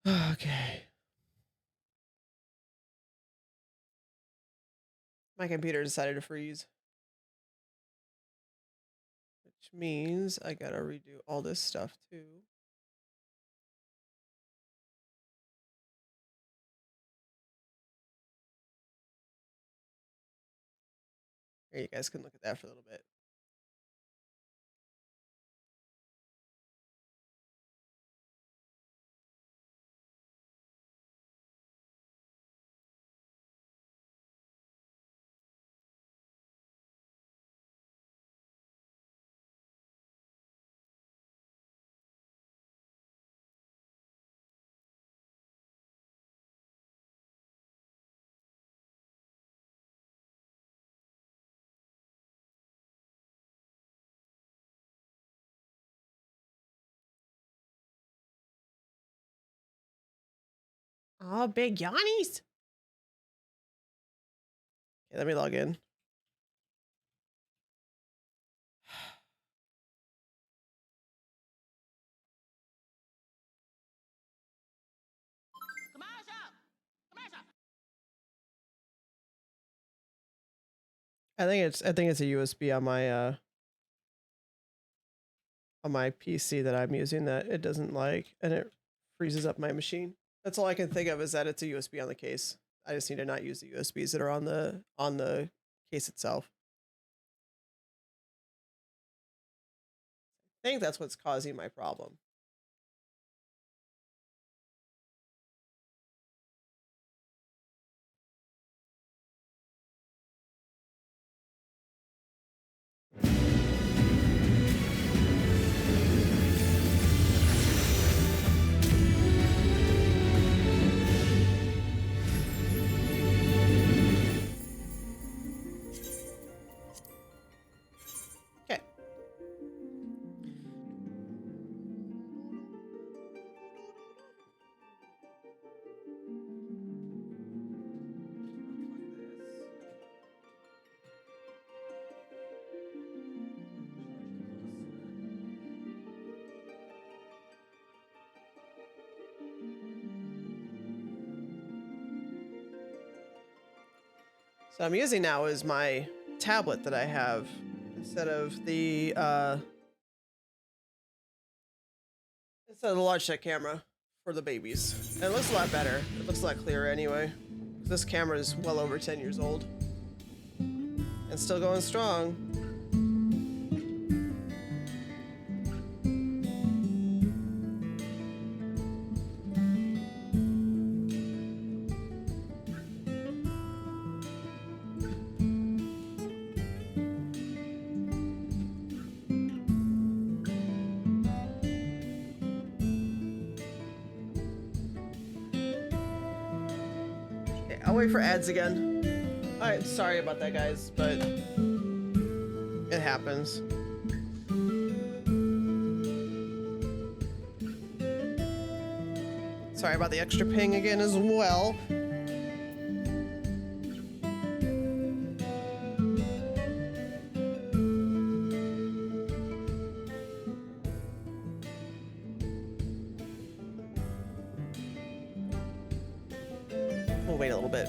Okay. My computer decided to freeze, which means I gotta redo all this stuff too. Here, you guys can look at that for a little bit. Oh, big yawnies. Okay, let me log in. I think it's a USB on my PC that I'm using that it doesn't like, and it freezes up my machine. That's all I can think of is that it's a USB on the case. I just need to not use the USBs that are on the case itself. I think that's what's causing my problem. Okay. So I'm using now is my tablet that I have instead of the Logitech camera for the babies. And it looks a lot better. It looks a lot clearer anyway. This camera is well over 10 years old and still going strong. I'll wait for ads again. Alright, sorry about that, guys, but it happens. Sorry about the extra ping again as well. We'll wait a little bit.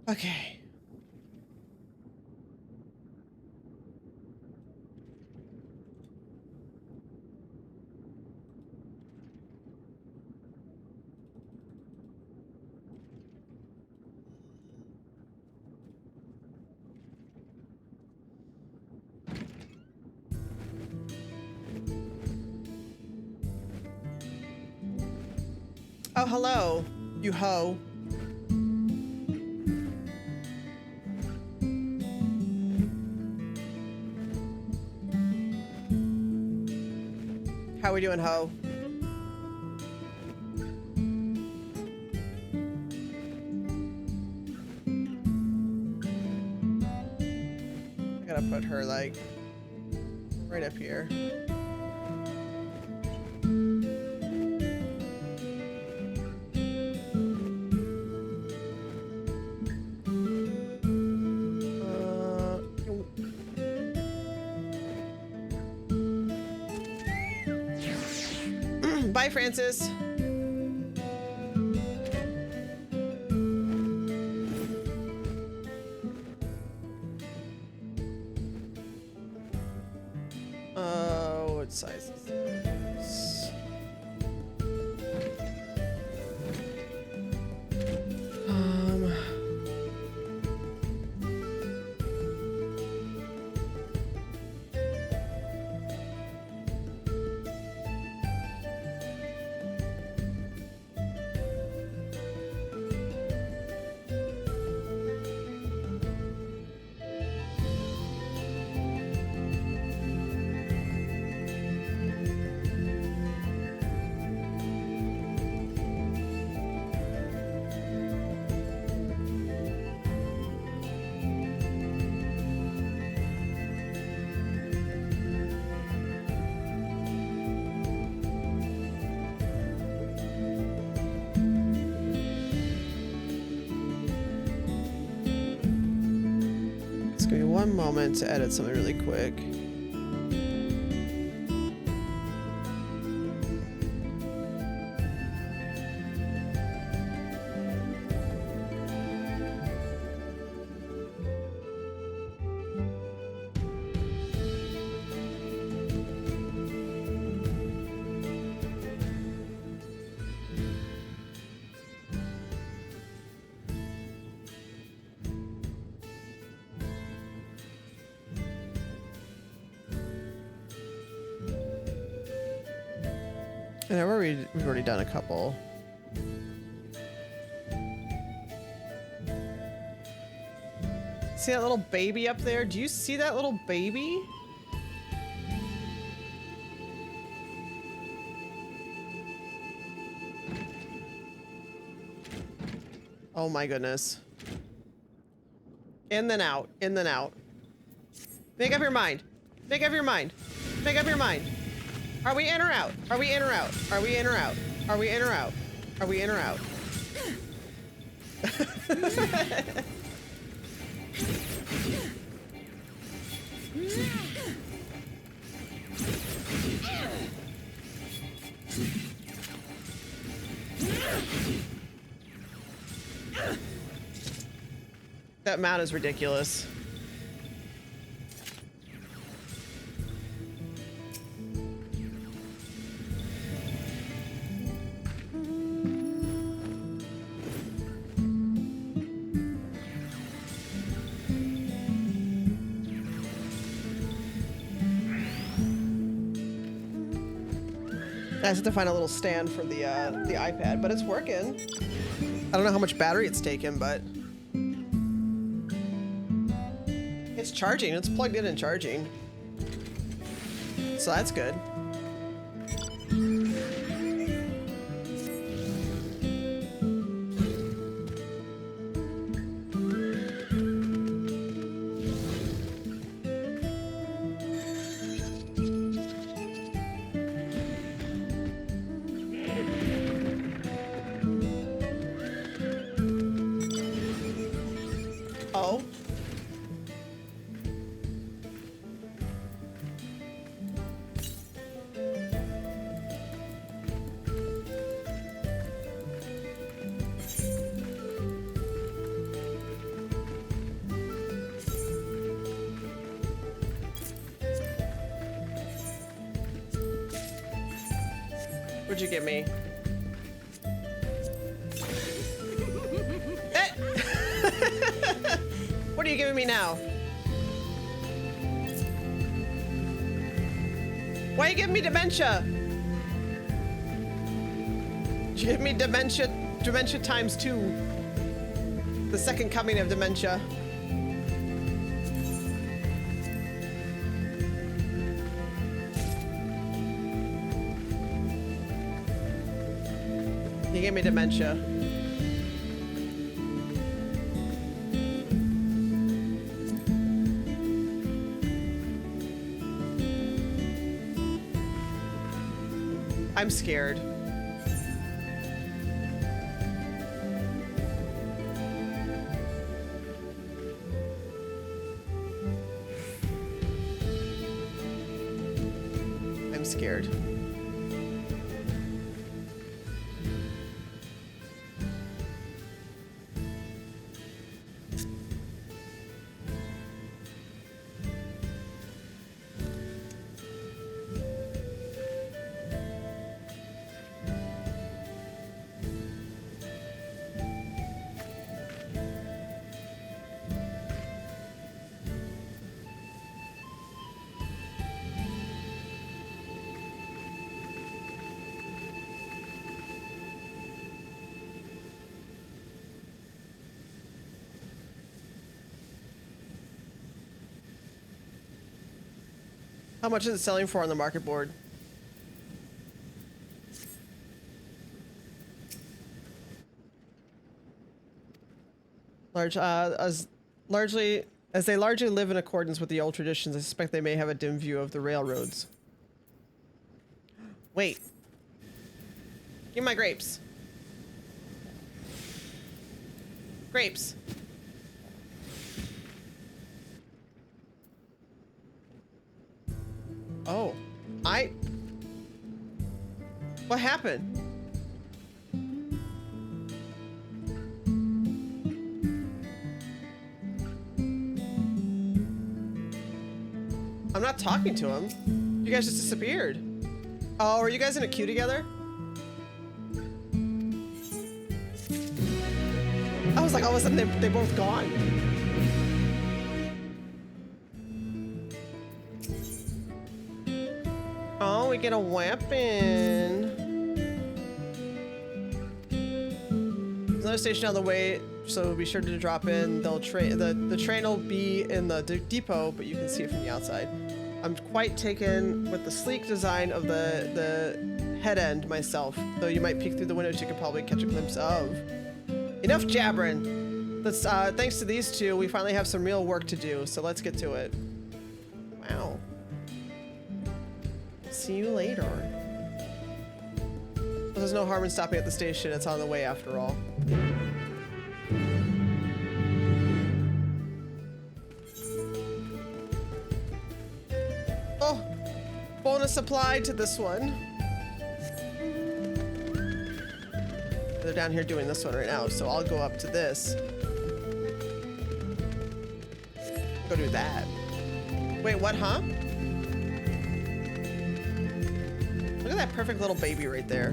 Okay. Oh, hello, you hoe. How we doing, hoe? I gotta put her, like, right up here. Bye, Francis. What size is this? Just give me one moment to edit something really quick. And we've already done a couple. See that little baby up there? Do you see that little baby? Oh my goodness. In then out, in then out. Make up your mind. Make up your mind. Make up your mind. Are we in or out? Are we in or out? Are we in or out? Are we in or out? Are we in or out? That mount is ridiculous. I just have to find a little stand for the iPad, but it's working. I don't know how much battery it's taken, but it's charging. It's plugged in and charging. So that's good. Oh. What'd you give me? Eh! What are you giving me now? Why are you giving me dementia? You give me dementia times 2. The second coming of dementia. You gave me dementia. I'm scared. I'm scared. How much is it selling for on the market board? As they largely live in accordance with the old traditions, I suspect they may have a dim view of the railroads. Wait. Give me my grapes. Grapes. Oh. What happened? I'm not talking to him. You guys just disappeared. Oh, are you guys in a queue together? I was like, all of a sudden they're both gone. Oh, we get a weapon. There's another station on the way, so be sure to drop in. They'll the train will be in the depot, but you can see it from the outside. I'm quite taken with the sleek design of the head end myself, though you might peek through the windows you could probably catch a glimpse of. Enough jabbering. Let's thanks to these two, we finally have some real work to do, so let's get to it. Wow. See you later. Well, there's no harm in stopping at the station. It's on the way after all. Oh, bonus applied to this one. They're down here doing this one right now, so I'll go up to this. Go do that. Wait, what, huh? Look at that perfect little baby right there.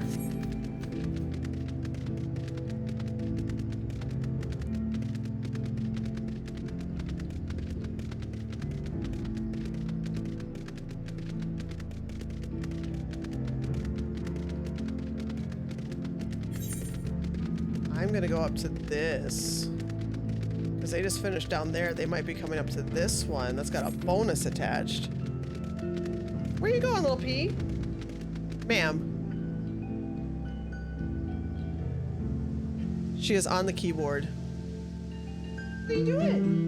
I'm gonna go up to this. Because they just finished down there. They might be coming up to this one. That's got a bonus attached. Where you going, little P? Ma'am. She is on the keyboard. What are you doing?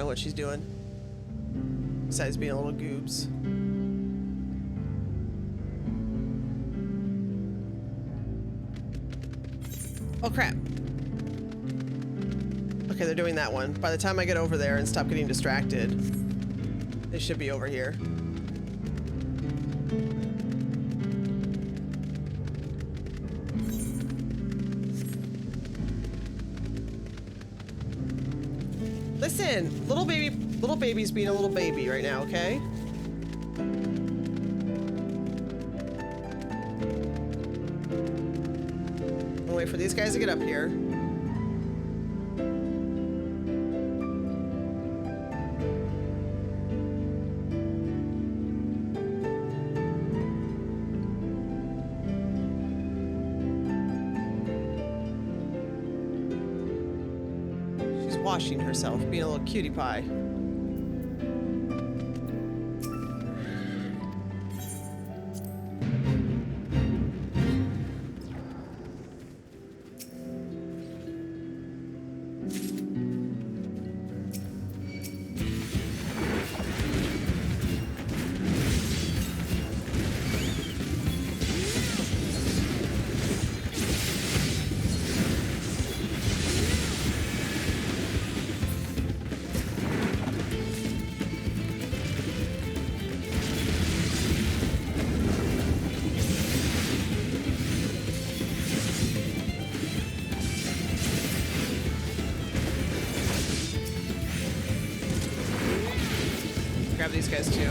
what she's doing. Besides being a little goobs. Oh crap. Okay, they're doing that one. By the time I get over there and stop getting distracted, they should be over here. Listen, little baby's being a little baby right now, okay? I'll wait for these guys to get up here. Washing herself, being a little cutie pie. Grab these guys too.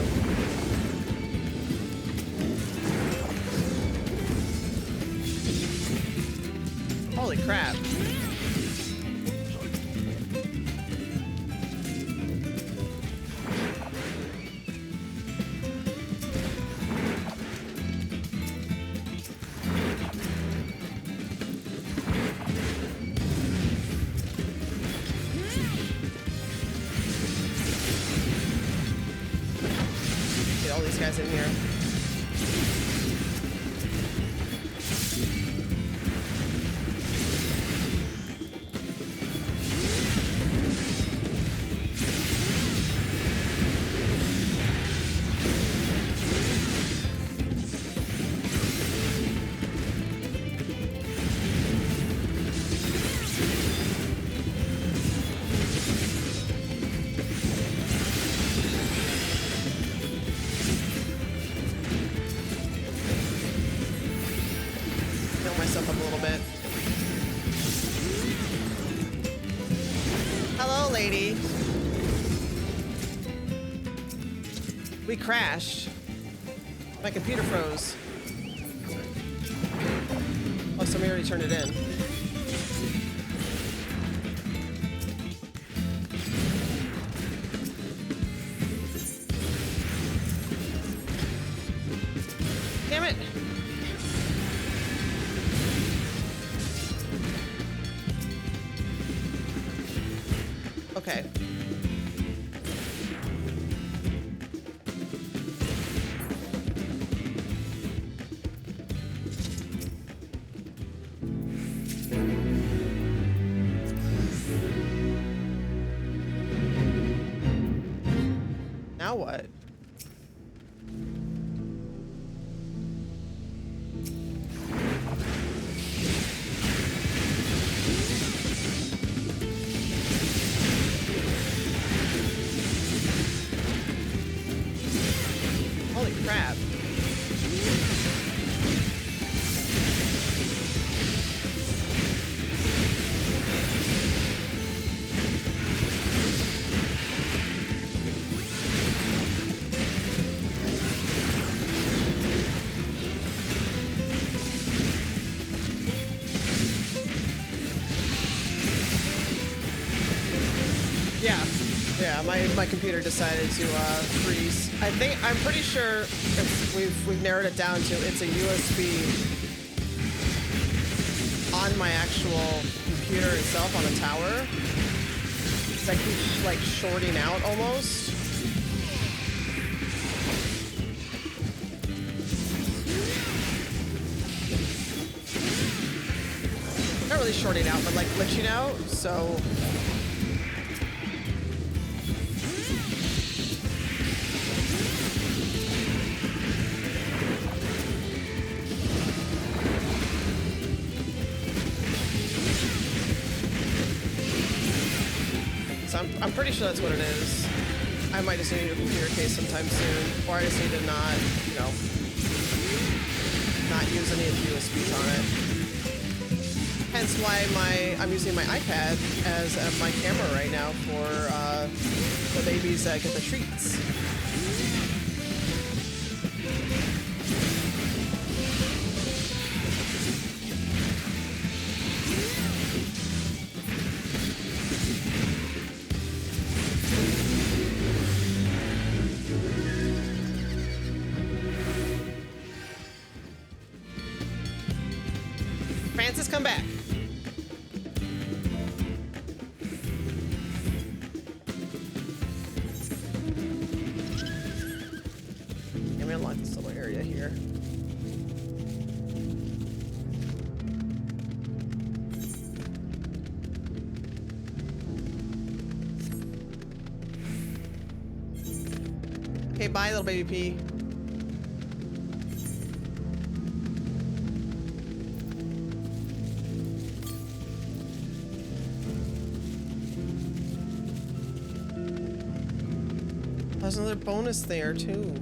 Holy crap. All these guys in here. Myself up a little bit. Hello, lady. We crashed. My computer froze. Oh, somebody already turned it in. Damn it. Okay. Now what? Holy crap. Yeah, my computer decided to freeze. I'm pretty sure we've narrowed it down to it's a USB on my actual computer itself on a tower. It's like keeps like shorting out almost. Not really shorting out, but like glitching out. So I'm pretty sure that's what it is. I might just need a computer case sometime soon, or I just need to not, you know, not use any of the USBs on it. Hence why I'm using my iPad as my camera right now for the babies that get the treats. Francis, come back. Let me unlock this little area here. Okay, bye, little baby P. There's another bonus there, too.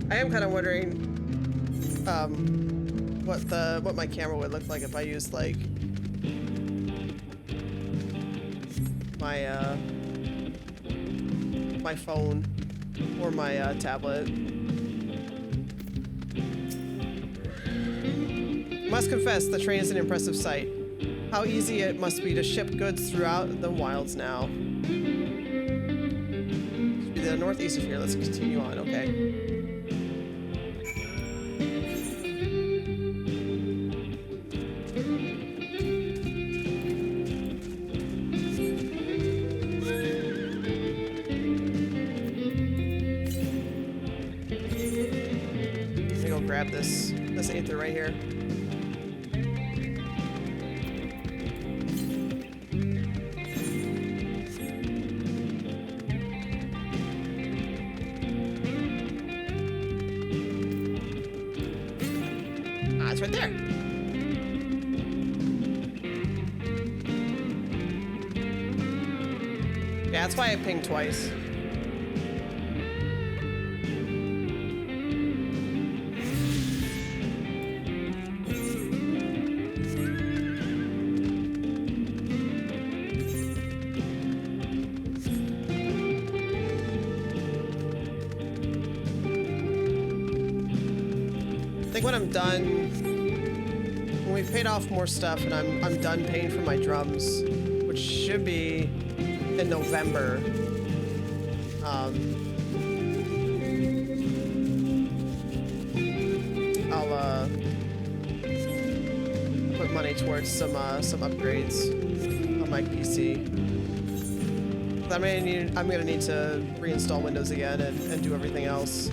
I am kind of wondering what my camera would look like if I used like my phone or my tablet. Must confess, the train is an impressive sight. How easy it must be to ship goods throughout the wilds now. Should be the northeast of here. Let's continue on, okay. Grab this aether right here. Ah, it's right there. Yeah, that's why I pinged twice. When I'm done, when we've paid off more stuff and I'm done paying for my drums, which should be in November, I'll put money towards some upgrades on my PC. I'm gonna need to reinstall Windows again and do everything else.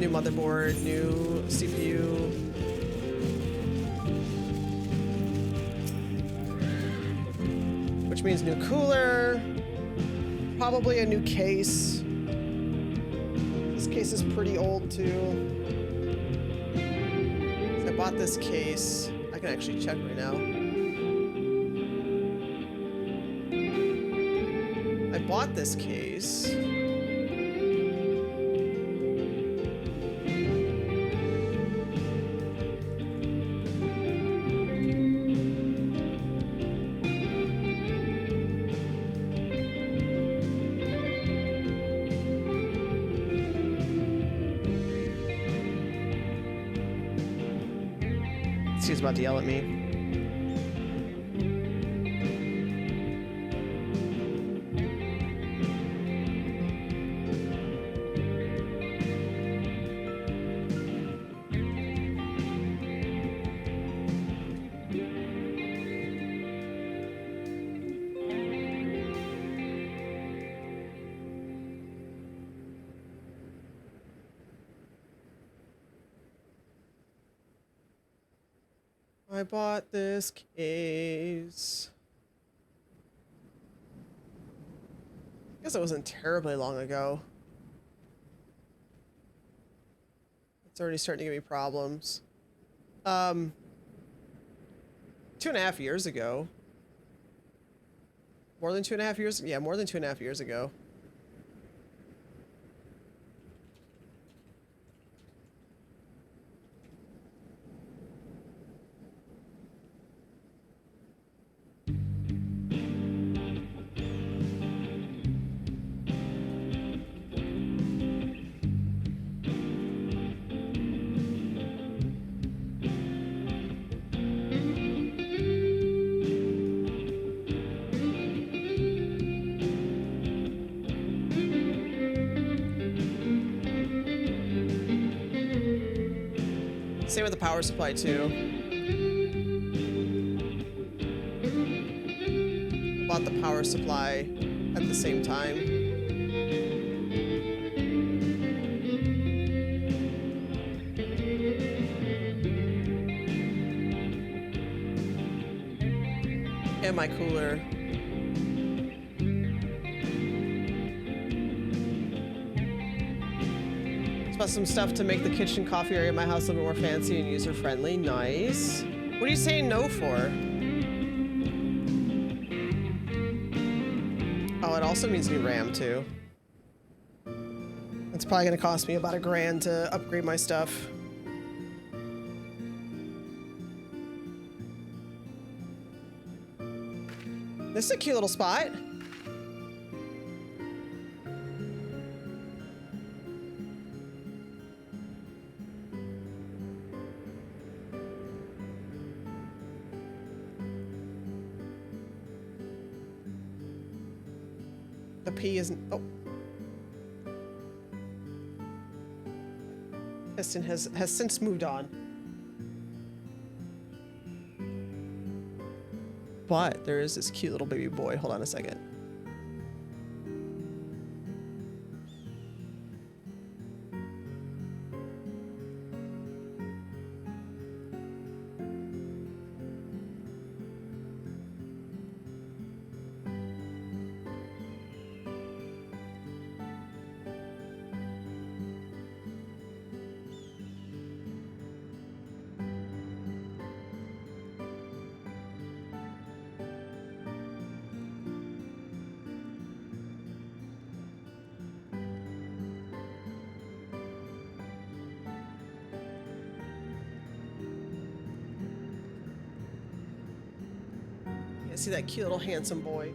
New motherboard, new CPU. Which means new cooler. Probably a new case. This case is pretty old too. I bought this case. I can actually check right now. I bought this case. He's about to yell at me. I bought this case. I guess it wasn't terribly long ago. It's already starting to give me problems. 2.5 years ago. More than 2.5 years? Yeah, more than 2.5 years ago. Same with the power supply too. I bought the power supply at the same time. And my cooler. Bought some stuff to make the kitchen coffee area in my house a little bit more fancy and user friendly. Nice. What are you saying no for? Oh, it also means new RAM too. It's probably gonna cost me about $1,000 to upgrade my stuff. This is a cute little spot. The P isn't. Oh. Piston has since moved on. But there is this cute little baby boy. Hold on a second. See that cute little handsome boy.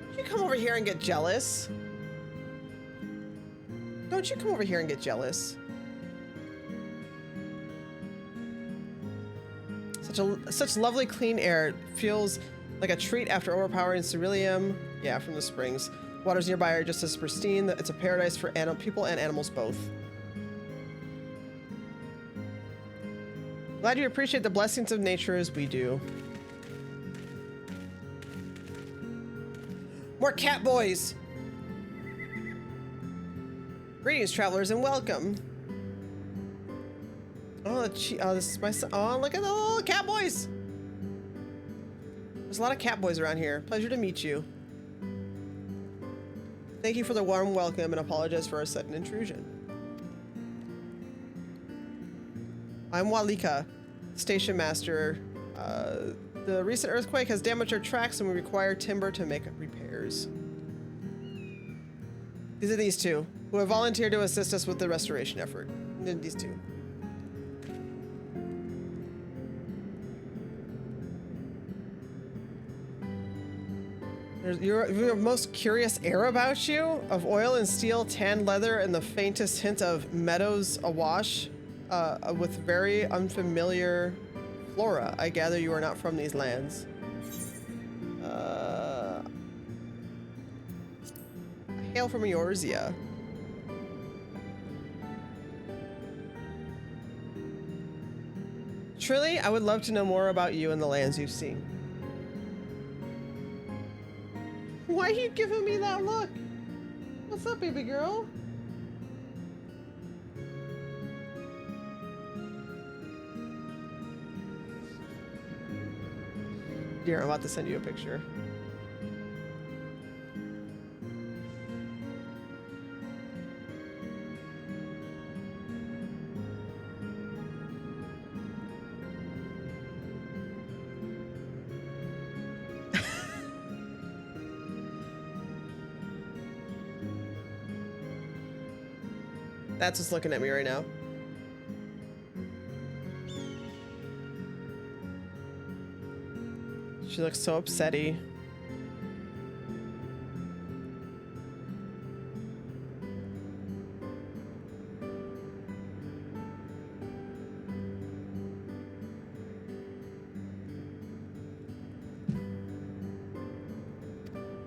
Don't you come over here and get jealous? Don't you come over here and get jealous? Such lovely clean air. It feels like a treat after overpowering ceruleum. Yeah, from the springs. Waters nearby are just as pristine. It's a paradise for people and animals both. Glad you appreciate the blessings of nature as we do. More cat boys! Greetings, travelers, and welcome. Oh, this is my son. Oh, look at the little cat boys! There's a lot of cat boys around here. Pleasure to meet you. Thank you for the warm welcome and apologize for our sudden intrusion. I'm Walika, station master. The recent earthquake has damaged our tracks and we require timber to make repairs. These are these two, who have volunteered to assist us with the restoration effort. These two. Your most curious air about you, of oil and steel, tan leather, and the faintest hint of meadows awash, with very unfamiliar flora. I gather you are not from these lands. I hail from Eorzea. Truly, I would love to know more about you and the lands you've seen. Why are you giving me that look? What's up, baby girl? Dear, I'm about to send you a picture. That's what's looking at me right now. She looks so upsetty.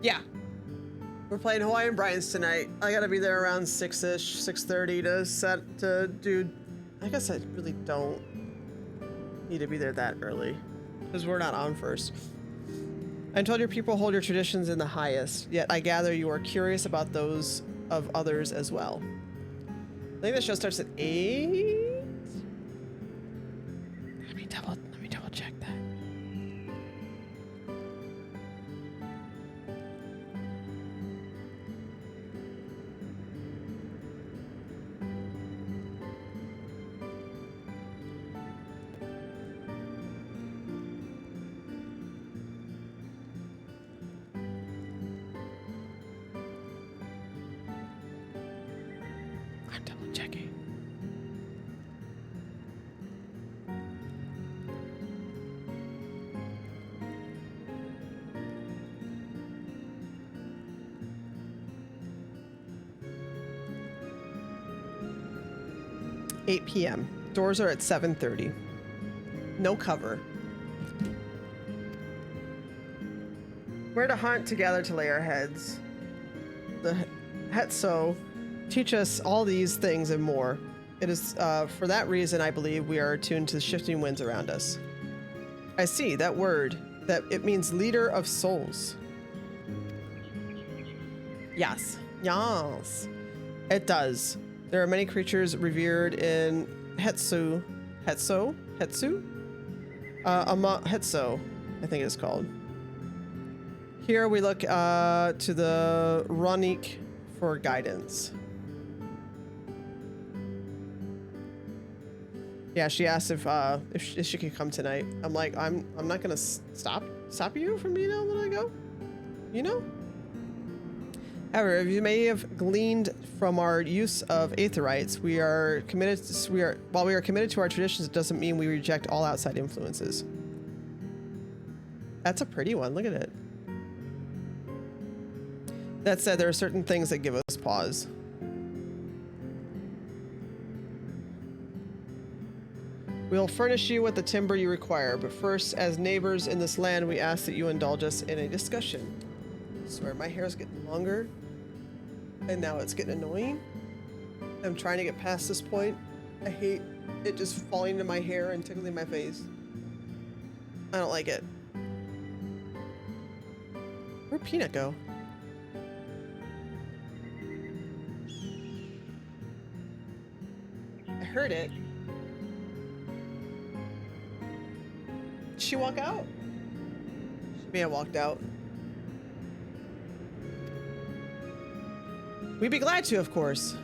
Yeah. We're playing Hawaiian Brian's tonight. I gotta be there around 6-ish, 6:30 to do... I guess I really don't need to be there that early, because we're not on first. I'm told your people hold your traditions in the highest, yet I gather you are curious about those of others as well. I think the show starts at 8? Let me double check that. I'm double checking. $8 p.m. Doors are at 7:30. No cover. Where to hunt, to gather, to lay our heads. The Hetso teach us all these things and more. It is for that reason I believe we are attuned to the shifting winds around us. I see that word, that it means leader of souls. Yes. Yes. It does. There are many creatures revered in Hetso, Hetso, I think it's called. Here we look to the Ronik for guidance. Yeah, she asked if she could come tonight. I'm like, I'm not gonna stop you from being able to go, you know. However, as you may have gleaned from our use of aetherites, while we are committed to our traditions, it doesn't mean we reject all outside influences. That's a pretty one. Look at it. That said, there are certain things that give us pause. We'll furnish you with the timber you require, but first, as neighbors in this land, we ask that you indulge us in a discussion. I swear, my hair is getting longer, and now it's getting annoying. I'm trying to get past this point. I hate it just falling into my hair and tickling my face. I don't like it. Where'd Peanut go? I heard it. Did she walk out? She may have walked out. We'd be glad to, of course.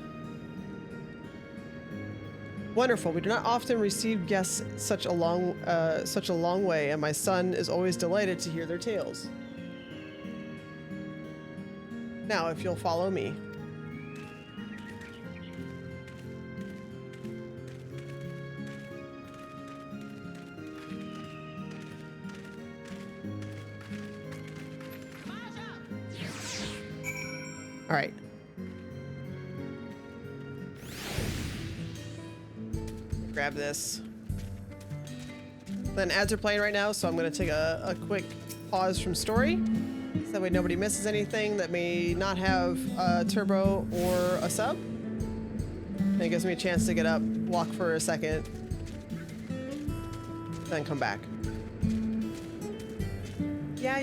Wonderful. We do not often receive guests such a long way, and my son is always delighted to hear their tales. Now, if you'll follow me. All right. Grab this. Then ads are playing right now, so I'm going to take a quick pause from story. So that way nobody misses anything that may not have a turbo or a sub. And it gives me a chance to get up, walk for a second. then come back. Yeah.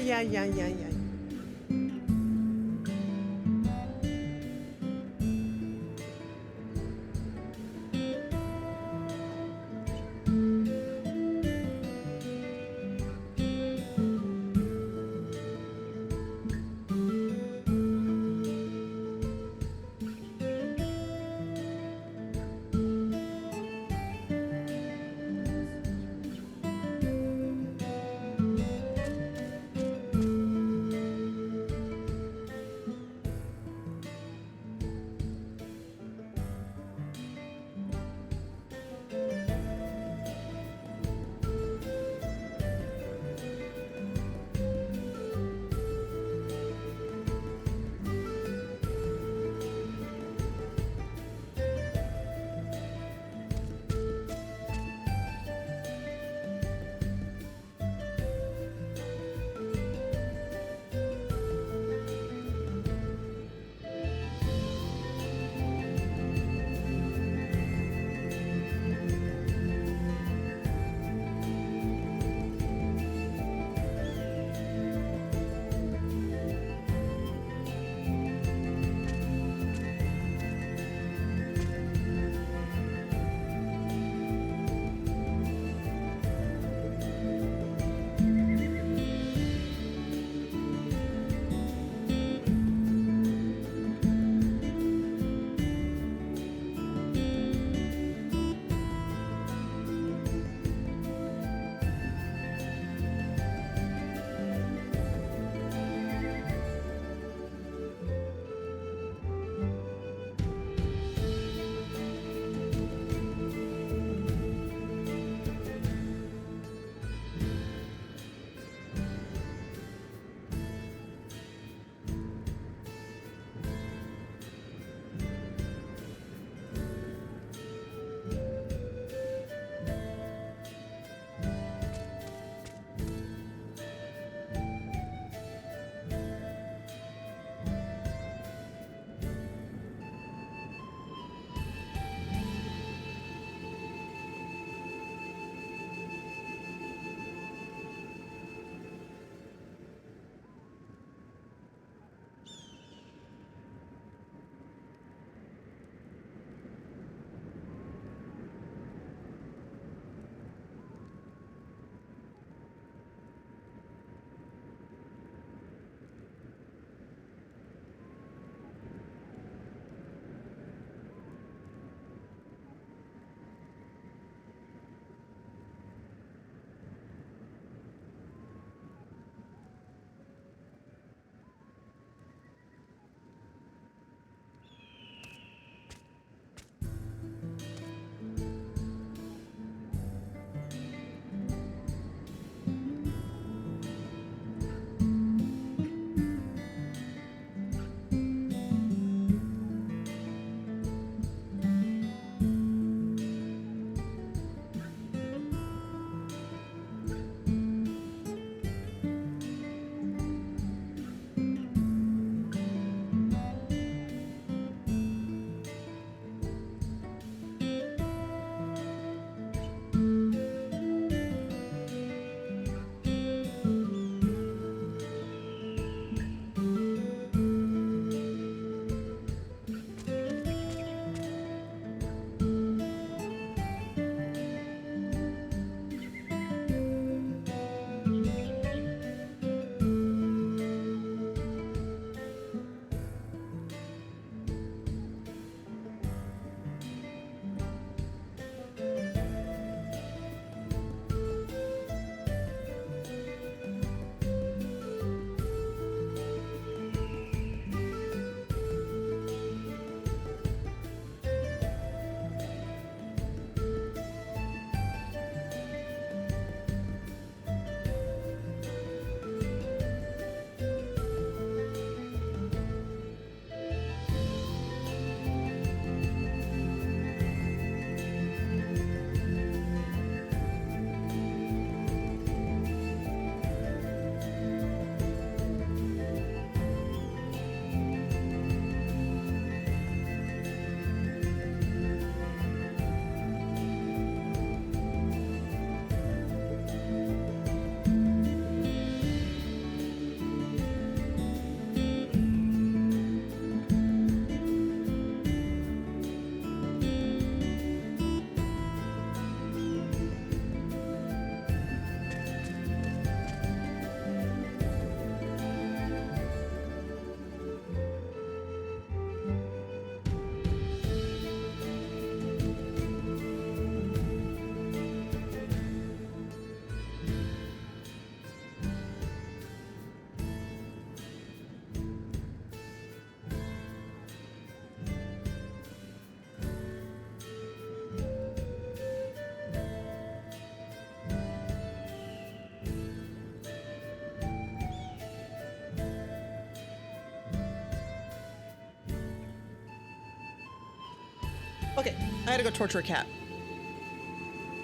Okay, I had to go torture a cat.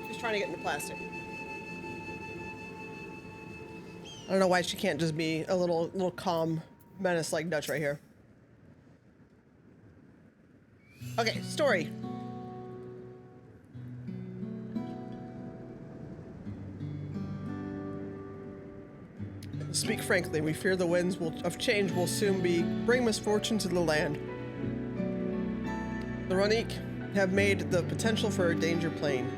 She's trying to get into plastic. I don't know why she can't just be a little calm menace like Dutch right here. Okay, story. Speak frankly, we fear the winds of change will soon bring misfortune to the land. The Ronique have made the potential for a danger plain.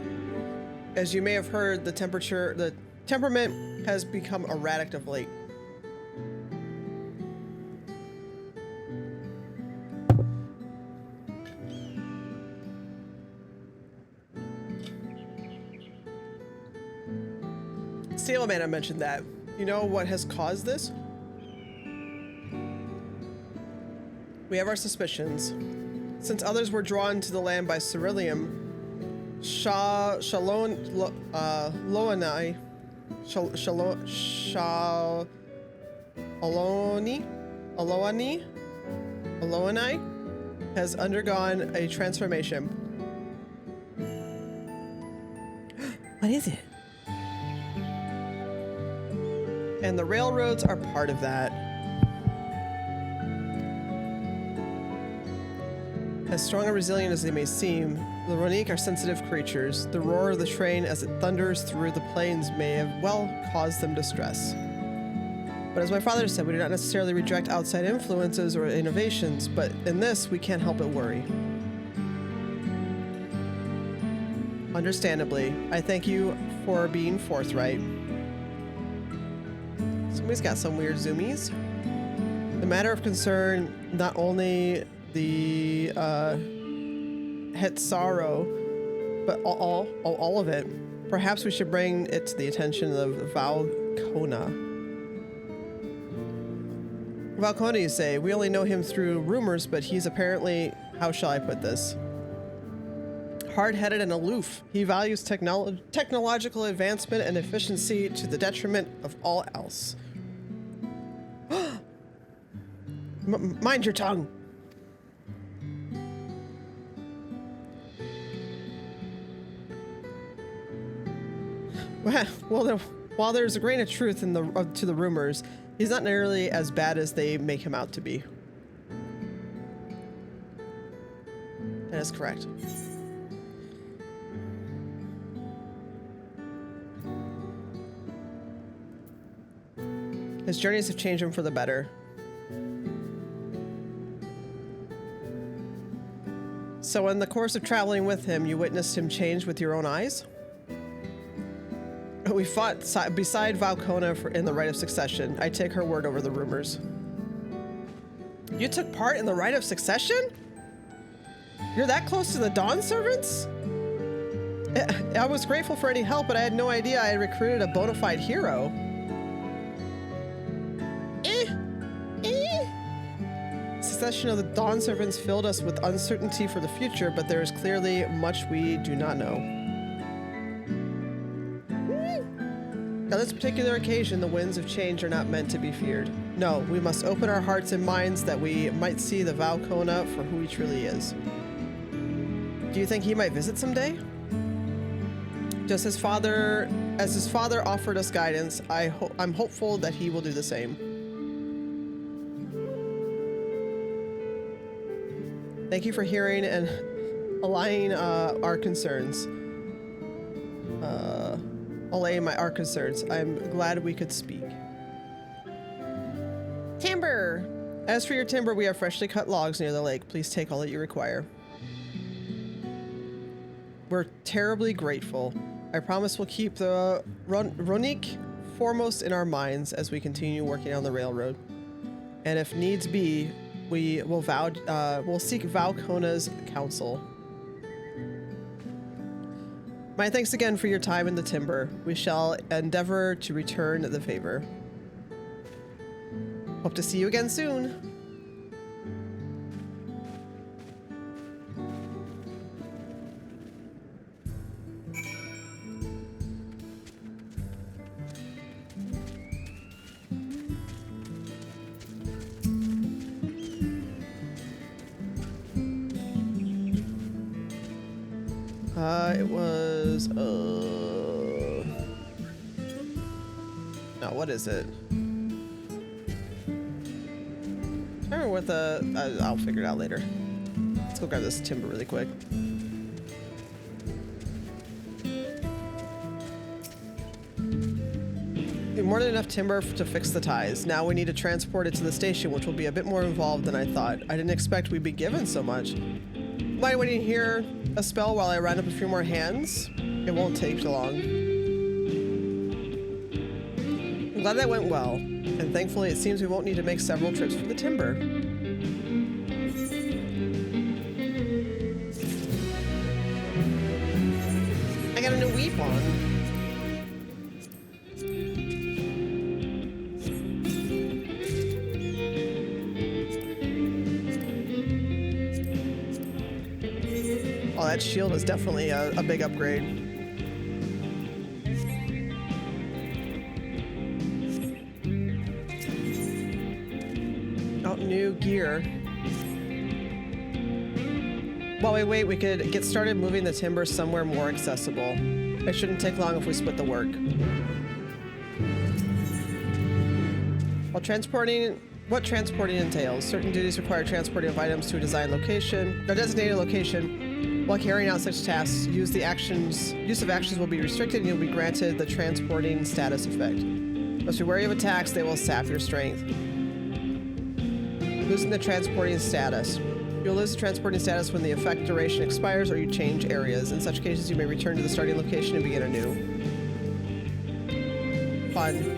As you may have heard, the temperament has become erratic of late. Steelman mentioned that. You know what has caused this? We have our suspicions. Since others were drawn to the land by Ceruleum, Aloani has undergone a transformation. What is it? And the railroads are part of that. As strong and resilient as they may seem, the Ronique are sensitive creatures. The roar of the train as it thunders through the plains may have well caused them distress. But as my father said, we do not necessarily reject outside influences or innovations, but in this, we can't help but worry. Understandably, I thank you for being forthright. Somebody's got some weird zoomies. The matter of concern, not only the Hetsaro, but all of it. Perhaps we should bring it to the attention of Valkona. Valkona, you say? We only know him through rumors, but he's apparently, how shall I put this? Hard-headed and aloof. He values technological advancement and efficiency to the detriment of all else. Mind your tongue. Well, while there's a grain of truth in to the rumors, he's not nearly as bad as they make him out to be. That is correct. His journeys have changed him for the better. So in the course of traveling with him, you witnessed him change with your own eyes? We fought beside Valkona in the rite of succession. I take her word over the rumors. You took part in the rite of succession? You're that close to the Dawn Servants? I was grateful for any help, but I had no idea I had recruited a bona fide hero. Succession of the Dawn Servants filled us with uncertainty for the future, but there is clearly much we do not know. On this particular occasion, the winds of change are not meant to be feared. No, we must open our hearts and minds that we might see the Valkona for who he truly is. Do you think he might visit someday? Just as his father offered us guidance, I'm hopeful that he will do the same. Thank you for hearing and allaying our concerns. Our concerns. I'm glad we could speak. Timber! As for your timber, we have freshly cut logs near the lake. Please take all that you require. We're terribly grateful. I promise we'll keep the Ronique foremost in our minds as we continue working on the railroad. And if needs be, we'll seek Valkona's counsel. My thanks again for your time in the timber. We shall endeavor to return the favor. Hope to see you again soon. It was, no, what is it? I remember what the, I'll figure it out later. Let's go grab this timber really quick. More than enough timber to fix the ties. Now we need to transport it to the station, which will be a bit more involved than I thought. I didn't expect we'd be given so much. Mind waiting here a spell while I round up a few more hands? It won't take long. I'm glad that went well, and thankfully it seems we won't need to make several trips for the timber. I got a new weep on. Oh, that shield is definitely a big upgrade. Oh, new gear. While we wait, we could get started moving the timber somewhere more accessible. It shouldn't take long if we split the work. What transporting entails. Certain duties require transporting of items to a designated location. While carrying out such tasks, use of actions will be restricted and you'll be granted the transporting status effect. Must be wary of attacks, they will sap your strength. Losing the transporting status. You'll lose the transporting status when the effect duration expires or you change areas. In such cases, you may return to the starting location and begin anew. Fun.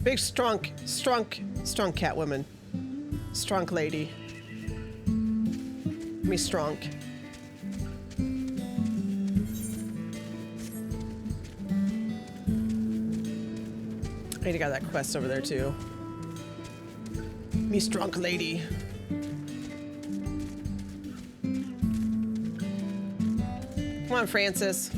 Big, strong cat woman. Strong lady. Me strong. I need to get that quest over there too. Me strong lady. Come on, Francis.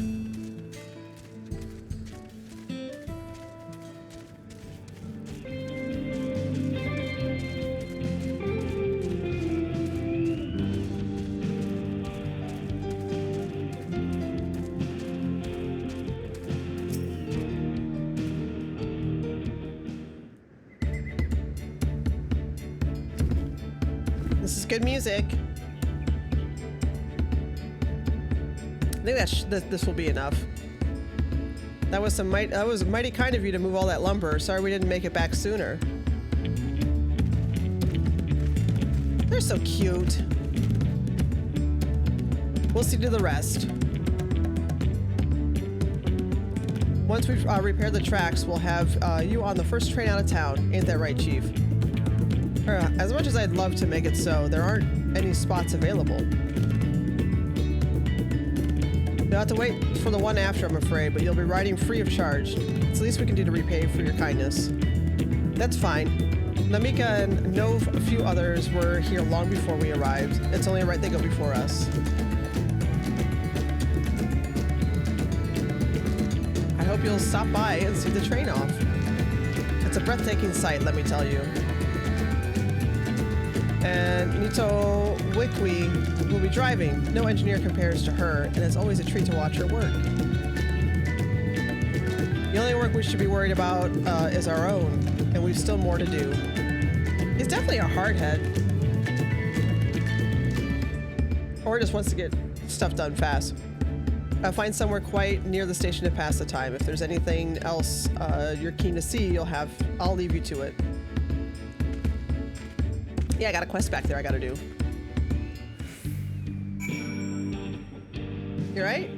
This is good music. I think this will be enough. That was mighty kind of you to move all that lumber. Sorry we didn't make it back sooner. They're so cute. We'll see to the rest. Once we've repaired the tracks, we'll have you on the first train out of town. Ain't that right, Chief? As much as I'd love to make it so, there aren't any spots available. You'll have to wait for the one after, I'm afraid, but you'll be riding free of charge. It's the least we can do to repay for your kindness. That's fine. Namika and Nove, a few others, were here long before we arrived. It's only right they go before us. I hope you'll stop by and see the train off. It's a breathtaking sight, let me tell you. And Nito Wikwi will be driving. No engineer compares to her, and it's always a treat to watch her work. The only work we should be worried about is our own, and we've still more to do. He's definitely a hardhead. Or just wants to get stuff done fast. I'll find somewhere quite near the station to pass the time. If there's anything else you're keen to see, I'll leave you to it. Yeah, I got a quest back there I gotta do. You right?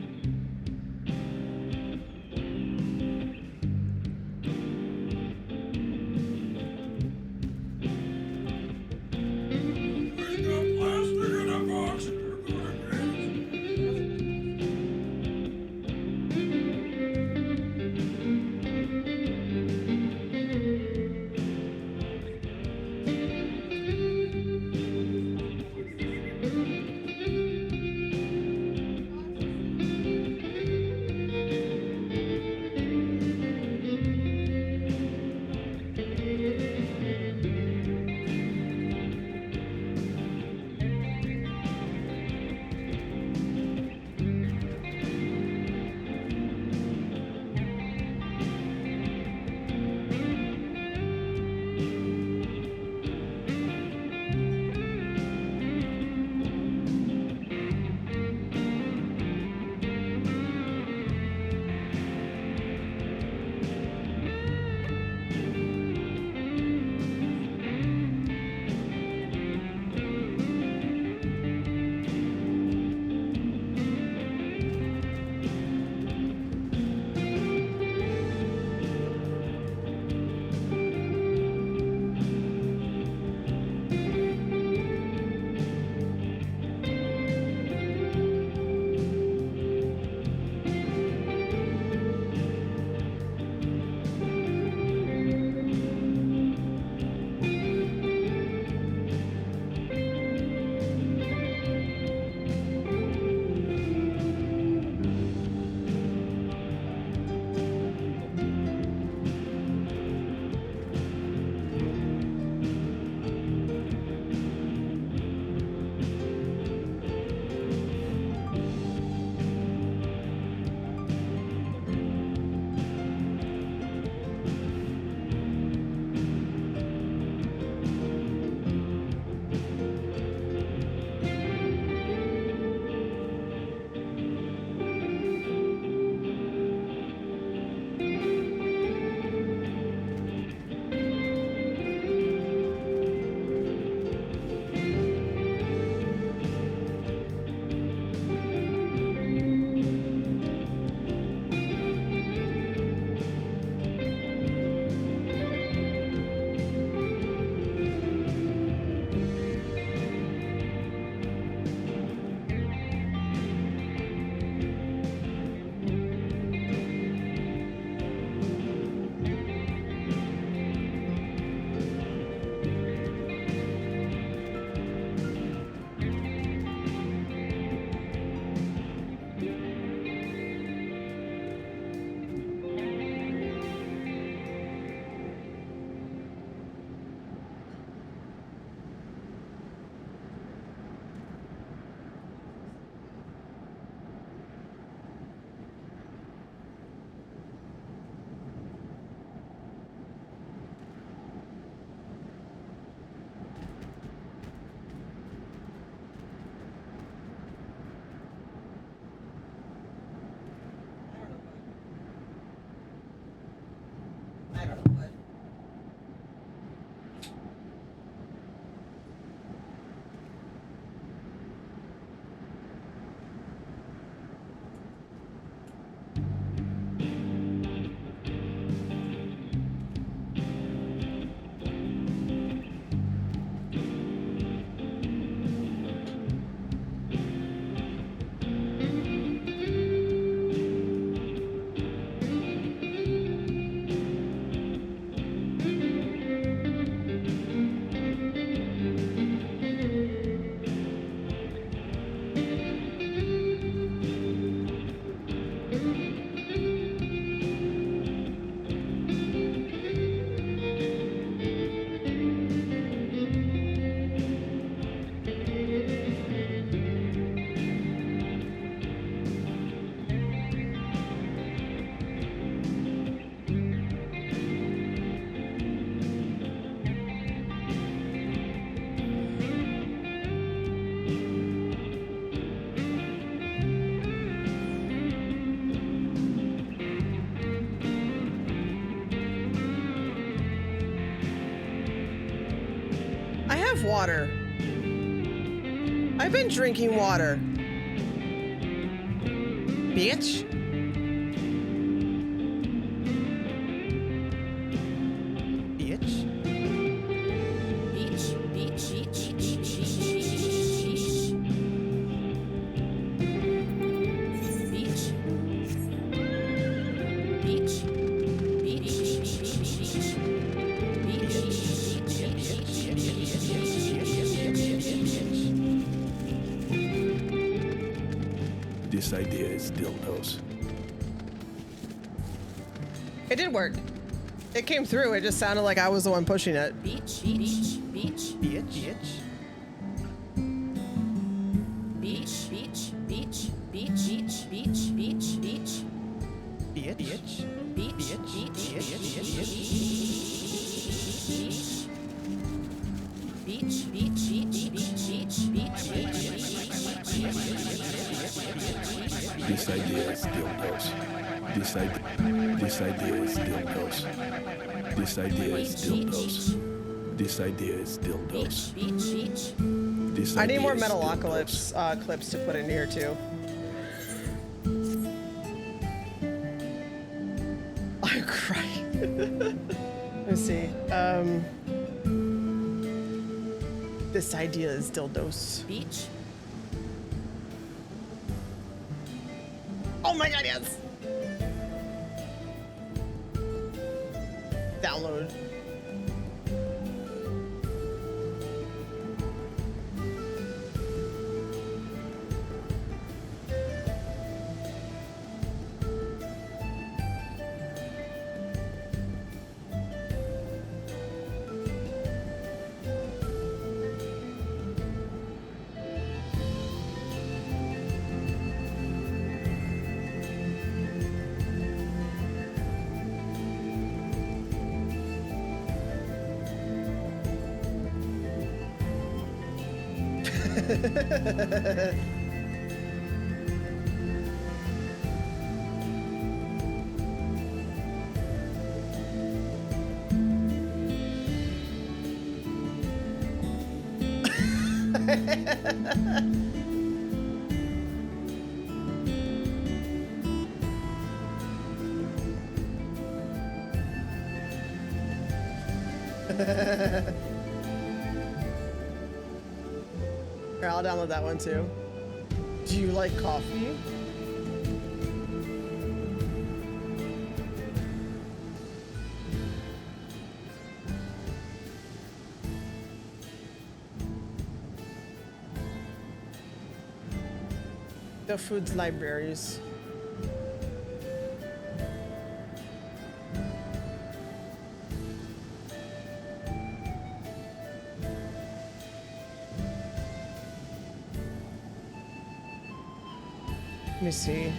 have water. I've been drinking water. Bitch. Bitch. This idea is dildos. It did work. It came through. It just sounded like I was the one pushing it. Beach, beach, beach, Bitch. beach, beach, beach, beach, beach, beach, beach, beach, Bitch. beach, beach, This idea is dildos. This idea is dildos. This idea is dildos. This idea is dildos. This I need more idea is Metalocalypse clips to put in here too. I'm crying. Let me see. This idea is dildos. beach. Oh my god, yes! Download. Here, I'll download that one too. Do you like coffee? The foods libraries. Let me see.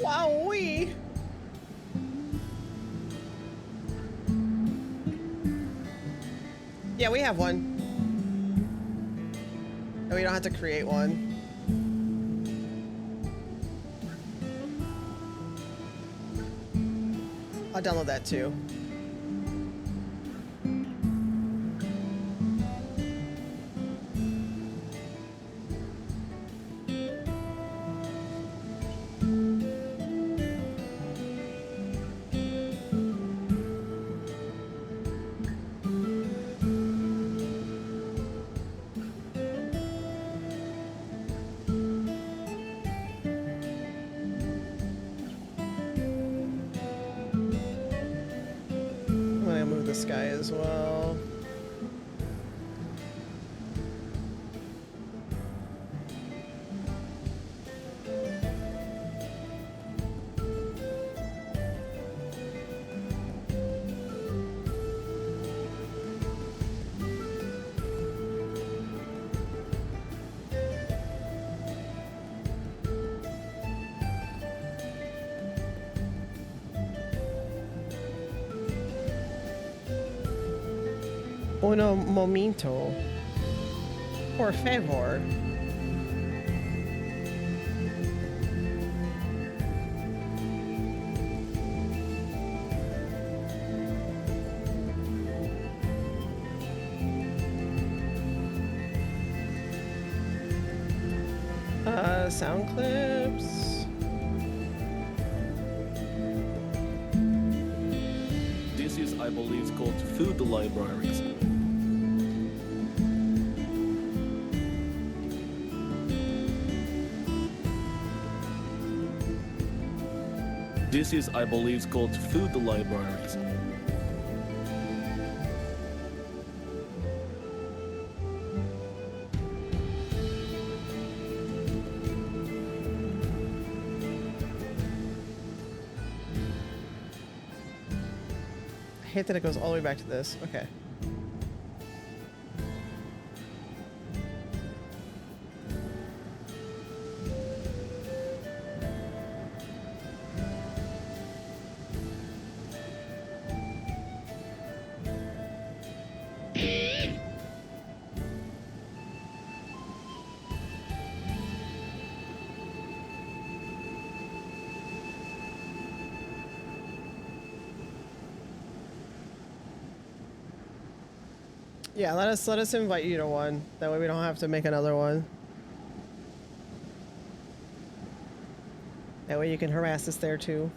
Wowee! Yeah, we have one. And we don't have to create one. I'll download that too. this guy as well. Uno momento. Por favor. Sound clips. This is, I believe, called food libraries. This is, I believe, called food libraries. I hate that it goes all the way back to this. Okay. Yeah, let us invite you to one. That way we don't have to make another one. That way you can harass us there too.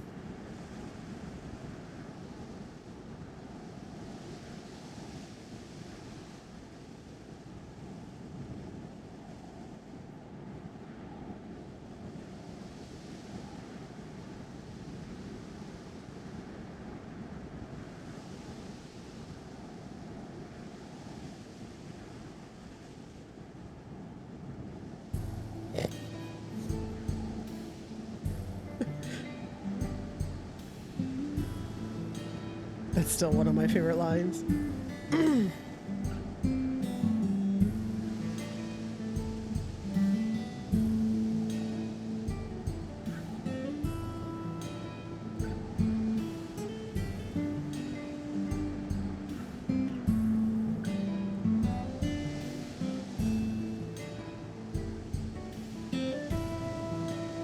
That's still one of my favorite lines.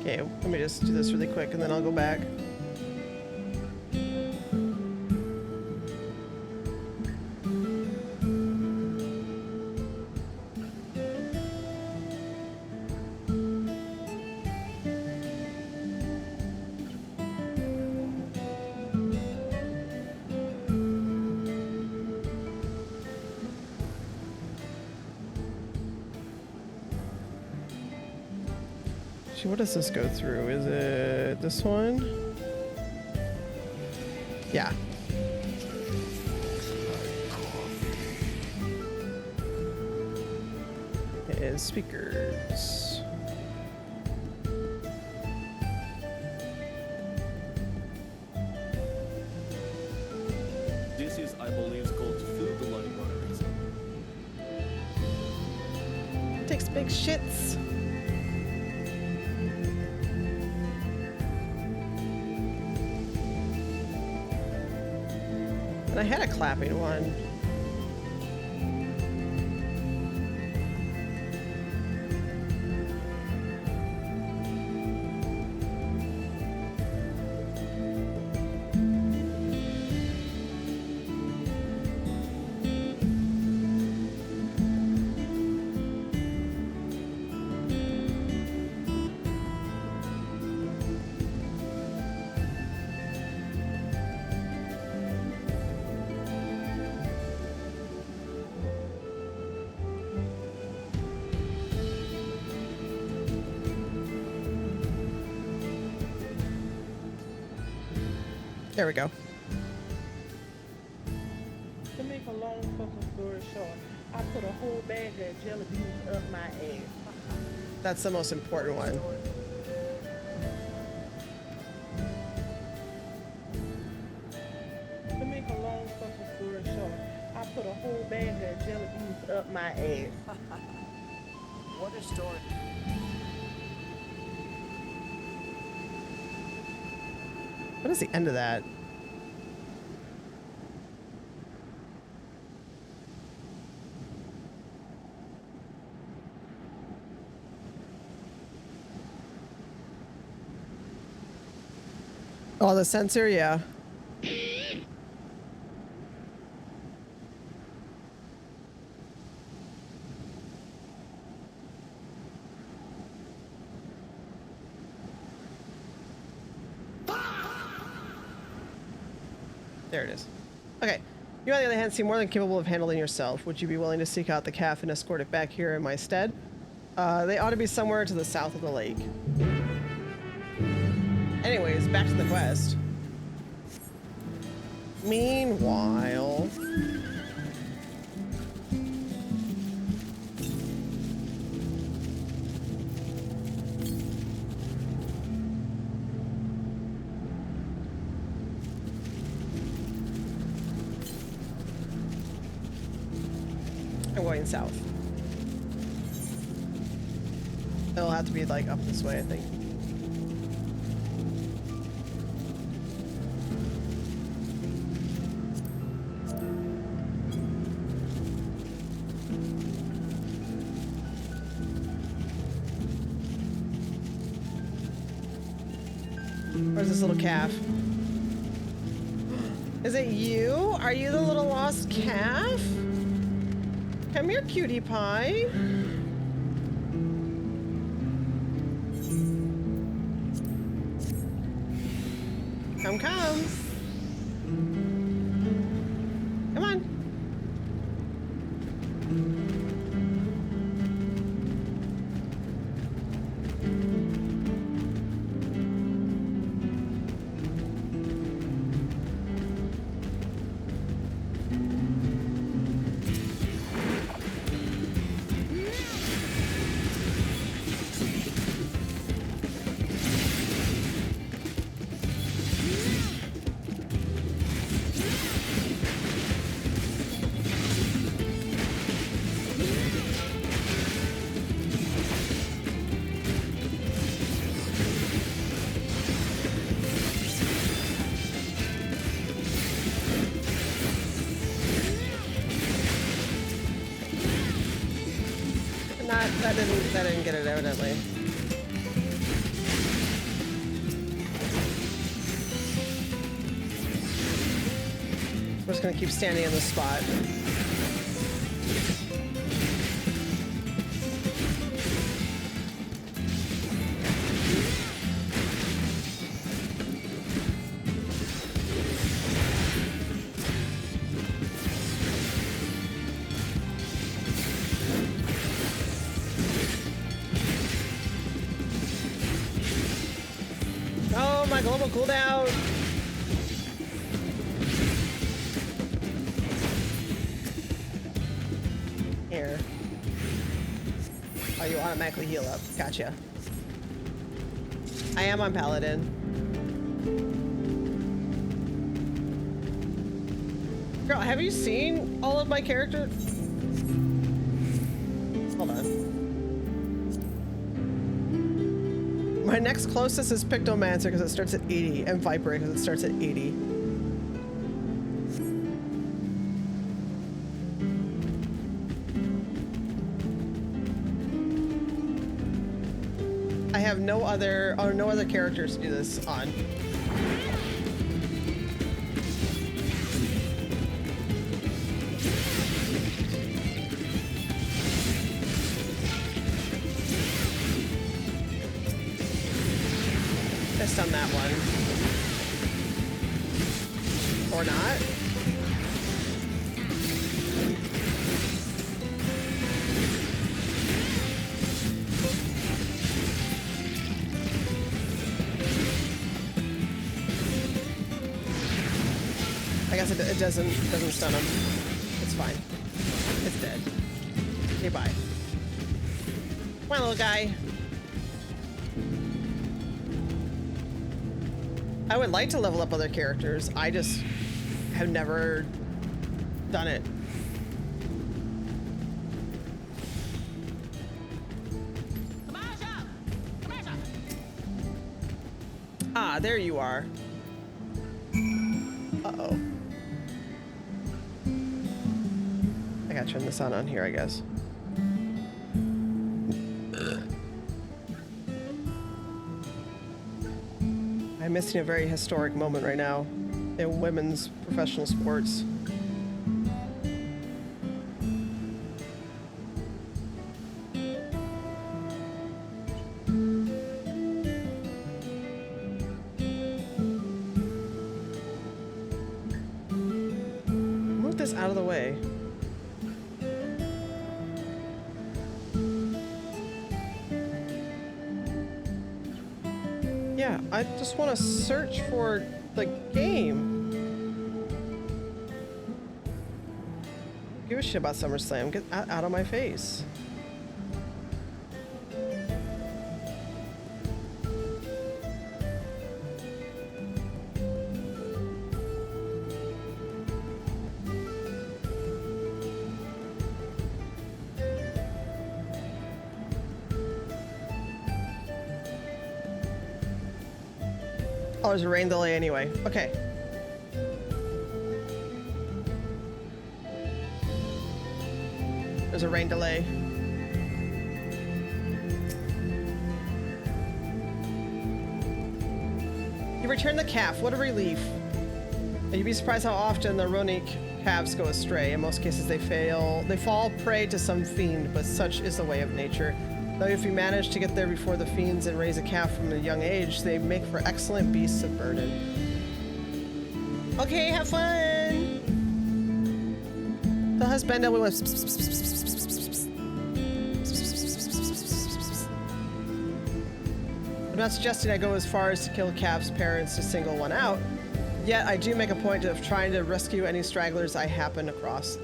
Okay, let me just do this really quick and then I'll go back. What does this go through? Is it this one? Yeah. It is speakers. This is, I believe, called food libraries. Takes big shits. And I had a clapping one. There we go. make a long fucking story short, I put a whole bag of jelly beans up my ass. That's the most important one. To make a long fucking story short, I put a whole bag of jelly beans up my ass. What a story. What is the end of that? Oh, the sensor, yeah. There it is. Okay. You, on the other hand, seem more than capable of handling yourself. Would you be willing to seek out the calf and escort it back here in my stead? They ought to be somewhere to the south of the lake. Anyways, back to the quest. Meanwhile... I'm going south. It'll have to be like up this way, I think. Where's this little calf? Is it you? Are you the little lost calf? Come here, cutie pie. Come, come. Come on. That didn't get it, evidently. We're just gonna keep standing in this spot. Global cooldown. Here. Oh, you automatically heal up. Gotcha. I am on Paladin. Girl, have you seen all of my characters? Hold on. My next closest is Pictomancer because it starts at 80, and Viper because it starts at 80. I have no other characters to do this on. On that one. Or not. I guess it doesn't stun him. It's fine. It's dead. Okay, bye. Come on, little guy. I would like to level up other characters. I just have never done it. Ah, there you are. Uh-oh. I gotta turn the sun on here, I guess. I'm missing a very historic moment right now in women's professional sports. Move this out of the way. Yeah, I just want to search for the game. Give a shit about SummerSlam. Get out of my face. Oh, there's a rain delay anyway. Okay. There's a rain delay. You returned the calf. What a relief. And you'd be surprised how often the Ronic calves go astray. In most cases, they fall prey to some fiend, but such is the way of nature. Though if you manage to get there before the fiends and raise a calf from a young age, they make for excellent beasts of burden. Okay, have fun! The husband we went. I'm not suggesting I go as far as to kill calf's parents to single one out, yet I do make a point of trying to rescue any stragglers I happen across.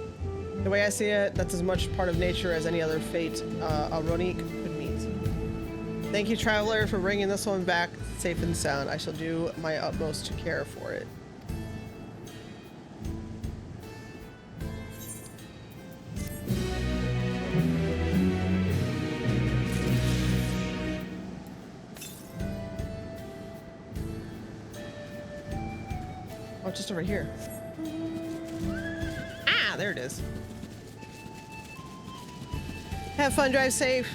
The way I see it, that's as much part of nature as any other fate a Ronique could meet. Thank you, Traveler, for bringing this one back safe and sound. I shall do my utmost to care for it. Oh, just over here. Ah, there it is. Have fun, drive safe.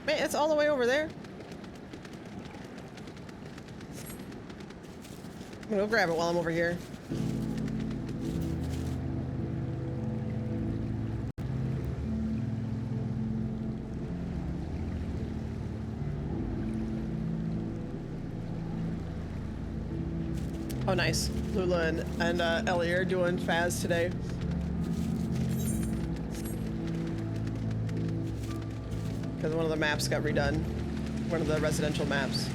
Man, it's all the way over there. I'm gonna go grab it while I'm over here. Oh, nice. Lula and Ellie are doing Faz today. Because one of the maps got redone. One of the residential maps.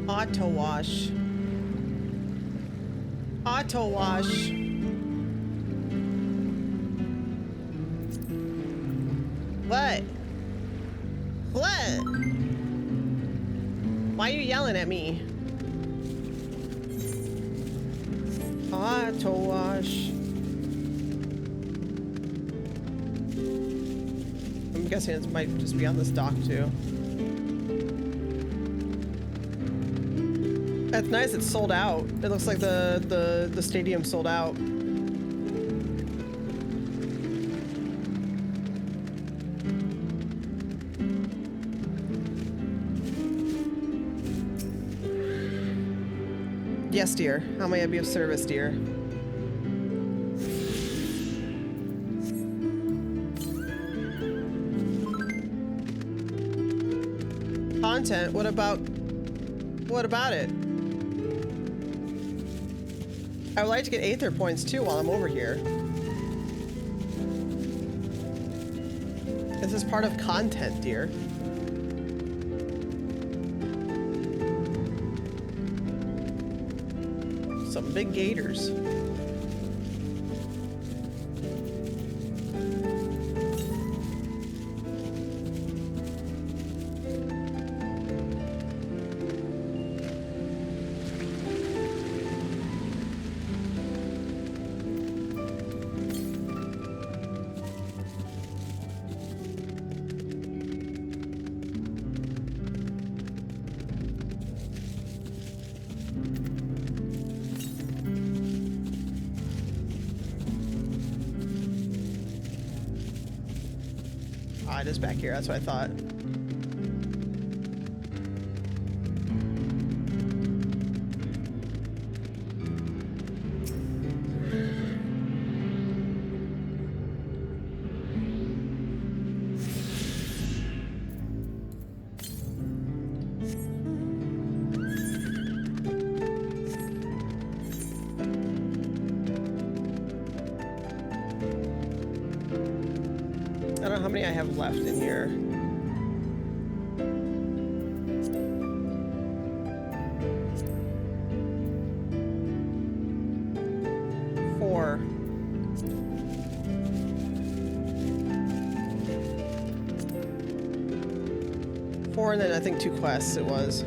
Auto wash. Auto wash. What? What? Why are you yelling at me? Auto wash. I'm guessing it might just be on this dock too. That's nice. It's sold out. It looks like the stadium sold out. Yes, dear. How may I be of service, dear? Content? What about it? I would like to get Aether points too while I'm over here. This is part of content, dear. Some big gators. It is back here. That's what I thought. I don't know how many I have left in here. Four. Four, and then I think 2 quests it was.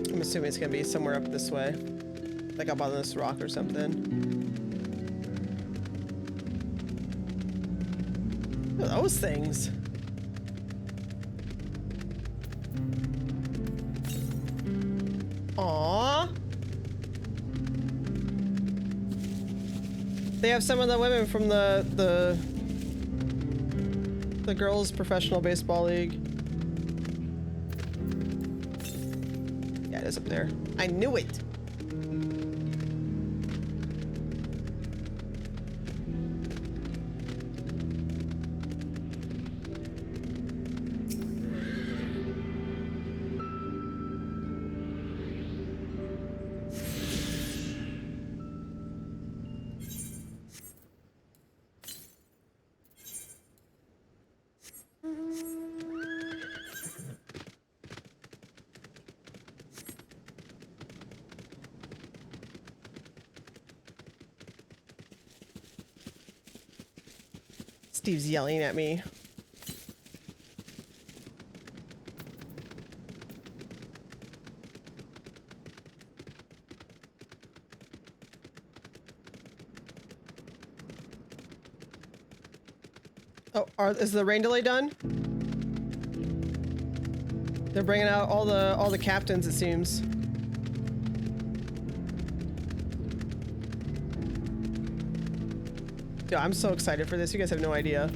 I'm assuming it's gonna be somewhere up this way. Like up on this rock or something. Look at those things. Aww. They have some of the women from the girls' professional baseball league. Yeah, it is up there. I knew it. Steve's yelling at me. Oh, is the rain delay done? They're bringing out all the captains, it seems. Dude, I'm so excited for this. You guys have no idea.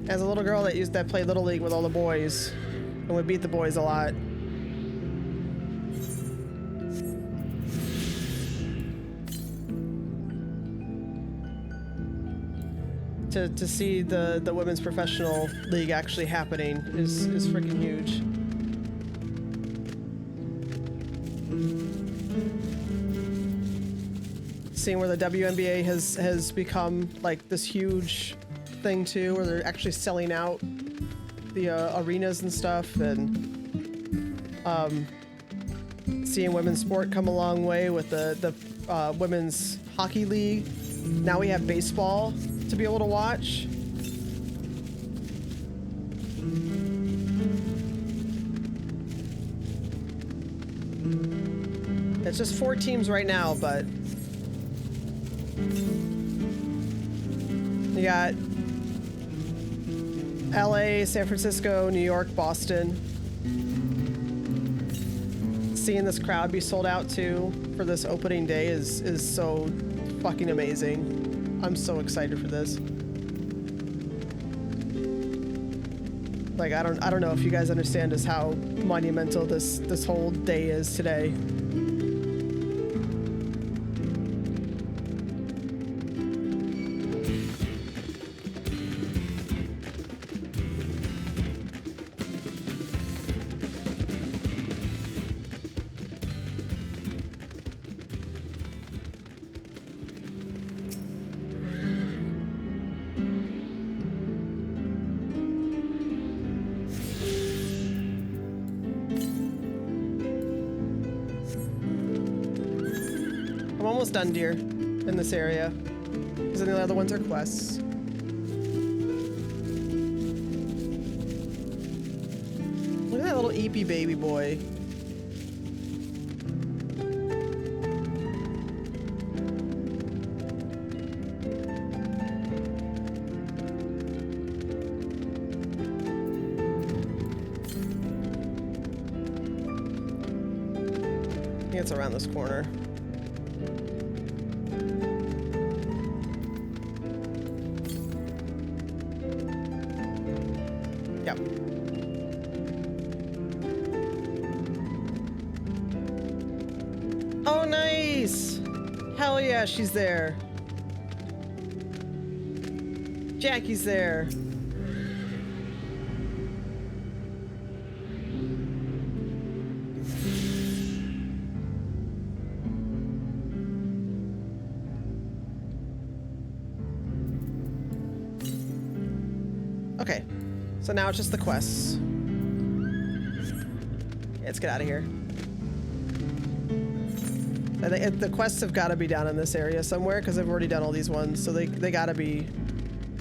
As a little girl that played Little League with all the boys and would beat the boys a lot. To see the women's professional league actually happening is freaking huge. Seeing where the WNBA has become like this huge thing too, where they're actually selling out the arenas and stuff, and seeing women's sport come a long way with the women's hockey league. Now we have baseball to be able to watch. It's just 4 teams right now, but you got LA, San Francisco, New York, Boston. Seeing this crowd be sold out too for this opening day is so fucking amazing. I'm so excited for this. Like I don't know if you guys understand just how monumental this whole day is today. Almost done, dear, in this area. Because the other ones are quests. Look at that little eepy baby boy. I think it's around this corner. Oh, nice! Hell yeah, she's there. Jackie's there. Okay, so now it's just the quests. Yeah, let's get out of here. The quests have got to be down in this area somewhere because I've already done all these ones, so they got to be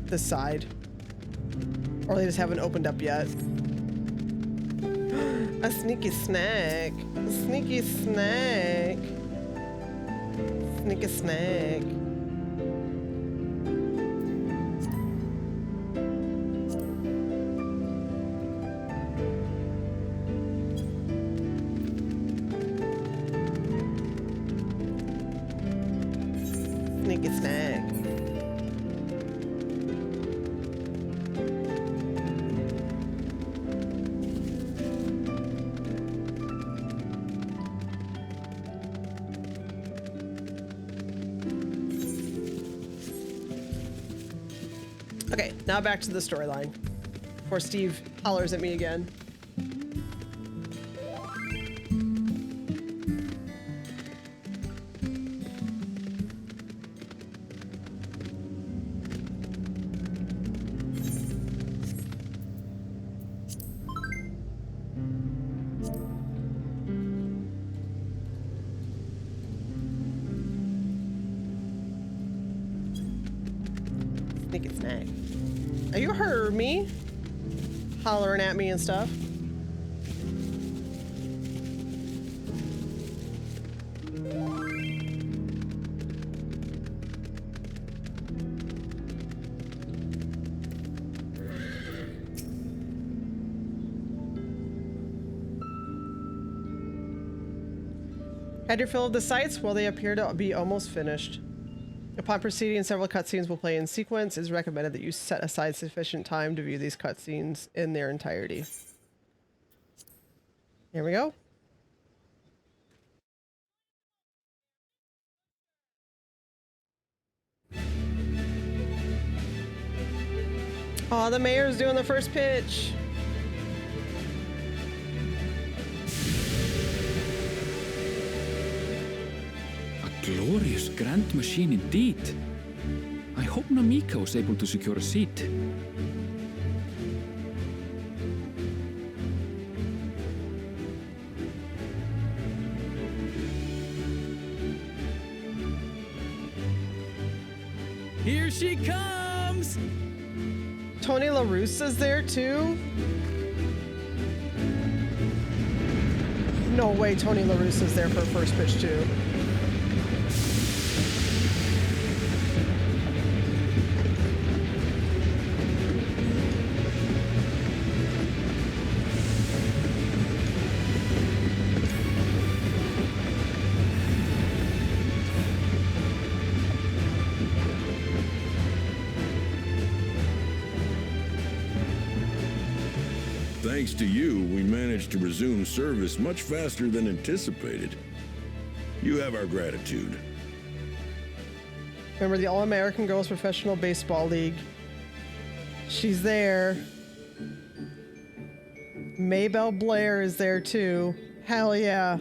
this side, or they just haven't opened up yet. A sneaky snack, a sneaky snack, sneaky snack. Sneaky snack. Okay, now back to the storyline before Steve hollers at me again. Sneaky snack. Are you heard me? Hollering at me and stuff. Had your fill of the sights? Well, they appear to be almost finished. Upon proceeding, several cutscenes will play in sequence. It is recommended that you set aside sufficient time to view these cutscenes in their entirety. Here we go. Oh, the mayor's doing the first pitch. Glorious grand machine indeed. I hope Namika was able to secure a seat. Here she comes! Tony LaRussa's there too? No way Tony La Russa's there for first pitch too. Thanks to you, we managed to resume service much faster than anticipated. You have our gratitude. Remember the All-American Girls Professional Baseball League? She's there. Maybelle Blair is there too. Hell yeah.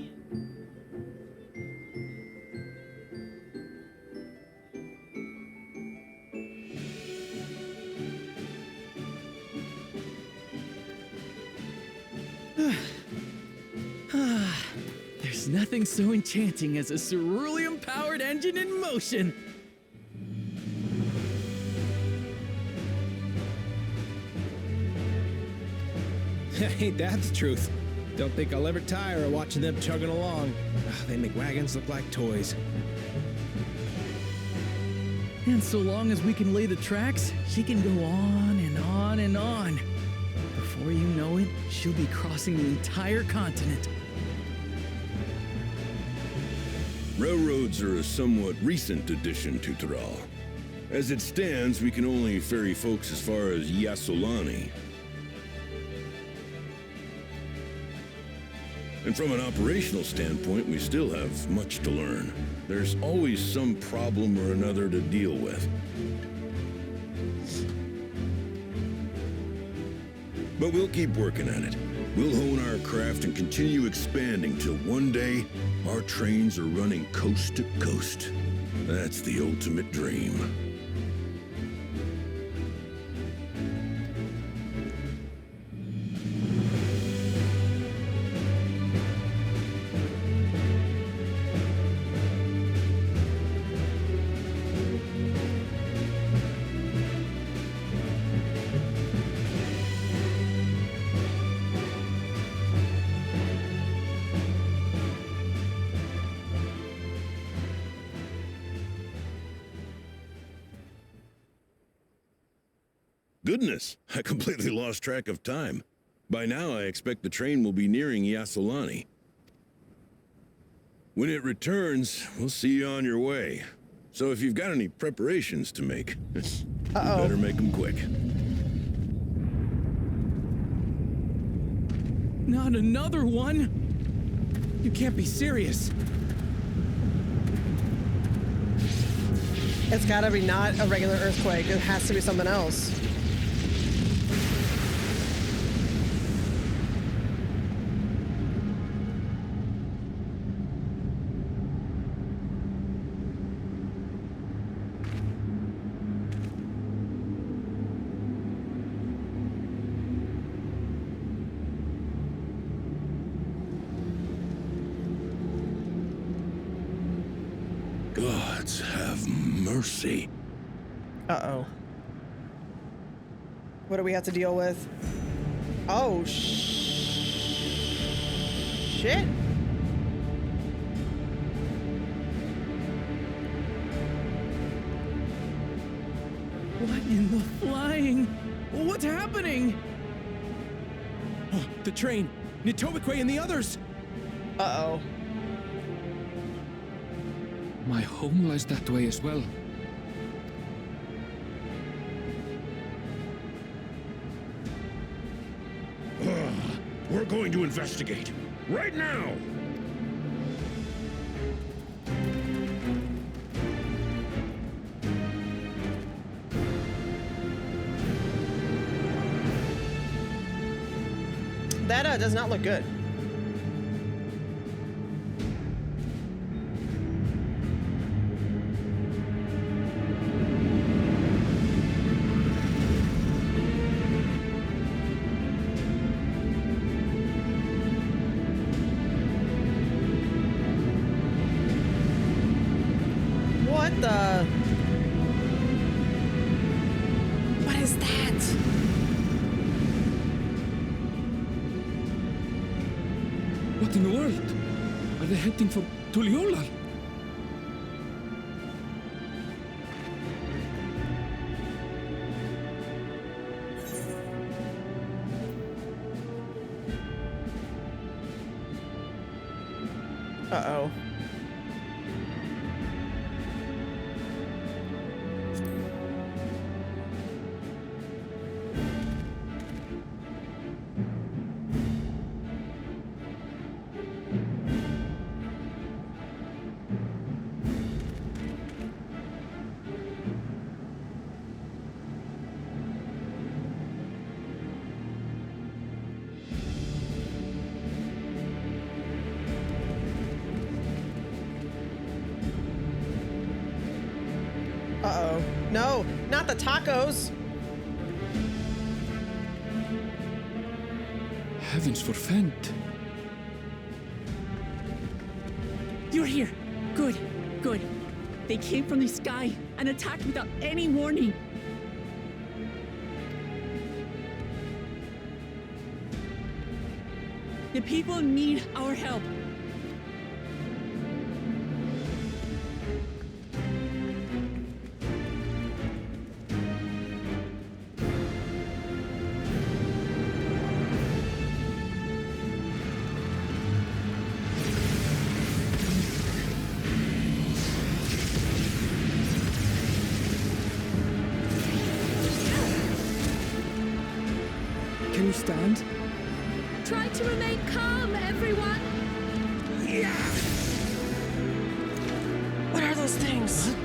There's nothing so enchanting as a cerulean-powered engine in motion. Ain't that the truth? Don't think I'll ever tire of watching them chugging along. They make wagons look like toys. And so long as we can lay the tracks, she can go on and on and on. Before you know it, she'll be crossing the entire continent. Railroads are a somewhat recent addition to Tyrol. As it stands, we can only ferry folks as far as Yasolani. And from an operational standpoint, we still have much to learn. There's always some problem or another to deal with. But we'll keep working at it. We'll hone our craft and continue expanding till one day, our trains are running coast to coast. That's the ultimate dream. Goodness, I completely lost track of time. By now, I expect the train will be nearing Yasolani. When it returns, we'll see you on your way. So if you've got any preparations to make, better make them quick. Not another one? You can't be serious. It's gotta be not a regular earthquake. It has to be something else. Gods have mercy. Uh-oh. What do we have to deal with? Oh, shit. What in the flying? What's happening? Oh, the train! Nitobekwe and the others! Uh-oh. My home lies that way as well. We're going to investigate. Right now! That does not look good. What the? What is that? What in the world? Are they heading for Tuliolal? Uh-oh. Uh-oh. No, not the tacos. Heavens forfend. You're here. Good, good. They came from the sky and attacked without any warning. The people need our help. Can you stand? Try to remain calm, everyone. What are those things?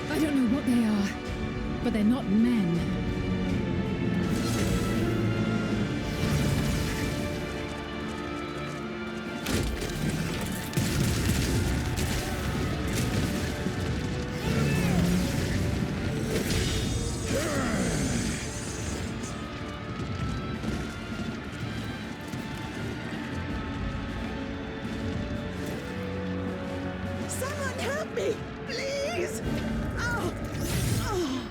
I don't know what they are, but they're not men. Someone help me, please! Oh! Oh!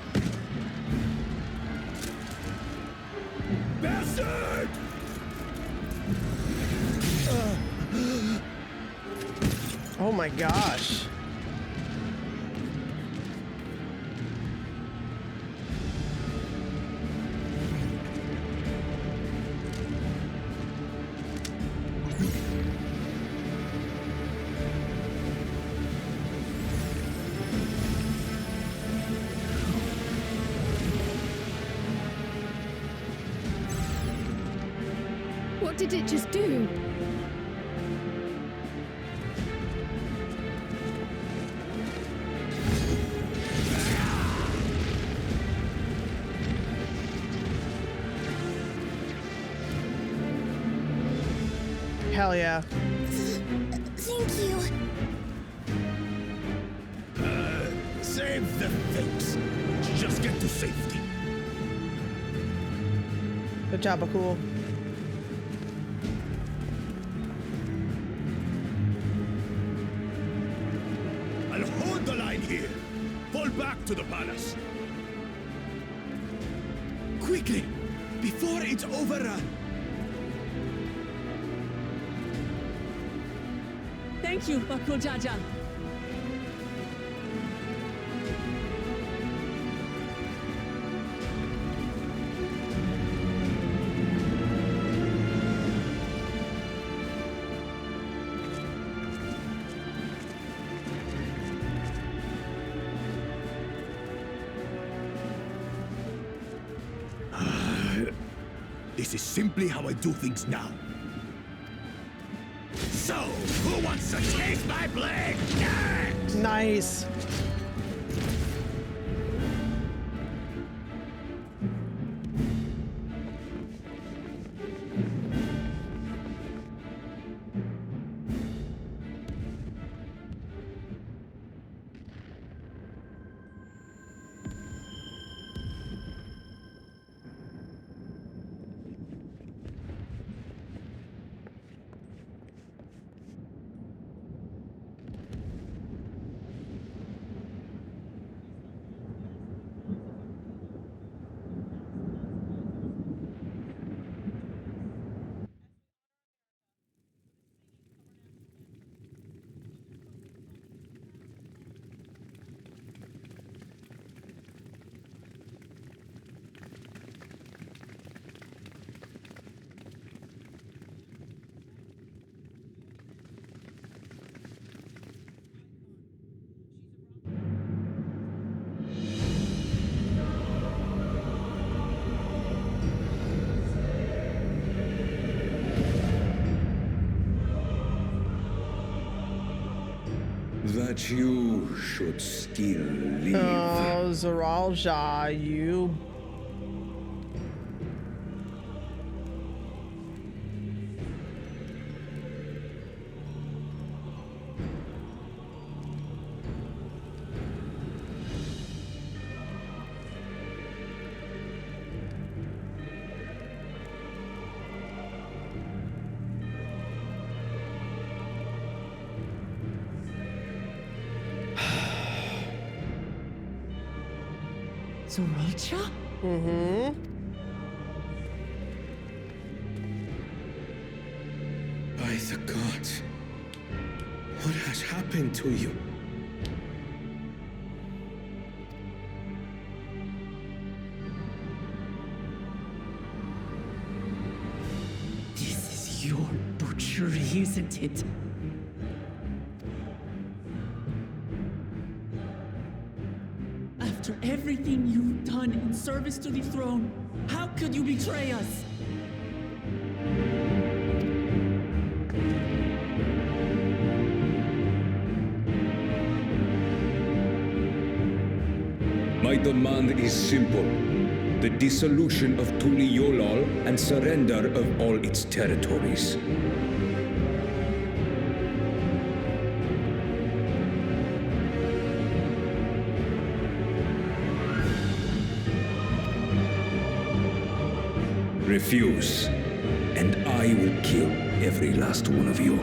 Bastard! Oh my gosh. What did it just do? Hell yeah. Thank you. Save the thanks. Just get to safety. Good job, Bakul. I'll hold the line here. Fall back to the palace. Quickly, before it's overrun. Thank you, Bakul Jaja. This is simply how I do things now. So, who wants to taste my blade next? Nice. But you should still leave. Oh, Zoralja, you. Zoralja? Mm-hmm. By the gods, what has happened to you? This is your butchery, isn't it? After everything you've done in service to the throne, how could you betray us? My demand is simple. The dissolution of Tuliolol and surrender of all its territories. Refuse, and I will kill every last one of you.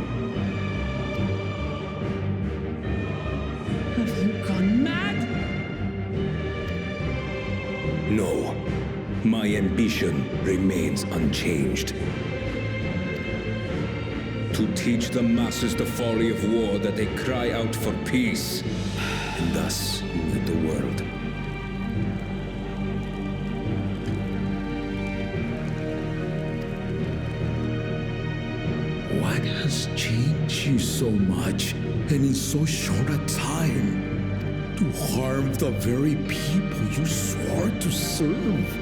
Have you gone mad? No, my ambition remains unchanged. To teach the masses the folly of war, that they cry out for peace, and thus rid the world. What has changed you so much and in so short a time? To harm the very people you swore to serve?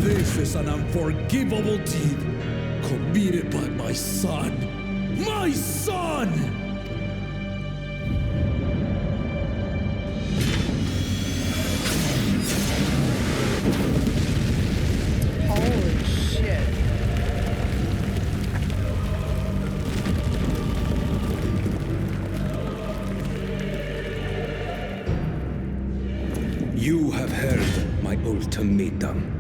This is an unforgivable deed committed by my son. My son! Holy shit. You have heard my ultimatum.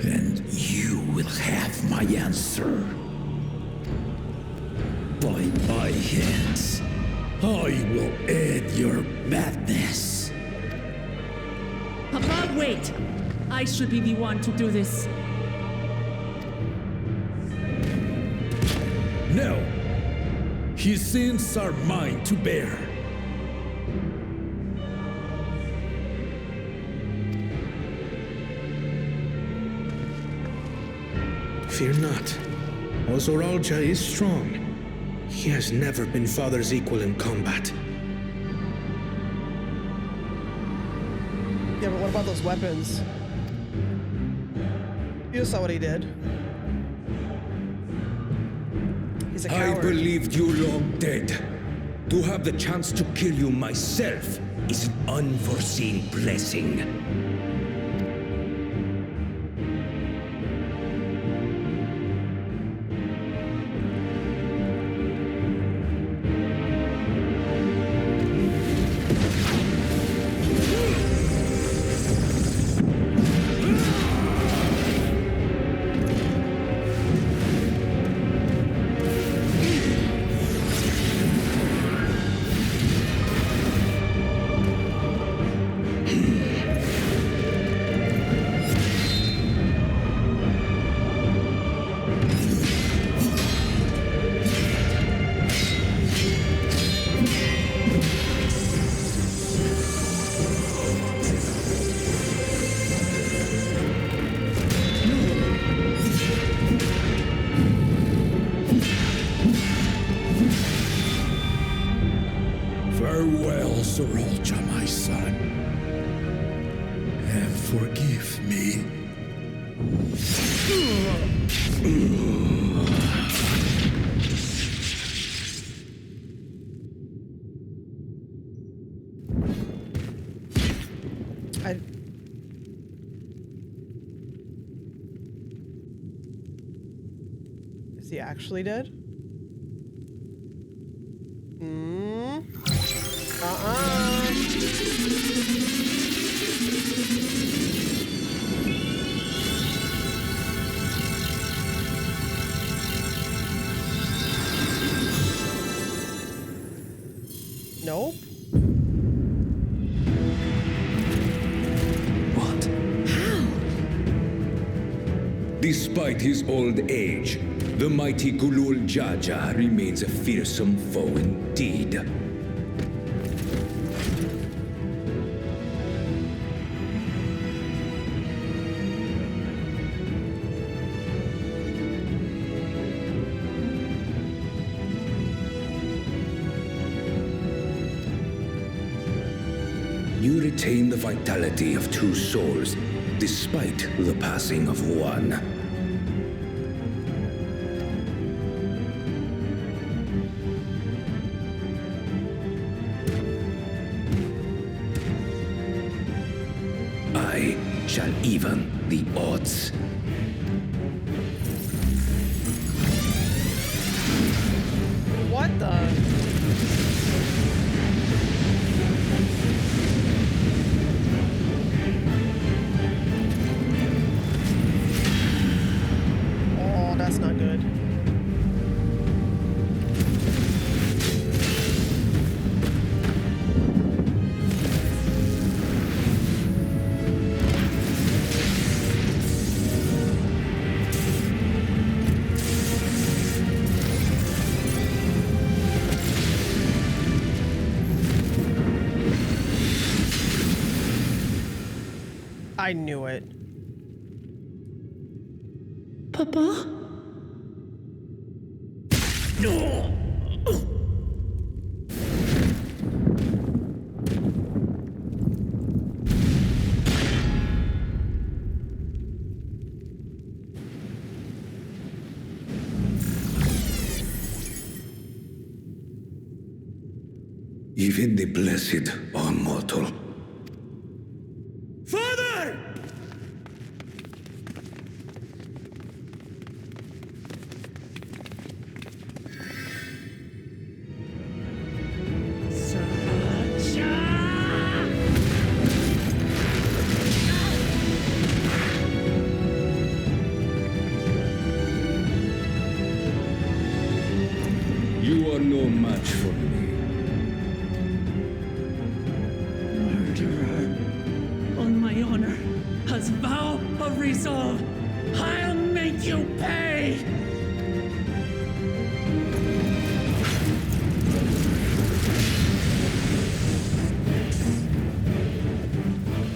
And you will have my answer. By my hands, I will end your madness. Papa, wait! I should be the one to do this. No! His sins are mine to bear. Fear not. Zoralja is strong. He has never been father's equal in combat. Yeah, but what about those weapons? You saw what he did. He's a coward. I believed you long dead. To have the chance to kill you myself is an unforeseen blessing. Farewell, Zoralja, my son. And forgive me. Is he actually dead? Hmm. Nope. Despite his old age, the mighty Gulul Jaja remains a fearsome foe indeed. You retain the vitality of two souls, despite the passing of one. I shall even the odds. What the? Oh, that's not good. I knew it. Papa? No! Even the blessed are mortal. Father! You are no match for me. Murderer. On my honor, as vow of resolve, I'll make you pay!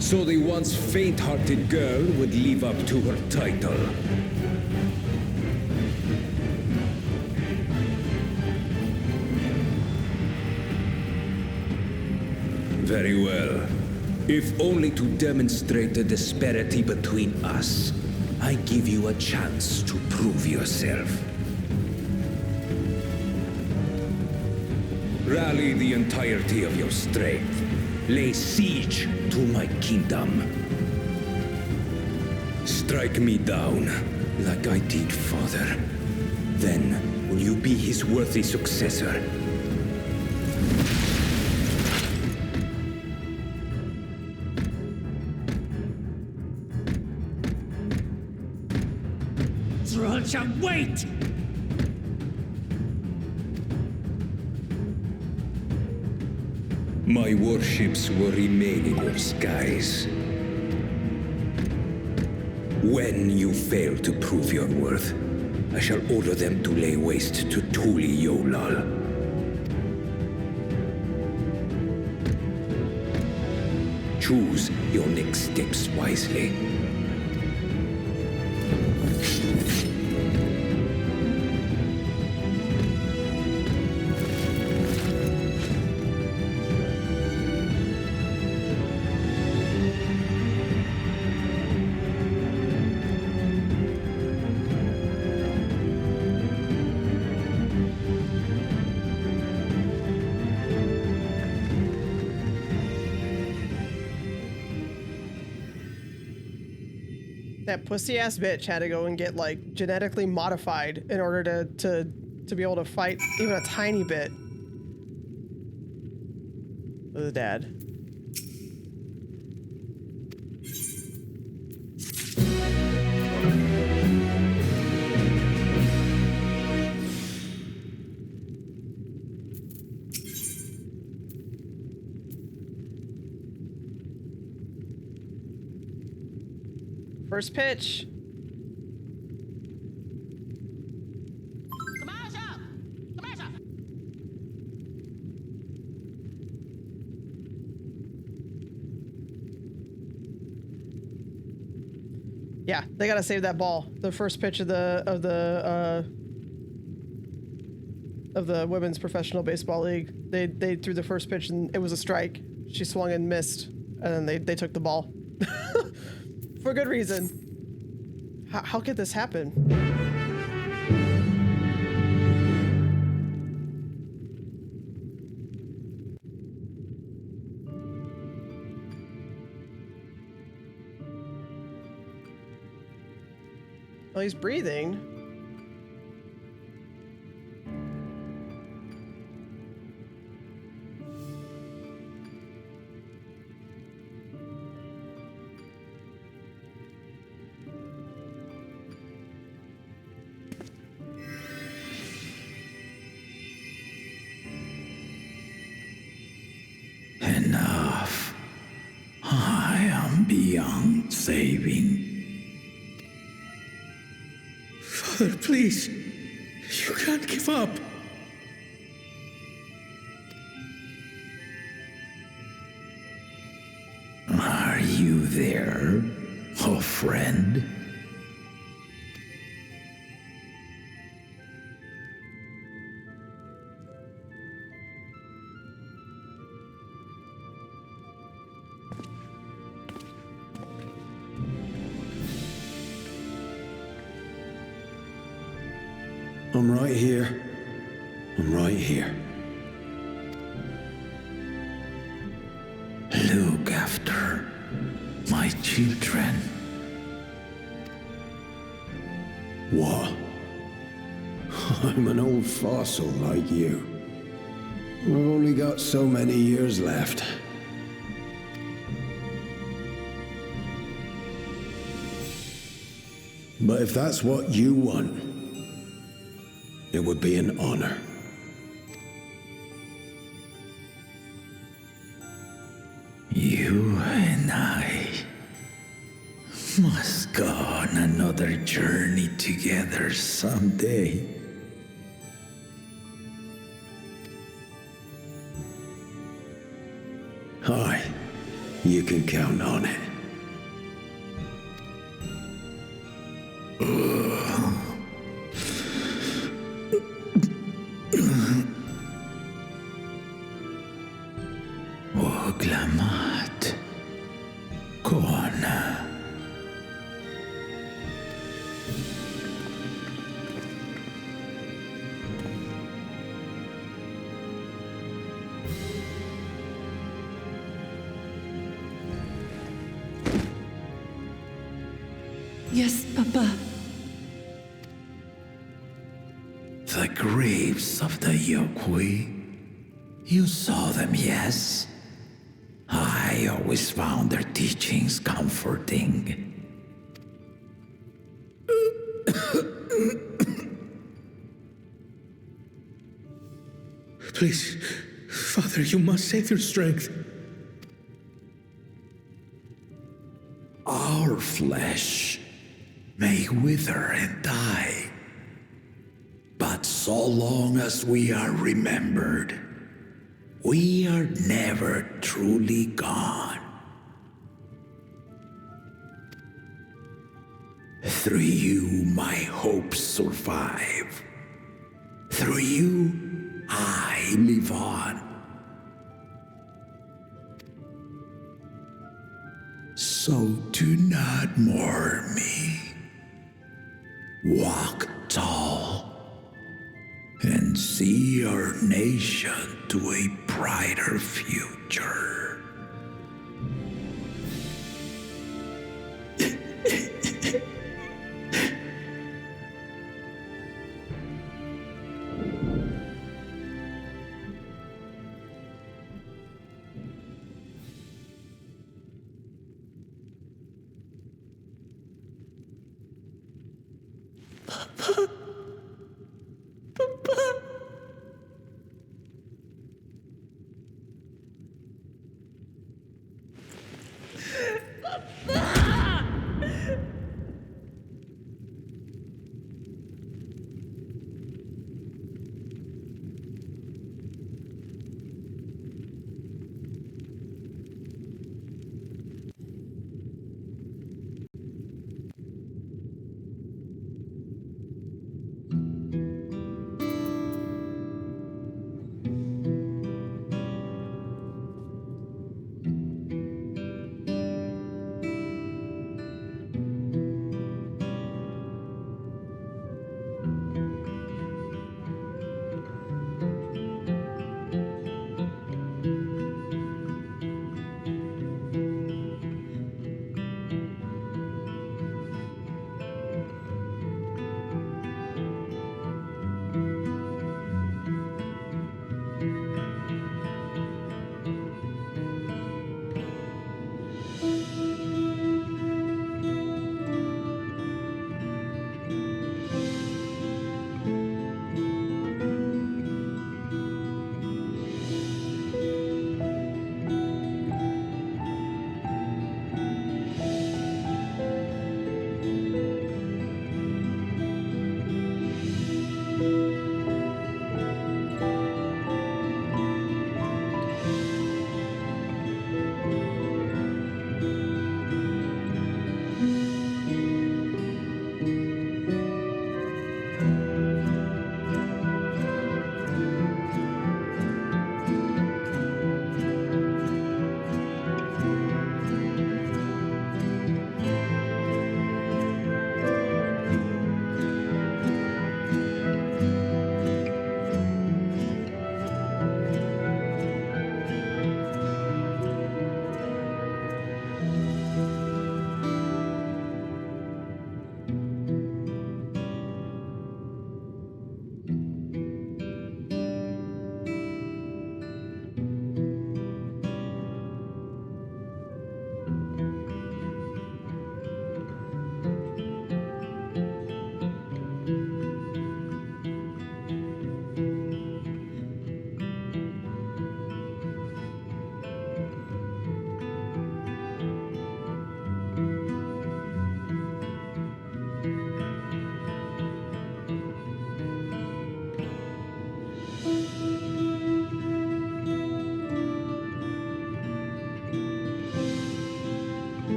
So the once faint-hearted girl would live up to her title. Very well. If only to demonstrate the disparity between us, I give you a chance to prove yourself. Rally the entirety of your strength. Lay siege to my kingdom. Strike me down, like I did father. Then will you be his worthy successor? Sriracha, wait! My warships will remain in your skies. When you fail to prove your worth, I shall order them to lay waste to Tuli Yolal. Choose your next steps wisely. That pussy ass bitch had to go and get like genetically modified in order to be able to fight even a tiny bit with his dad. First pitch. Yeah, they gotta save that ball. The first pitch of the women's professional baseball league. They threw the first pitch and it was a strike. She swung and missed, and then they took the ball. For good reason. How could this happen? Oh, he's breathing. Enough. I am beyond saving. Father, please. You can't give up. Are you there, oh friend? I'm right here. I'm right here. Look after my children. What? I'm an old fossil like you. We've only got so many years left. But if that's what you want, it would be an honor. You and I must go on another journey together someday. Aye, you can count on it. Oglamat. Kona. Yes, Papa. The graves of the Yokwi. You saw them, yes? I always found their teachings comforting. Please, Father, you must save your strength. Our flesh may wither and die, but so long as we are remembered, we are never truly gone. Through you, my hopes survive. Through you, I live on. So do not mourn me. Walk tall and see our nation to a brighter future.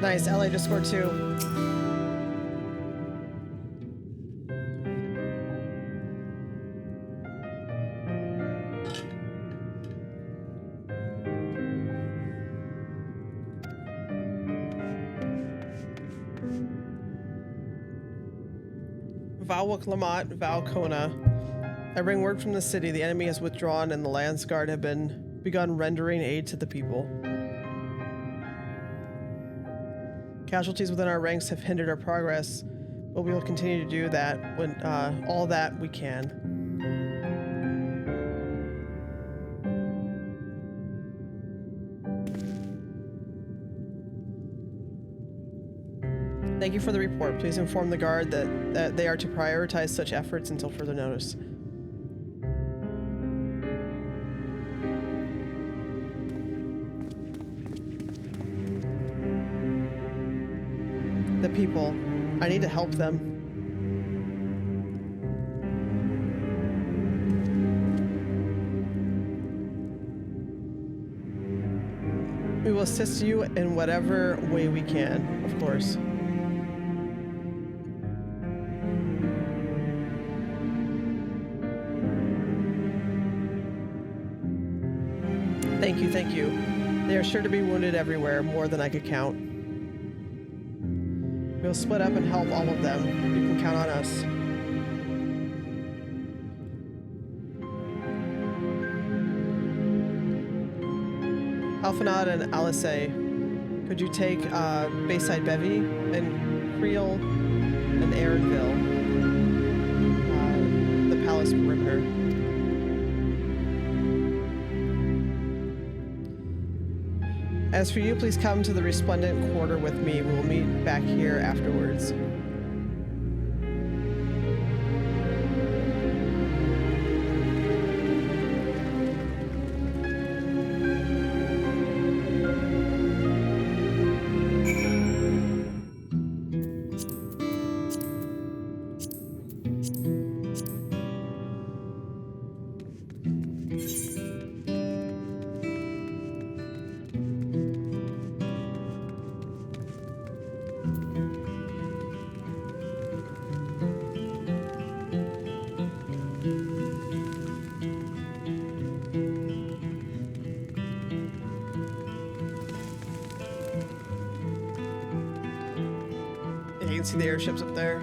Nice. LA just scored 2. Valwak Lamat, Val Kona. I bring word from the city. The enemy has withdrawn and the Lance Guard have begun rendering aid to the people. Casualties within our ranks have hindered our progress, but we will continue to do that when all that we can. Thank you for the report. Please inform the Guard that they are to prioritize such efforts until further notice. The people. I need to help them. We will assist you in whatever way we can, of course. Thank you, thank you. They are sure to be wounded everywhere, more than I could count. We'll split up and help all of them. You can count on us. Alphanad and Alice, could you take Bayside Bevy and Creel and Aaronville, the Palace Perimeter? As for you, please come to the Resplendent Quarter with me. We will meet back here afterwards. You can see the airships up there.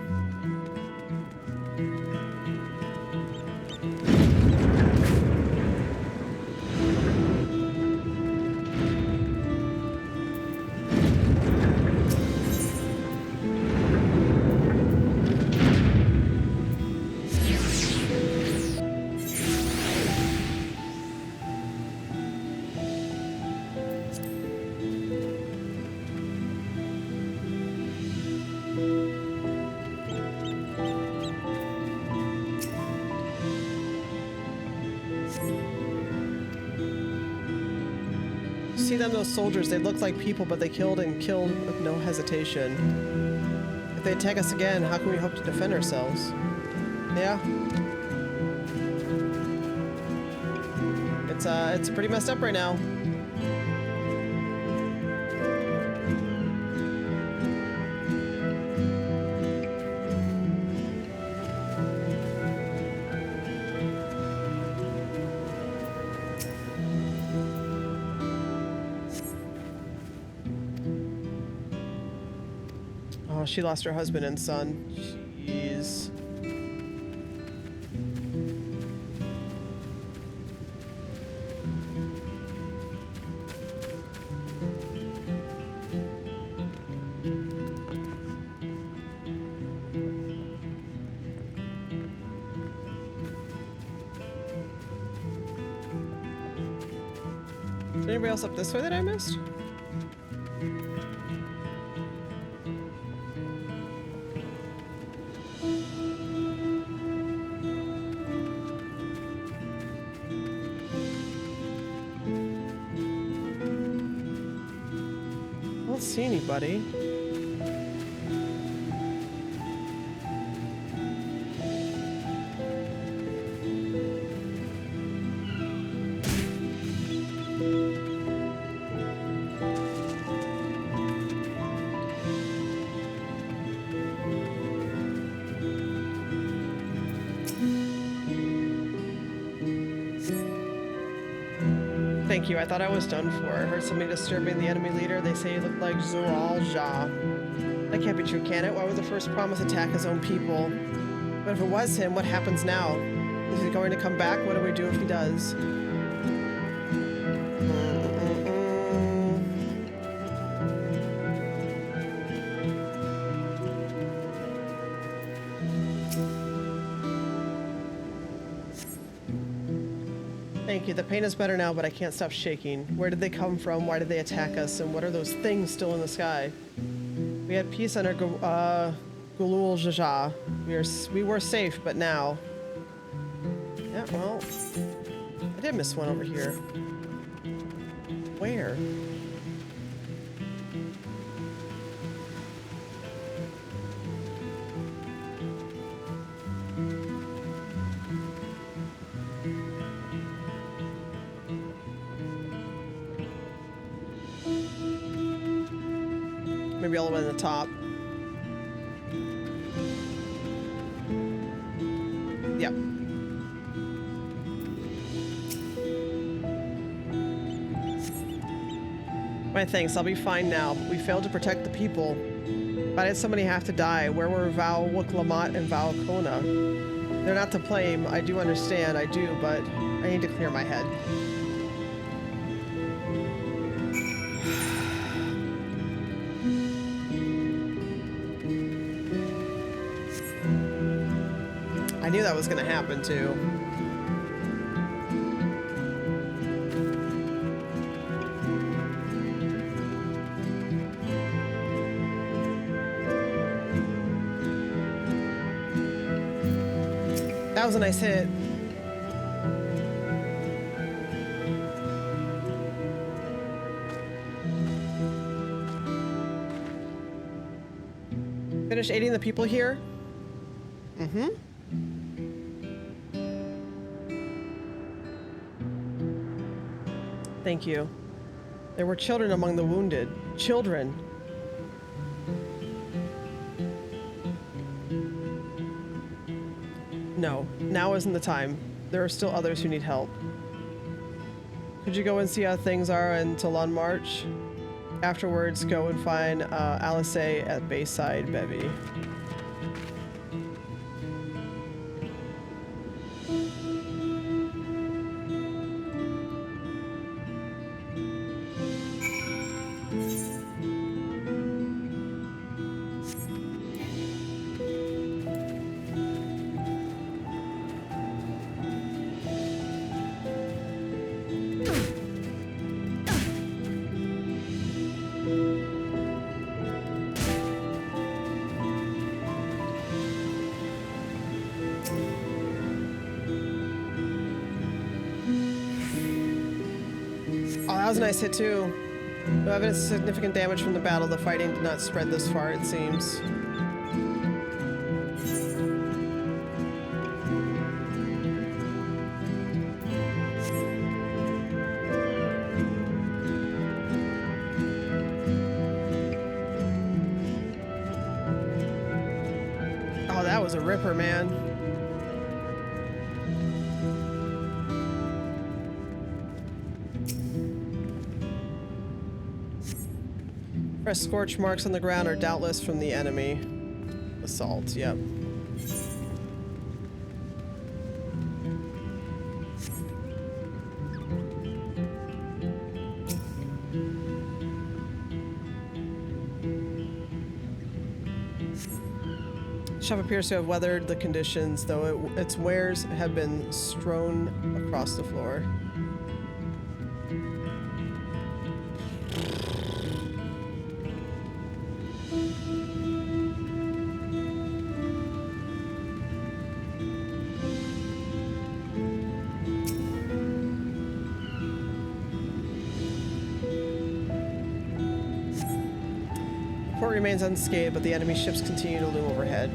See them, those soldiers, they look like people, but they killed with no hesitation. If they attack us again, how can we hope to defend ourselves? Yeah. It's pretty messed up right now. She lost her husband and son. Jeez. Is anybody else up this way that I missed? I don't see anybody. Thank you. I thought I was done for. I heard somebody disturbing the enemy leader. They say he looked like Zoral Ja. That can't be true, can it? Why would the first promise attack his own people? But if it was him, what happens now? Is he going to come back? What do we do if he does? Thank you. The pain is better now, but I can't stop shaking. Where did they come from? Why did they attack us? And what are those things still in the sky? We had peace under Gulul Jaja. We were safe, but now... Yeah, well... I did miss one over here. Where? Maybe all the way to the top. Yep. My thanks, I'll be fine now, but we failed to protect the people. Why did somebody have to die? Where were Val Wuklamat and Val Kona? They're not to blame, I do understand, I do, but I need to clear my head. I knew that was going to happen, too. That was a nice hit. Finish aiding the people here? Mm-hmm. Thank you. There were children among the wounded. Children. No, now isn't the time. There are still others who need help. Could you go and see how things are in Talon March? Afterwards, go and find Alice at Bayside Bevy. That was a nice hit too. No evidence of significant damage from the battle. The fighting did not spread this far, it seems. Oh, that was a ripper, man. Fresh scorch marks on the ground are doubtless from the enemy. Assault, yep. Shop appears to have weathered the conditions, though its wares have been strewn across the floor. The port remains unscathed, but the enemy ships continue to loom overhead.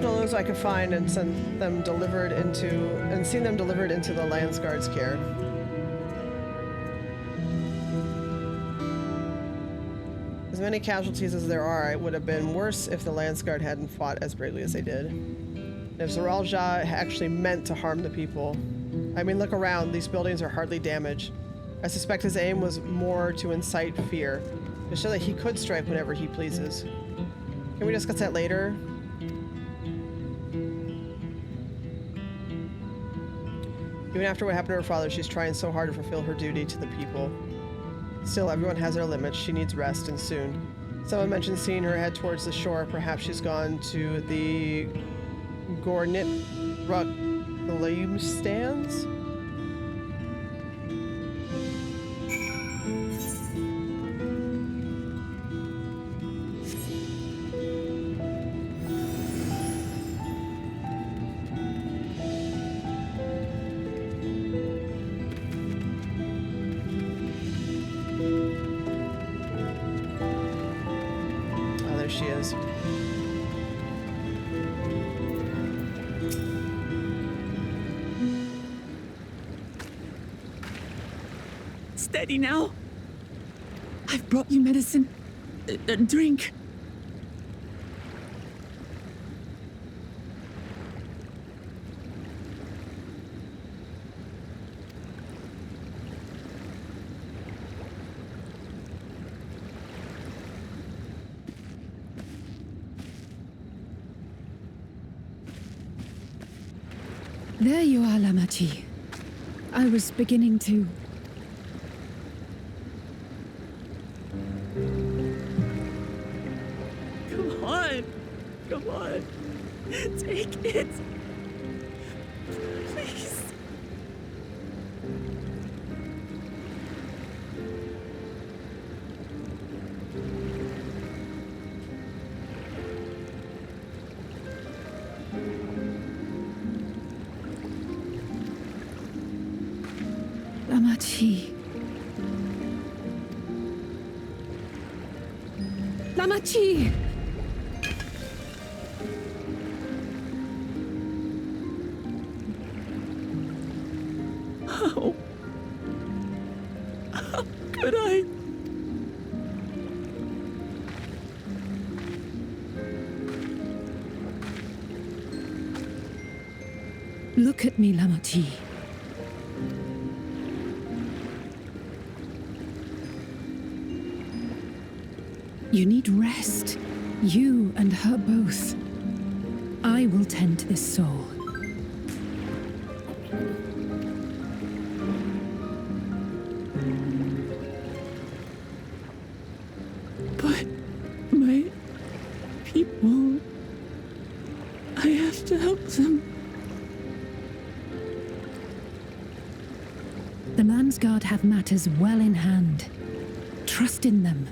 to those I could find and send them delivered into the Landsguard's care. As many casualties as there are, it would have been worse if the Landsguard hadn't fought as bravely as they did. And if Zoralja actually meant to harm the people. I mean, look around, these buildings are hardly damaged. I suspect his aim was more to incite fear, to show that he could strike whenever he pleases. Can we discuss that later? Even after what happened to her father, she's trying so hard to fulfill her duty to the people. Still, everyone has their limits. She needs rest, and soon. Someone mentioned seeing her head towards the shore. Perhaps she's gone to the Gornit Ruck stands? She is. Steady now. I've brought you medicine. A drink. There you are, Lamachi. I was beginning to... Come on. Come on. Take it. Please. Lamachi. Lamachi! How could I? Look at me, Lamachi. You need rest. You and her both. I will tend to this soul. But my people... I have to help them. The Landsguard have matters well in hand. Trust in them.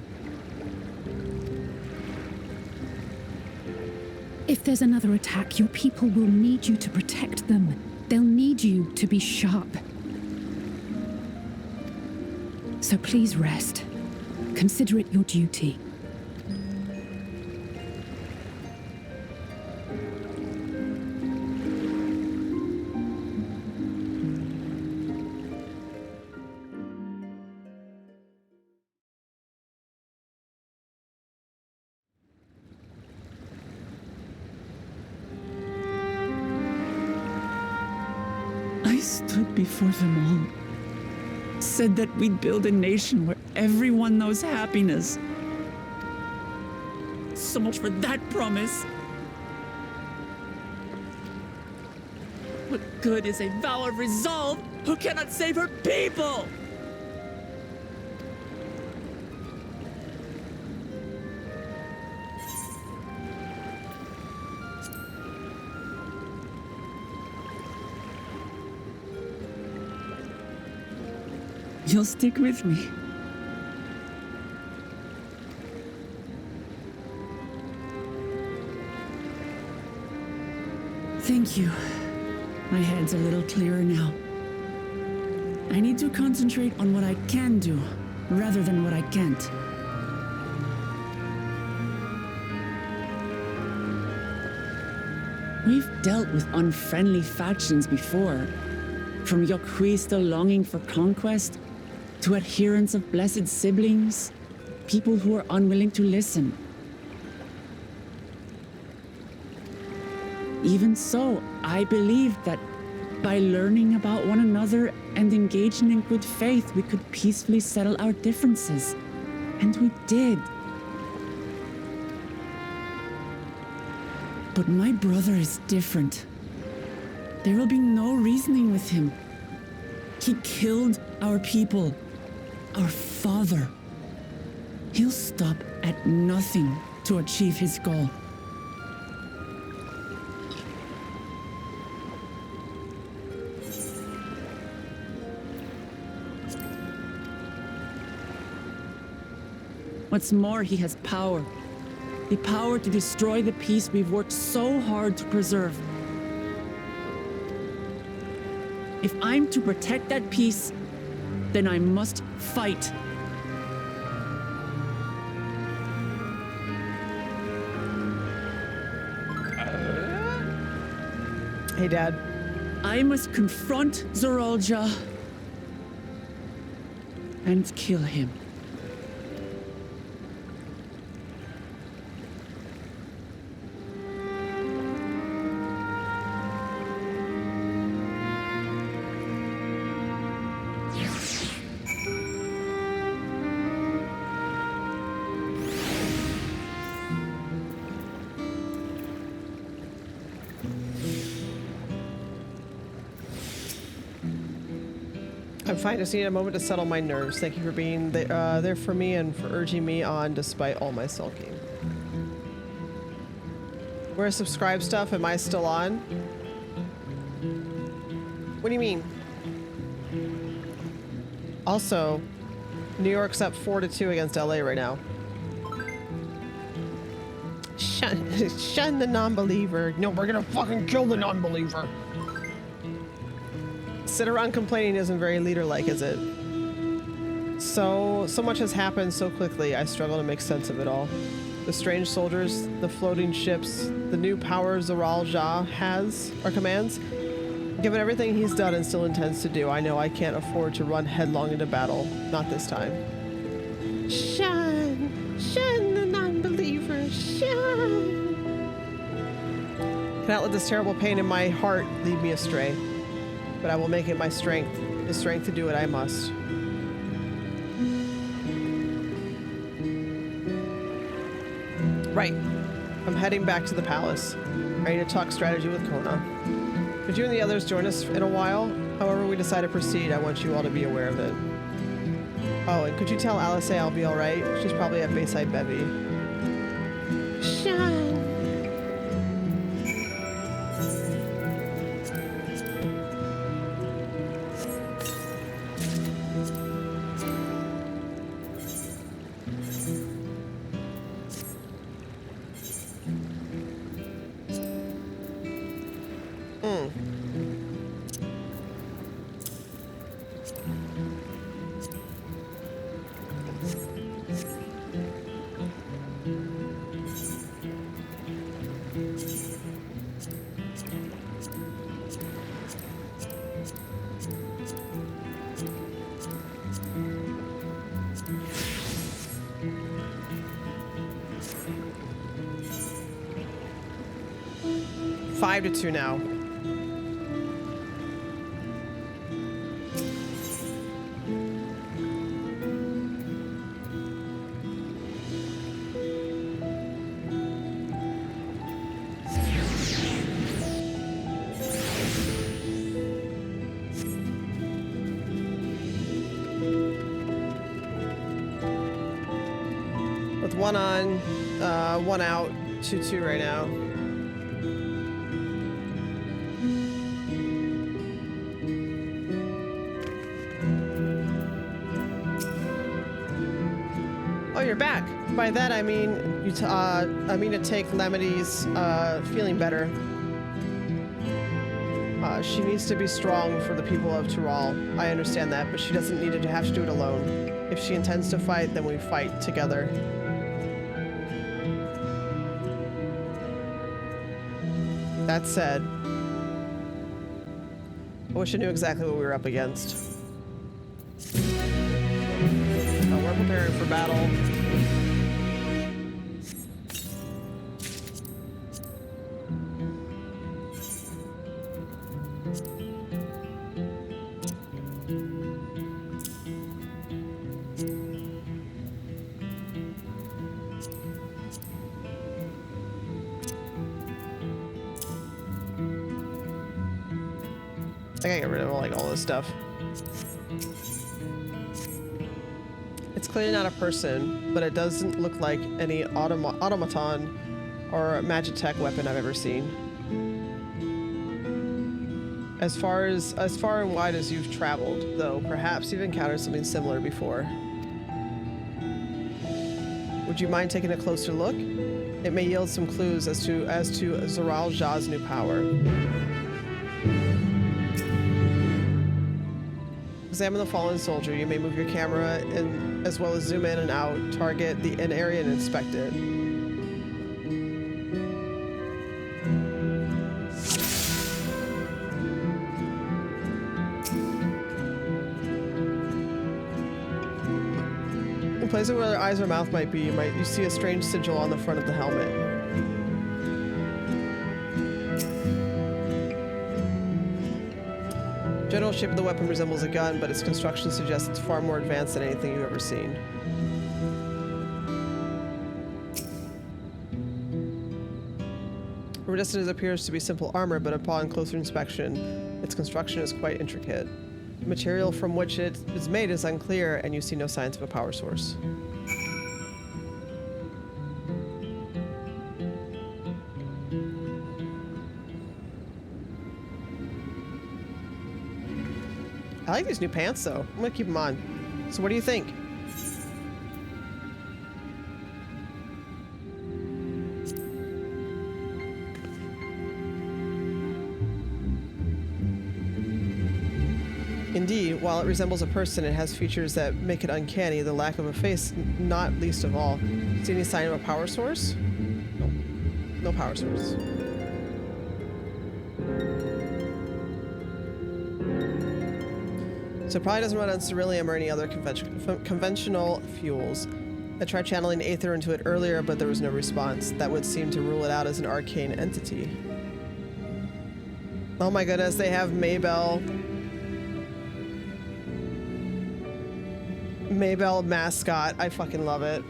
If there's another attack, your people will need you to protect them. They'll need you to be sharp. So please rest. Consider it your duty. I stood before them all. Said that we'd build a nation where everyone knows happiness. So much for that promise. What good is a vow of resolve who cannot save her people? You'll stick with me. Thank you. My head's a little clearer now. I need to concentrate on what I can do, rather than what I can't. We've dealt with unfriendly factions before, from Yokhui still longing for conquest, to adherents of blessed siblings, people who are unwilling to listen. Even so, I believe that by learning about one another and engaging in good faith, we could peacefully settle our differences. And we did. But my brother is different. There will be no reasoning with him. He killed our people, our father. He'll stop at nothing to achieve his goal. What's more, he has power. The power to destroy the peace we've worked so hard to preserve. If I'm to protect that peace, then I must fight. Hey, Dad. I must confront Zorolja and kill him. I'm fine. Just need a moment to settle my nerves. Thank you for being there for me and for urging me on despite all my sulking. Where's subscribe stuff? Am I still on? What do you mean? Also, New York's up 4-2 against LA right now. Shun the non-believer. No, we're gonna fucking kill the non-believer. Sit around complaining isn't very leader-like, is it? So much has happened so quickly, I struggle to make sense of it all. The strange soldiers, the floating ships, the new power Zorolja has, or commands. Given everything he's done and still intends to do, I know I can't afford to run headlong into battle. Not this time. Shun the non-believer, shun. Cannot let this terrible pain in my heart lead me astray. But I will make it my strength, the strength to do what I must. Right. I'm heading back to the palace, ready to talk strategy with Kona. Could you and the others join us in a while? However we decide to proceed, I want you all to be aware of it. Oh, and could you tell Alice I'll be alright? She's probably at Bayside Bevy. Shun. Five to 2 now. With one on, one out, 2-2 right now. Oh, you're back. By that I mean I mean to take Lemity's feeling better. She needs to be strong for the people of Tyrol. I understand that, but she doesn't need to have to do it alone. If she intends to fight, then we fight together. That said, I wish I knew exactly what we were up against. We're preparing for battle. I gotta get rid of like all this stuff. It's clearly not a person, but it doesn't look like any automaton or magitech weapon I've ever seen. As far and wide as you've traveled, though, perhaps you've encountered something similar before. Would you mind taking a closer look? It may yield some clues as to Zoral Jah's new power. Examine the fallen soldier. You may move your camera in, as well as zoom in and out, target an area and inspect it. In places where their eyes or mouth might be, you see a strange sigil on the front of the helmet. General shape of the weapon resembles a gun, but its construction suggests it's far more advanced than anything you've ever seen. From a distance, it appears to be simple armor, but upon closer inspection, its construction is quite intricate. The material from which it is made is unclear, and you see no signs of a power source. I like these new pants, though. I'm gonna keep them on. So what do you think? Indeed, while it resembles a person, it has features that make it uncanny, the lack of a face not least of all. See any sign of a power source? Nope. No power source. So it probably doesn't run on ceruleum or any other conventional fuels. I tried channeling Aether into it earlier, but there was no response. That would seem to rule it out as an arcane entity. Oh my goodness, they have Maybell mascot. I fucking love it.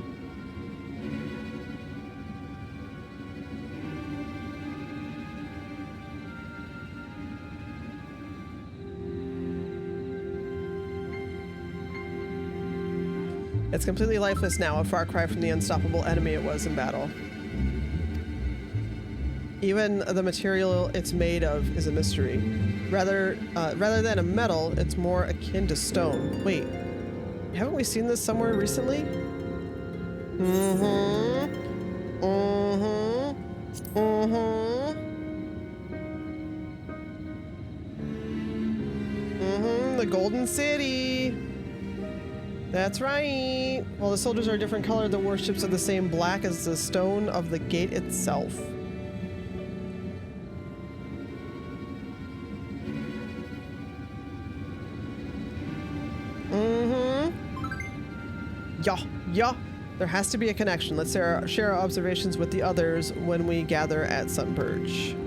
It's completely lifeless now, a far cry from the unstoppable enemy it was in battle. Even the material it's made of is a mystery. Rather than a metal, it's more akin to stone. Wait, haven't we seen this somewhere recently? The Golden City. That's right. While the soldiers are a different color, the warships are the same black as the stone of the gate itself. Yeah. There has to be a connection. Let's share our observations with the others when we gather at Sunpurge.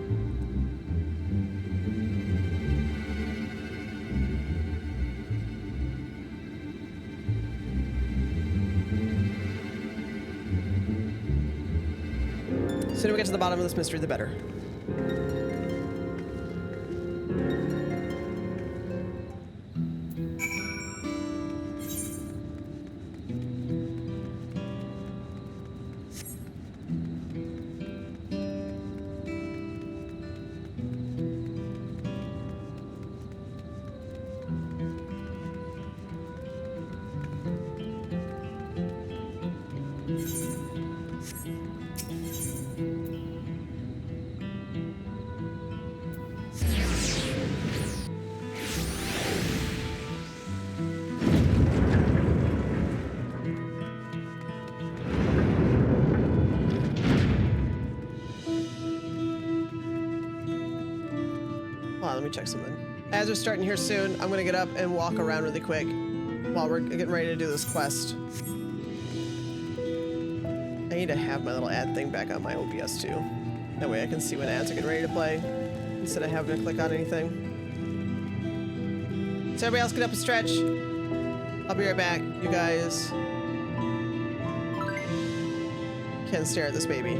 The sooner we get to the bottom of this mystery, the better. check something. As we're starting here soon, I'm gonna get up and walk around really quick while we're getting ready to do this quest. I need to have my little ad thing back on my OBS too. That way I can see when ads are getting ready to play instead of having to click on anything. So everybody else get up and stretch. I'll be right back. You guys can stare at this baby.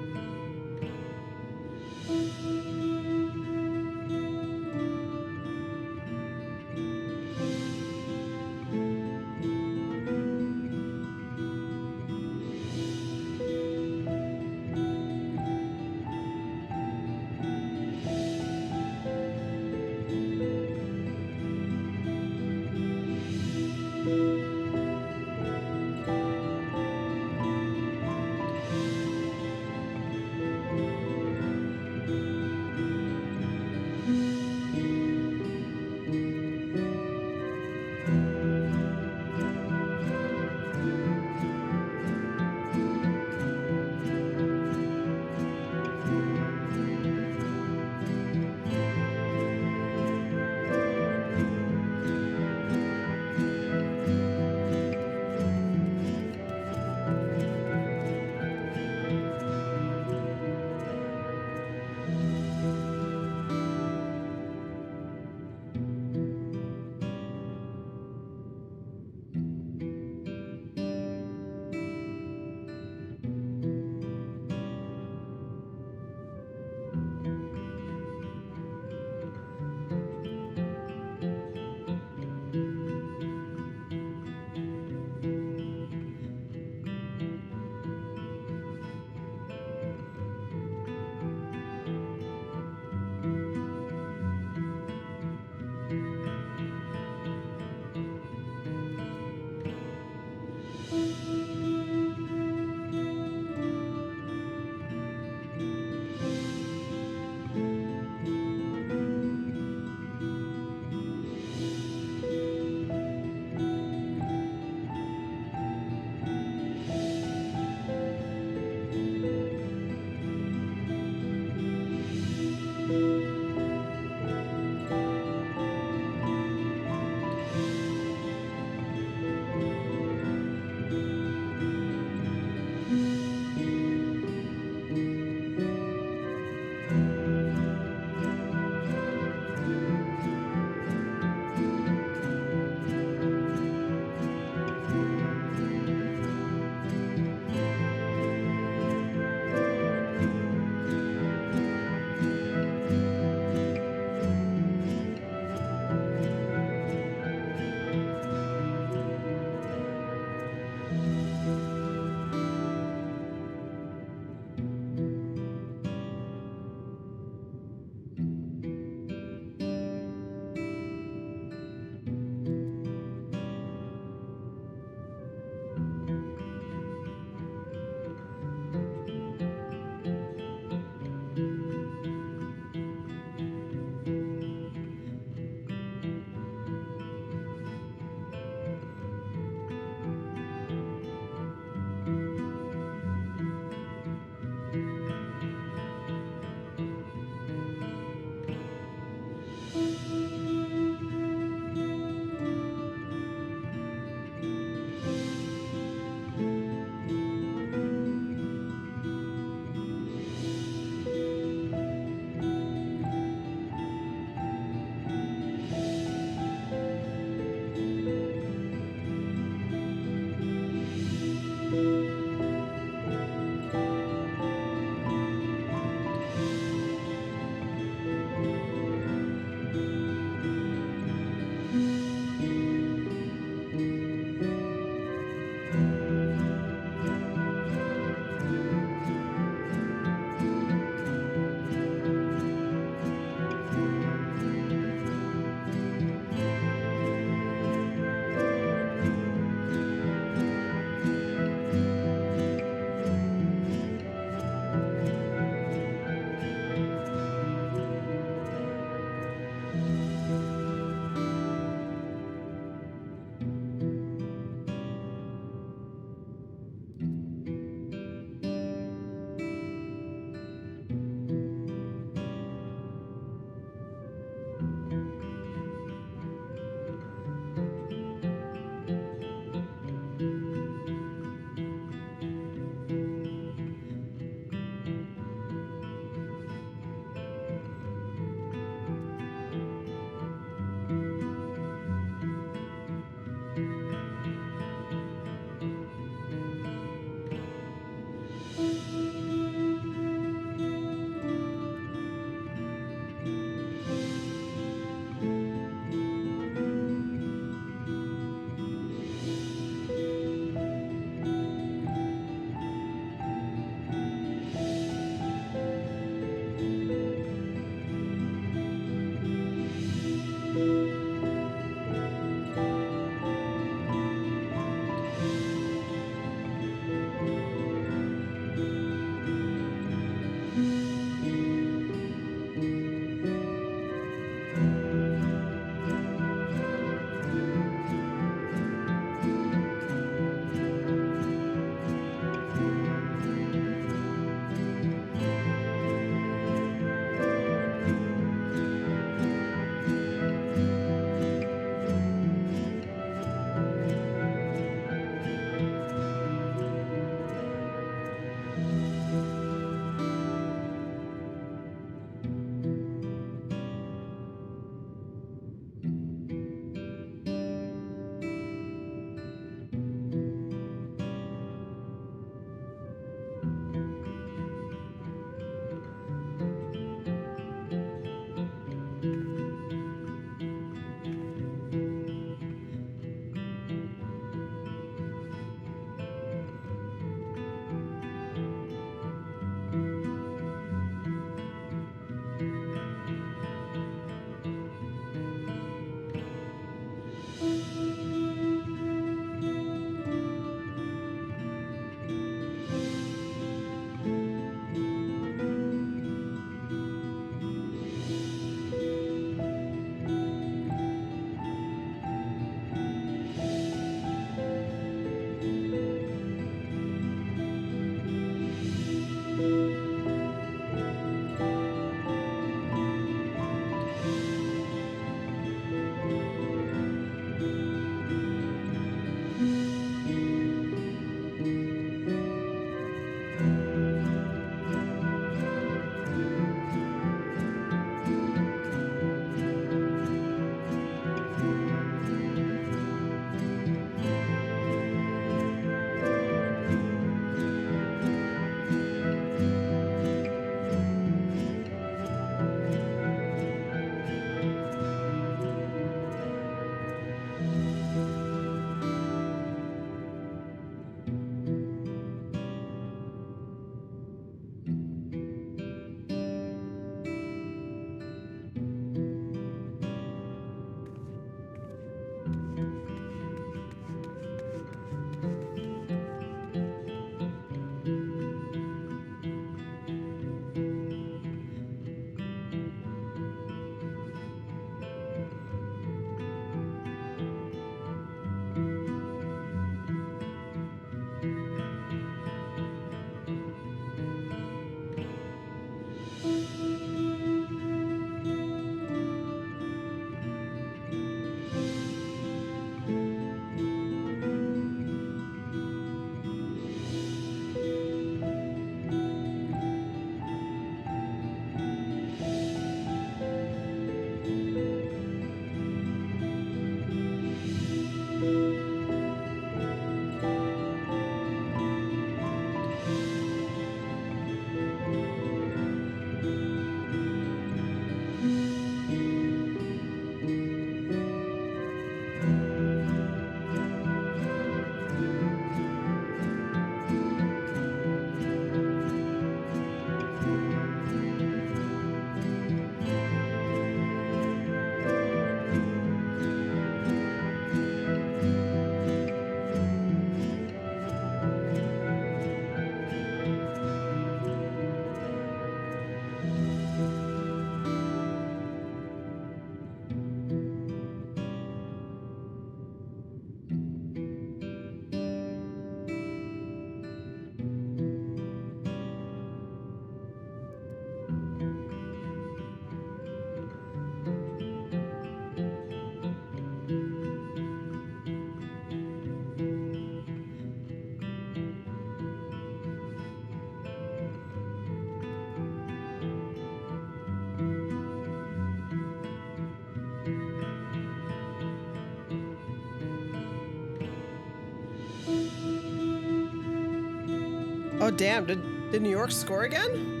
Oh damn, did New York score again?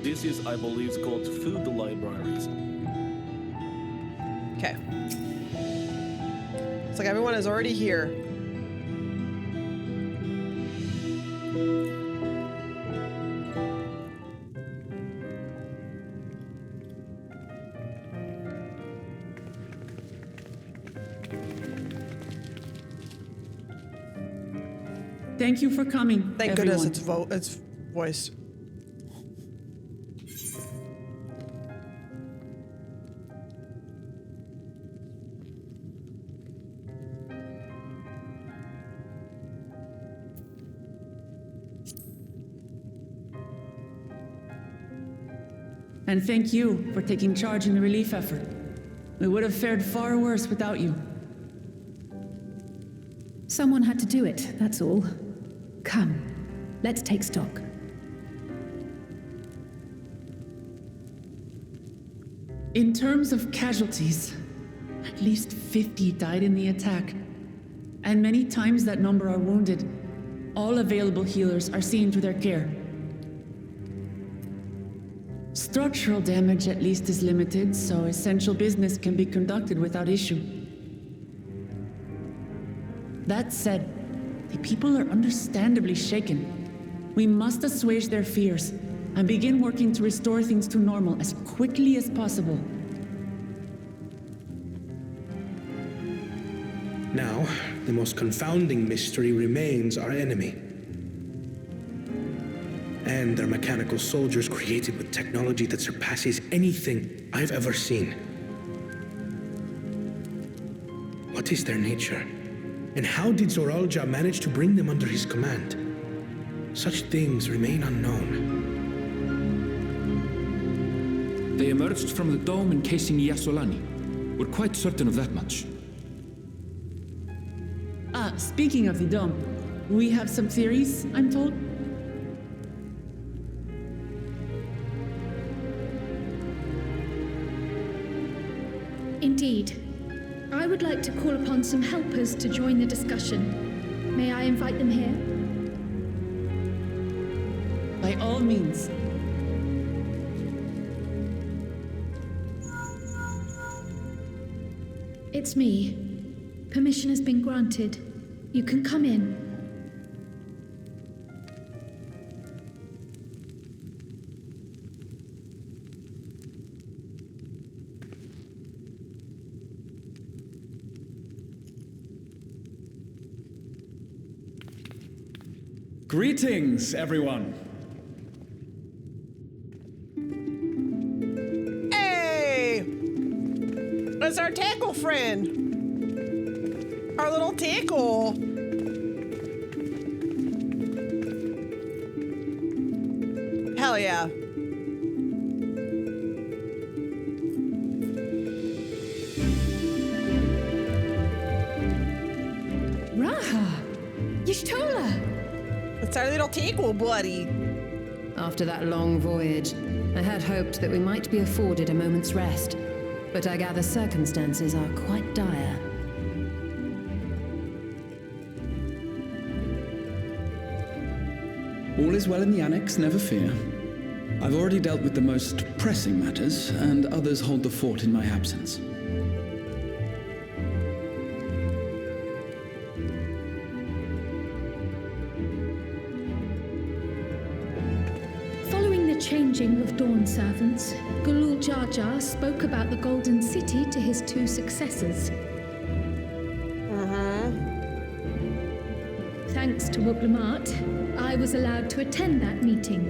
This is, I believe, called food libraries. Okay. It's like everyone is already here. Thank you for coming. Thank everyone. goodness it's voiced. And thank you for taking charge in the relief effort. We would have fared far worse without you. Someone had to do it, that's all. Come, let's take stock. In terms of casualties, at least 50 died in the attack. And many times that number are wounded. All available healers are seen to their care. Structural damage at least is limited, so essential business can be conducted without issue. That said, the people are understandably shaken. We must assuage their fears and begin working to restore things to normal as quickly as possible. Now, the most confounding mystery remains our enemy. And their mechanical soldiers created with technology that surpasses anything I've ever seen. What is their nature? And how did Zoralja manage to bring them under his command? Such things remain unknown. They emerged from the dome encasing Yasolani. We're quite certain of that much. Speaking of the dome, we have some theories, I'm told. Indeed. I would like to call upon some helpers to join the discussion. May I invite them here? By all means. It's me. Permission has been granted. You can come in. Greetings, everyone. Hey! That's our tackle friend. Our little tackle. Hell yeah. Raha! Y'shtola! It's our little tackle buddy. After that long voyage, I had hoped that we might be afforded a moment's rest, but I gather circumstances are quite dire. All is well in the annex, never fear. I've already dealt with the most pressing matters, and others hold the fort in my absence. Following the changing of Dawn servants, Gulul Jar Jar spoke about the Golden City to his two successors. Thanks to Wublamat, I was allowed to attend that meeting.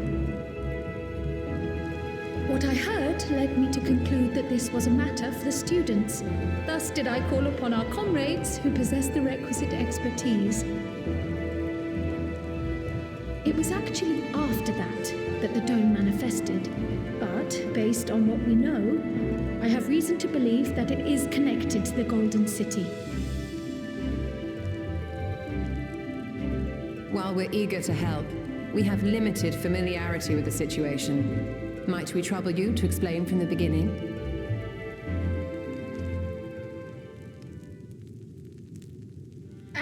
What I heard led me to conclude that this was a matter for the students. Thus did I call upon our comrades who possess the requisite expertise. It was actually after that the dome manifested. But, based on what we know, I have reason to believe that it is connected to the Golden City. While we're eager to help, we have limited familiarity with the situation. Might we trouble you to explain from the beginning?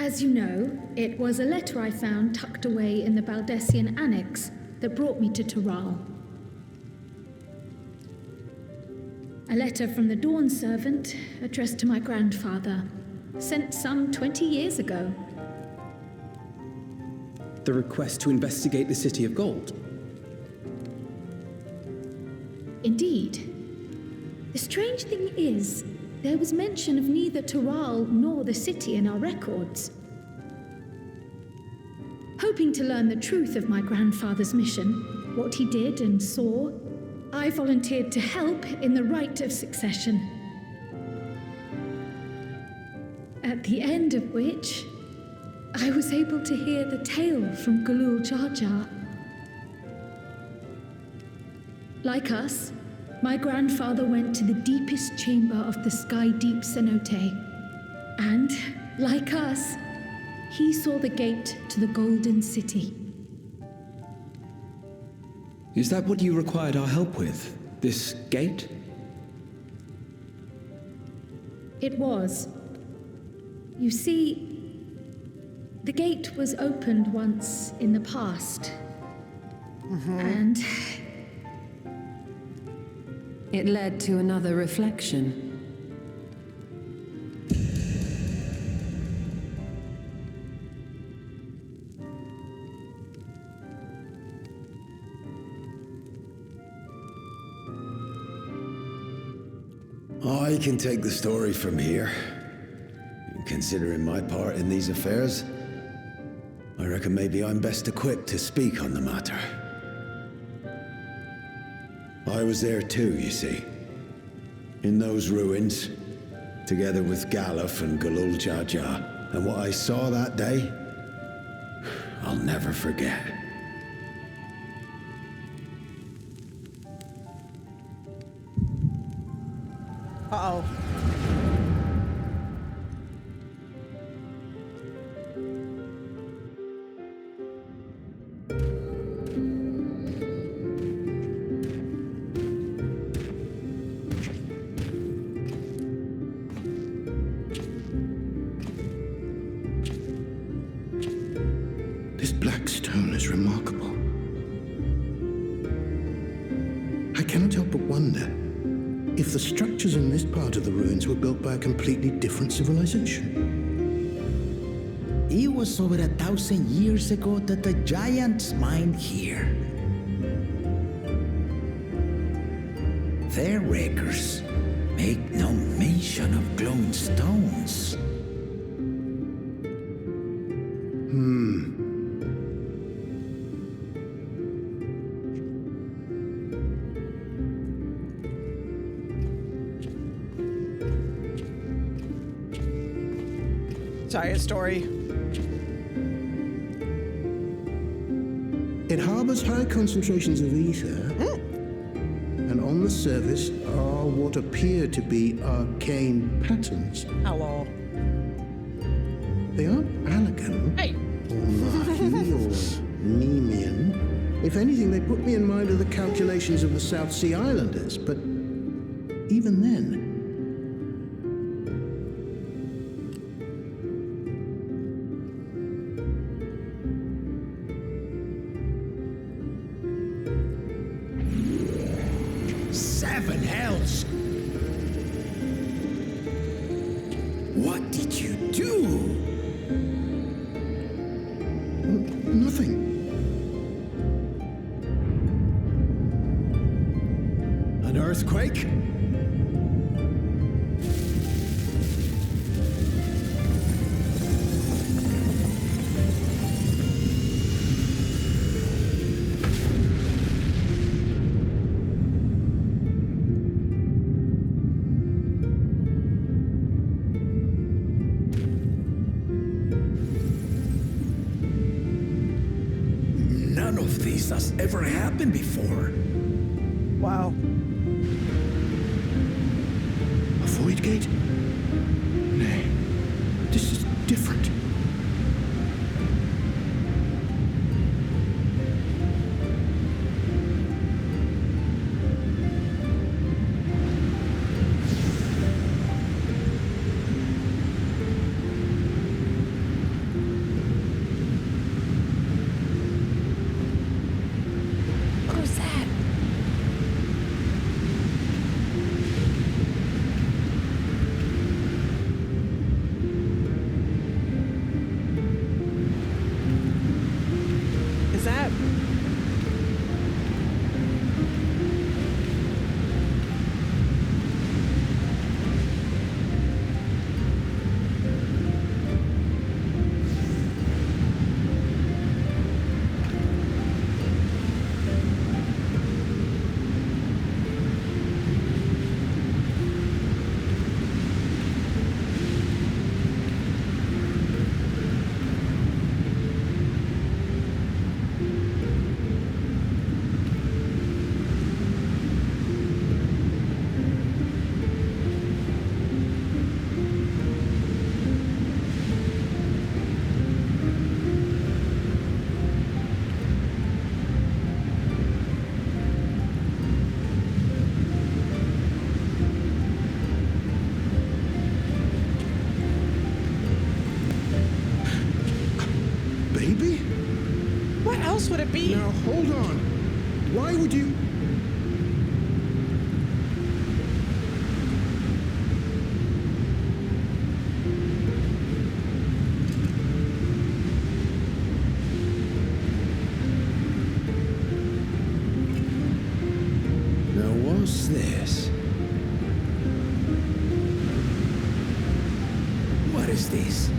As you know, it was a letter I found tucked away in the Baldessian Annex that brought me to Taral. A letter from the Dawn Servant, addressed to my grandfather, sent some 20 years ago. The request to investigate the City of Gold. Indeed. The strange thing is, there was mention of neither Taral nor the city in our records. Hoping to learn the truth of my grandfather's mission, what he did and saw, I volunteered to help in the rite of succession. At the end of which, I was able to hear the tale from Galul Jar Jar. Like us, my grandfather went to the deepest chamber of the Sky Deep cenote. And, like us, he saw the gate to the Golden City. Is that what you required our help with? This gate? It was. You see, the gate was opened once in the past. And it led to another reflection. I can take the story from here. Considering my part in these affairs, I reckon maybe I'm best equipped to speak on the matter. I was there too, you see. In those ruins, together with Galuf and Galul Jar Jar. And what I saw that day, I'll never forget. Uh-oh. This black stone is remarkable. I cannot help but wonder if the structures in this part of the ruins were built by a completely different civilization. It was over 1,000 years ago that the giants mined here. Their records make no mention of glowing stones. Giant story. It harbors high concentrations of ether, and on the surface are what appear to be arcane patterns. Hello. They aren't elegant, or Mahi, or Nemean. If anything, they put me in mind of the calculations of the South Sea Islanders, but even then, Seven hells! What did you do? Nothing. An earthquake? None of this has ever happened before. Wow. A void gate? Nay, this is different. else would it be? Now, hold on. Why would you... Now, what's this? What is this?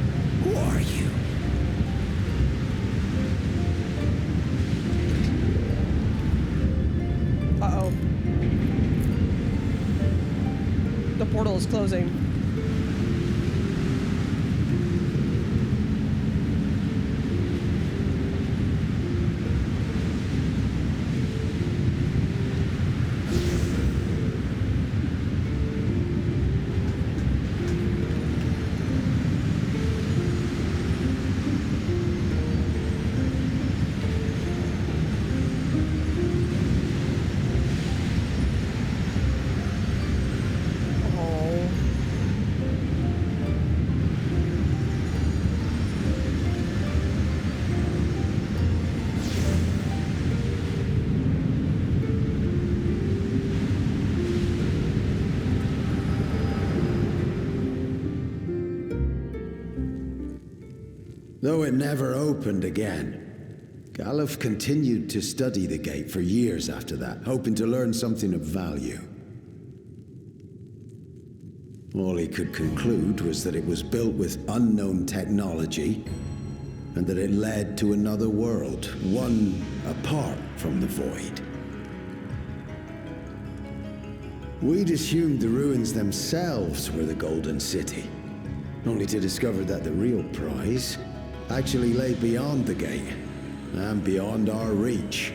Who are you? Uh-oh. The portal is closing. Though it never opened again, Galuf continued to study the gate for years after that, hoping to learn something of value. All he could conclude was that it was built with unknown technology, and that it led to another world, one apart from the Void. We'd assumed the ruins themselves were the Golden City, only to discover that the real prize actually lay beyond the gate, and beyond our reach.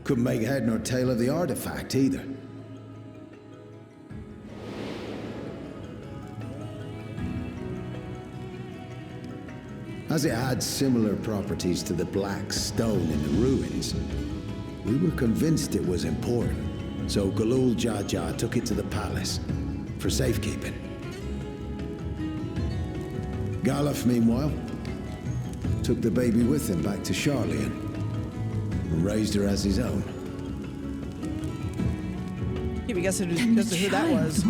Couldn't make head nor tail of the artifact either. As it had similar properties to the black stone in the ruins, we were convinced it was important. So Galul Jaja took it to the palace for safekeeping. Galuf, meanwhile, took the baby with him back to Charlian and raised her as his own. Keep guessing because of who that was.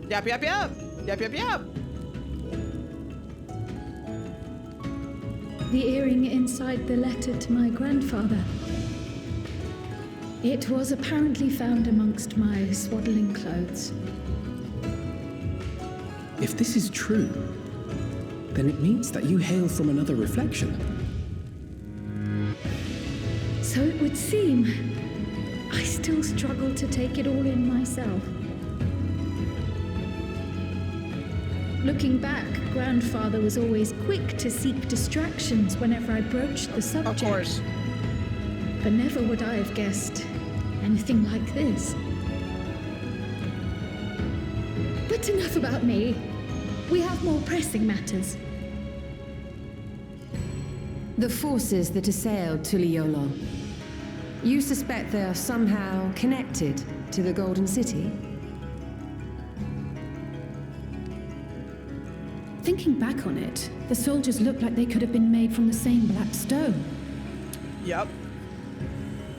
Yep, yep, yep. Yep, yep, yep. The earring inside the letter to my grandfather. It was apparently found amongst my swaddling clothes. If this is true, then it means that you hail from another reflection. So it would seem. I still struggle to take it all in myself. Looking back, Grandfather was always quick to seek distractions whenever I broached the subject. Of course. But never would I have guessed anything like this. But enough about me. We have more pressing matters. The forces that assailed Tuliolo. You suspect they are somehow connected to the Golden City? Thinking back on it, the soldiers look like they could have been made from the same black stone. Yep.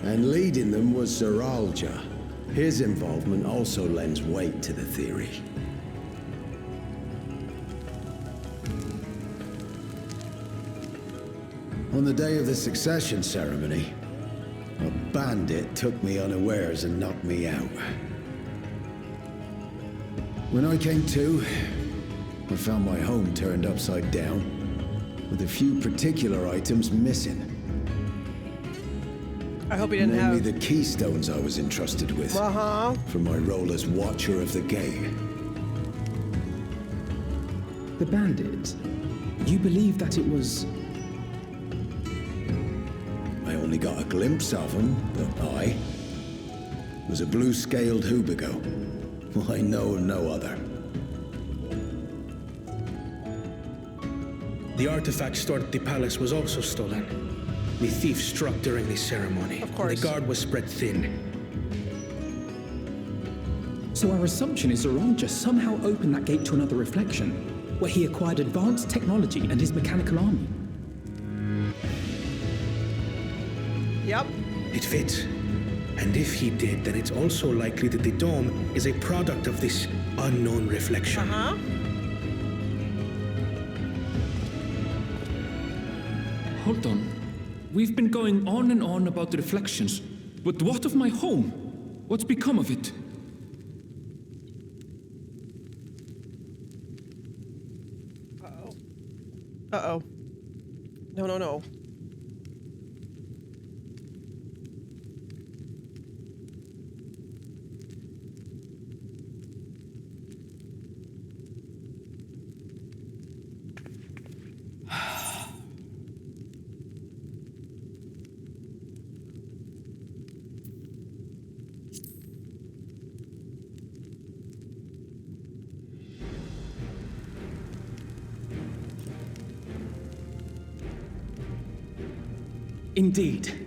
And leading them was Zeralja. His involvement also lends weight to the theory. On the day of the succession ceremony, a bandit took me unawares and knocked me out. When I came to, I found my home turned upside down, with a few particular items missing. I hope he didn't Namely have... the keystones I was entrusted with for my role as Watcher of the Gate. The bandit, you believe that it was... I only got a glimpse of him, but I was a blue-scaled Hubigo. I know of no other. The artifact stored at the palace was also stolen, The thief struck during the ceremony. Of course. The guard was spread thin. So our assumption is Zoranja somehow opened that gate to another reflection, where he acquired advanced technology and his mechanical army. Yep. It fits. And if he did, then it's also likely that the dome is a product of this unknown reflection. Uh-huh. Hold on. We've been going on and on about the reflections, but what of my home? What's become of it? Uh-oh. Uh-oh. No, no, no. Indeed.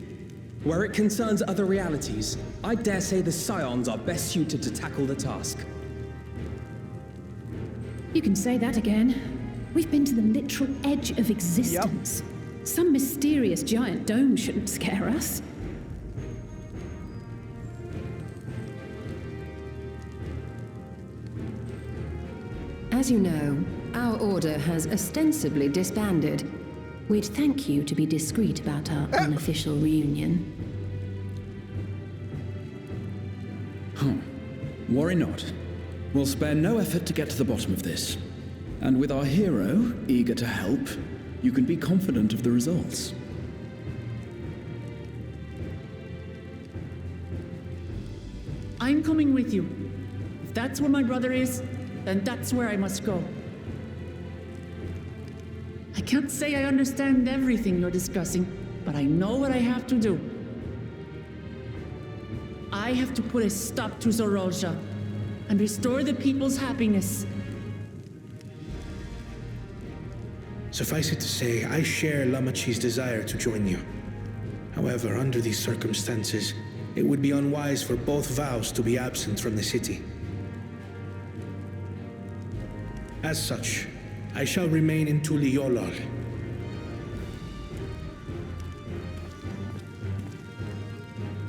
Where it concerns other realities, I dare say the Scions are best suited to tackle the task. You can say that again. We've been to the literal edge of existence. Some mysterious giant dome shouldn't scare us. As you know, our order has ostensibly disbanded. We'd thank you to be discreet about our unofficial reunion. Worry not. We'll spare no effort to get to the bottom of this. And with our hero eager to help, you can be confident of the results. I'm coming with you. If that's where my brother is, then that's where I must go. I can't say I understand everything you're discussing, but I know what I have to do. I have to put a stop to Zoranja and restore the people's happiness. Suffice it to say, I share Lamachi's desire to join you. However, under these circumstances, it would be unwise for both vows to be absent from the city. As such, I shall remain in Tuliolol.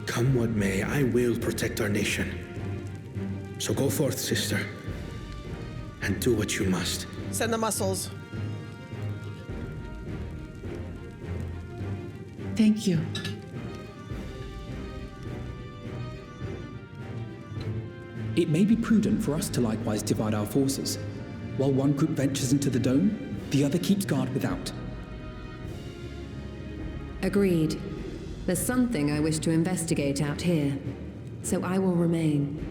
Come what may, I will protect our nation. So go forth, sister, and do what you must. Send the muscles. Thank you. It may be prudent for us to likewise divide our forces. While one group ventures into the dome, the other keeps guard without. Agreed. There's something I wish to investigate out here, so I will remain.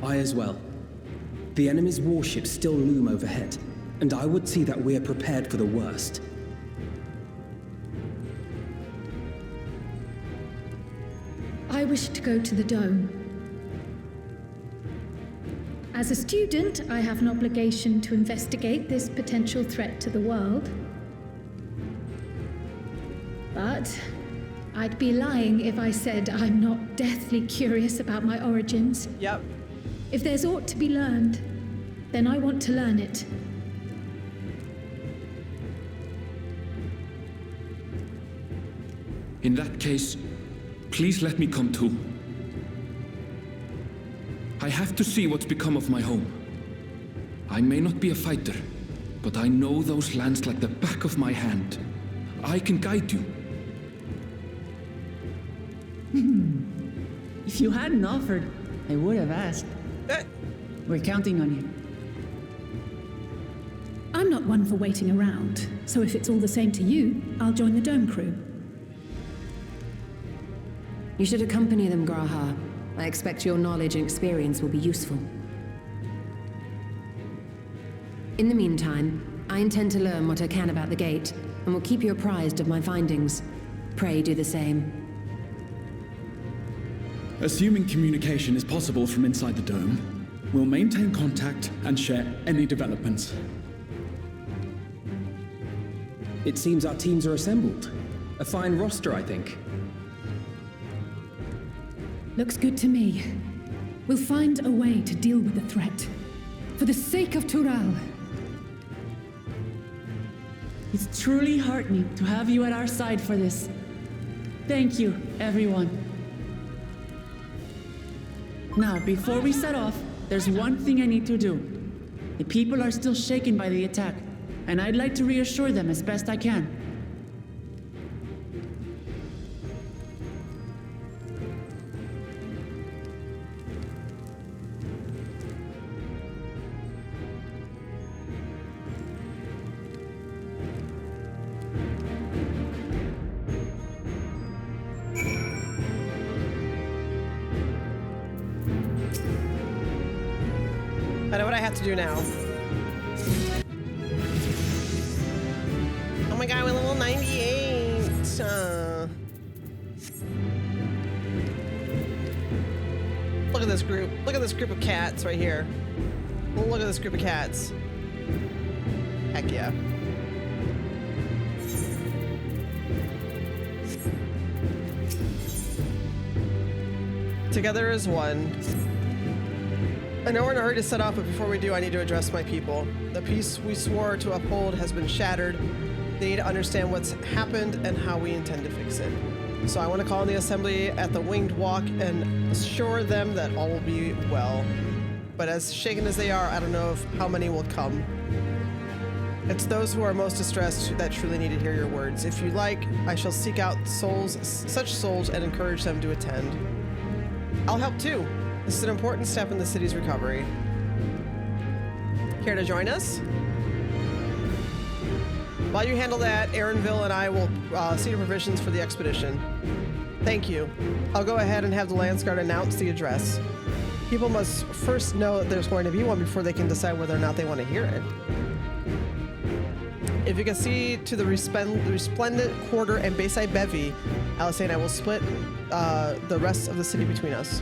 I as well. The enemy's warships still loom overhead, and I would see that we are prepared for the worst. I wish to go to the dome. As a student, I have an obligation to investigate this potential threat to the world. But I'd be lying if I said I'm not deathly curious about my origins. Yep. If there's aught to be learned, then I want to learn it. In that case, please let me come too. I have to see what's become of my home. I may not be a fighter, but I know those lands like the back of my hand. I can guide you. If you hadn't offered, I would have asked. We're counting on you. I'm not one for waiting around, so if it's all the same to you, I'll join the dome crew. You should accompany them, Graha. I expect your knowledge and experience will be useful. In the meantime, I intend to learn what I can about the gate, and will keep you apprised of my findings. Pray do the same. Assuming communication is possible from inside the dome, we'll maintain contact and share any developments. It seems our teams are assembled. A fine roster, I think. Looks good to me. We'll find a way to deal with the threat. For the sake of Tural. It's truly heartening to have you at our side for this. Thank you, everyone. Now, before we set off, there's one thing I need to do. The people are still shaken by the attack, and I'd like to reassure them as best I can. I know what I have to do now. Oh my god, we're level 98. Look at this group. Look at this group of cats right here. Look at this group of cats. Heck yeah. Together as one. I know we're in a hurry to set off, but before we do, I need to address my people. The peace we swore to uphold has been shattered. They need to understand what's happened and how we intend to fix it. So I want to call in the assembly at the Winged Walk and assure them that all will be well. But as shaken as they are, I don't know how many will come. It's those who are most distressed that truly need to hear your words. If you like, I shall seek out such souls and encourage them to attend. I'll help too. This is an important step in the city's recovery. Care to join us? While you handle that, Aaronville and I will see to provisions for the expedition. Thank you. I'll go ahead and have the Landsguard announce the address. People must first know that there's going to be one before they can decide whether or not they want to hear it. If you can see to the resplendent quarter and Bayside Bevy, Alice and I will split the rest of the city between us.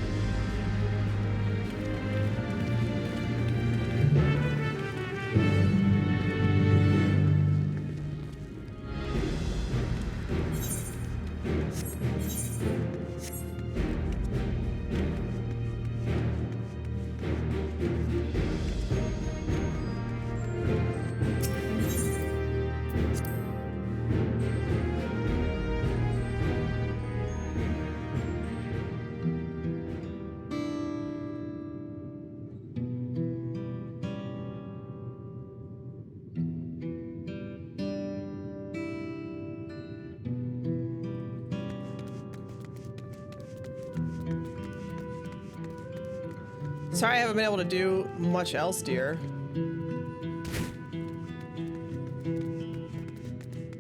Sorry I haven't been able to do much else, dear.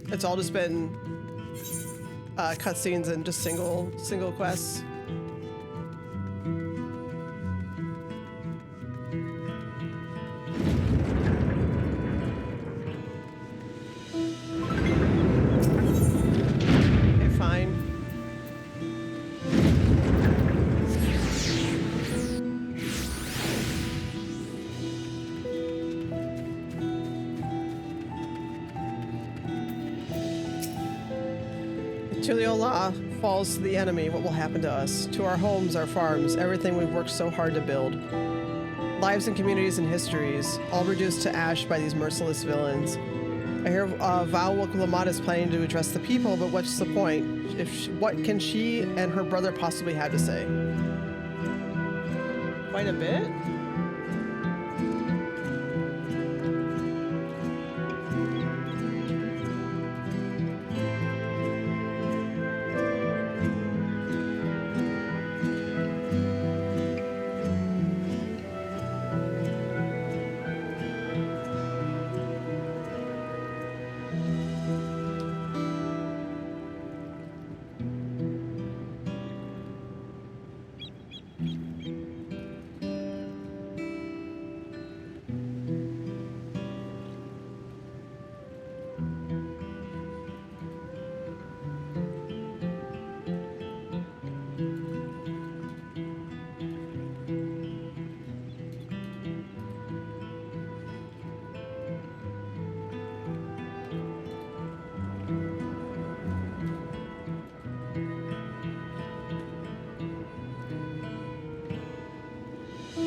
It's all just been cutscenes and just single quests. Okay, fine. Tuliola falls to the enemy, what will happen to us? To our homes, our farms, everything we've worked so hard to build. Lives and communities and histories, all reduced to ash by these merciless villains. I hear Val Lamont is planning to address the people, but what's the point? What can she and her brother possibly have to say? Quite a bit?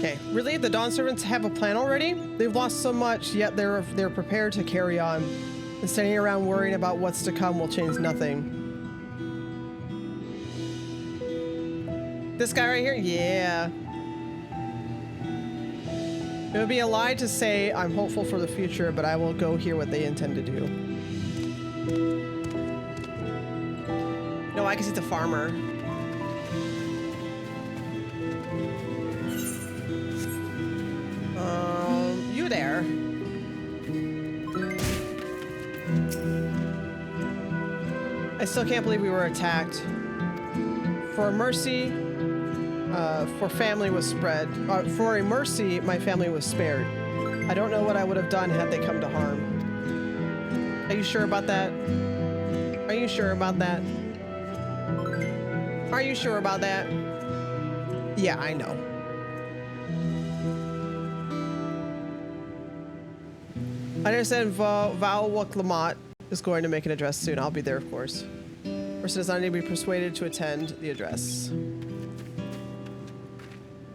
Okay, really? The Dawn Servants have a plan already? They've lost so much, yet they're prepared to carry on. And standing around worrying about what's to come will change nothing. This guy right here? Yeah. It would be a lie to say I'm hopeful for the future, but I will go hear what they intend to do. No, I can see the farmer. You there. I still can't believe we were attacked. For mercy, for family was spread. For a mercy, my family was spared. I don't know what I would have done had they come to harm. Are you sure about that? Are you sure about that? Are you sure about that? Yeah, I know. I understand Val Waklamat is going to make an address soon. I'll be there, of course. Person does not need to be persuaded to attend the address. Is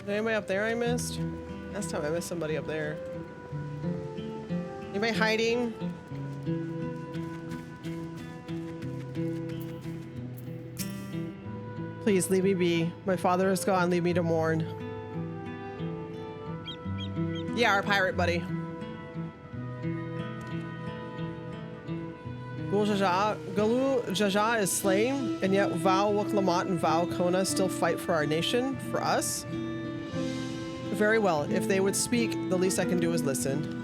there anybody up there I missed? Last time I missed somebody up there. Anybody hiding? Please leave me be. My father is gone. Leave me to mourn. Yeah, our pirate buddy. Galu Jaja is slain, and yet Val Waklamat and Val Kona still fight for our nation, for us. Very well. If they would speak, the least I can do is listen.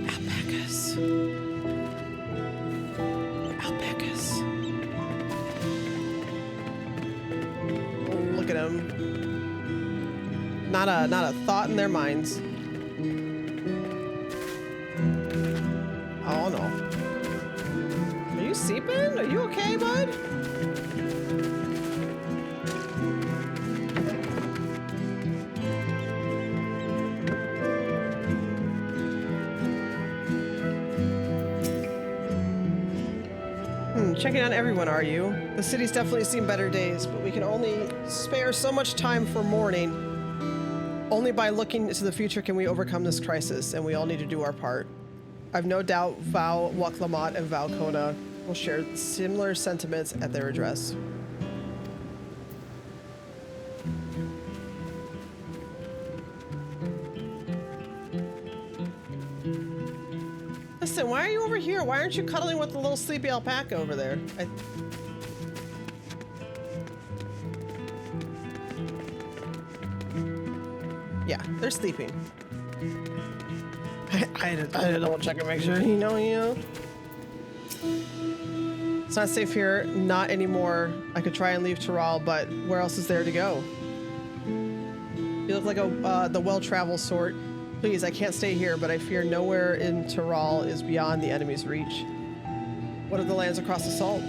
Alpacas. Alpacas. Look at them. Not a thought in their minds. Oh no. Are you seeping? Are you okay, bud? Checking on everyone, are you? The city's definitely seen better days, but we can only spare so much time for mourning. Only by looking to the future can we overcome this crisis, and we all need to do our part. I've no doubt Val Waklamat and Val Kona will share similar sentiments at their address. Listen, why are you over here? Why aren't you cuddling with the little sleepy alpaca over there? Yeah, they're sleeping. I had to double check and make sure, you know. It's not safe here, not anymore. I could try and leave Tyrrell, but where else is there to go? You look like the well-traveled sort. Please, I can't stay here, but I fear nowhere in Tyrrell is beyond the enemy's reach. What are the lands across the salt?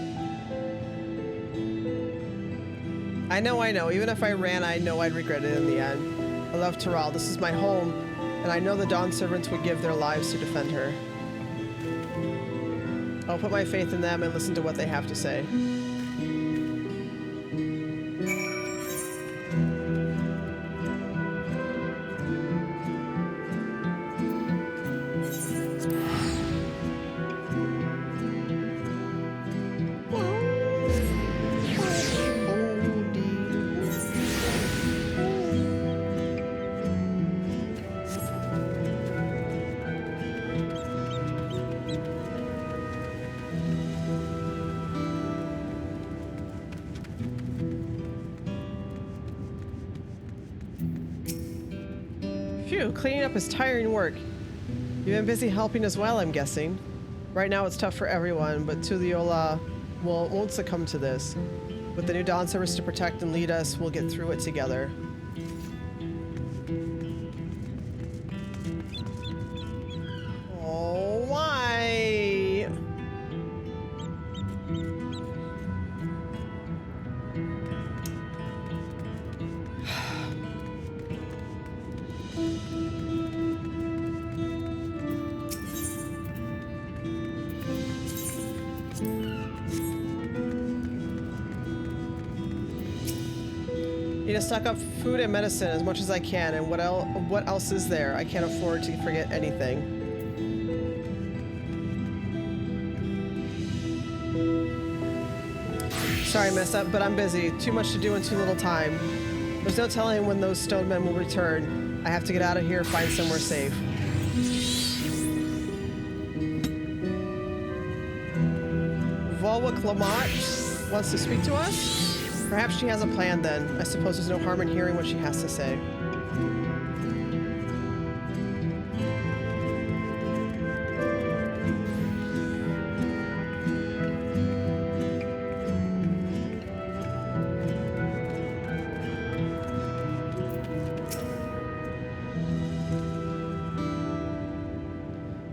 I know. Even if I ran, I know I'd regret it in the end. I love Tyrrell. This is my home, and I know the Dawn Servants would give their lives to defend her. I'll put my faith in them and listen to what they have to say. Phew, cleaning up is tiring work. You've been busy helping as well, I'm guessing. Right now it's tough for everyone, but Tuliola won't succumb to this. With the new Dawn Service to protect and lead us, we'll get through it together. Oh, why? Need to stock up food and medicine as much as I can, and what else is there? I can't afford to forget anything. Sorry, mess up, but I'm busy. Too much to do in too little time. There's no telling when those stone men will return. I have to get out of here, find somewhere safe. Volwa Klamat wants to speak to us? Perhaps she has a plan then. I suppose there's no harm in hearing what she has to say.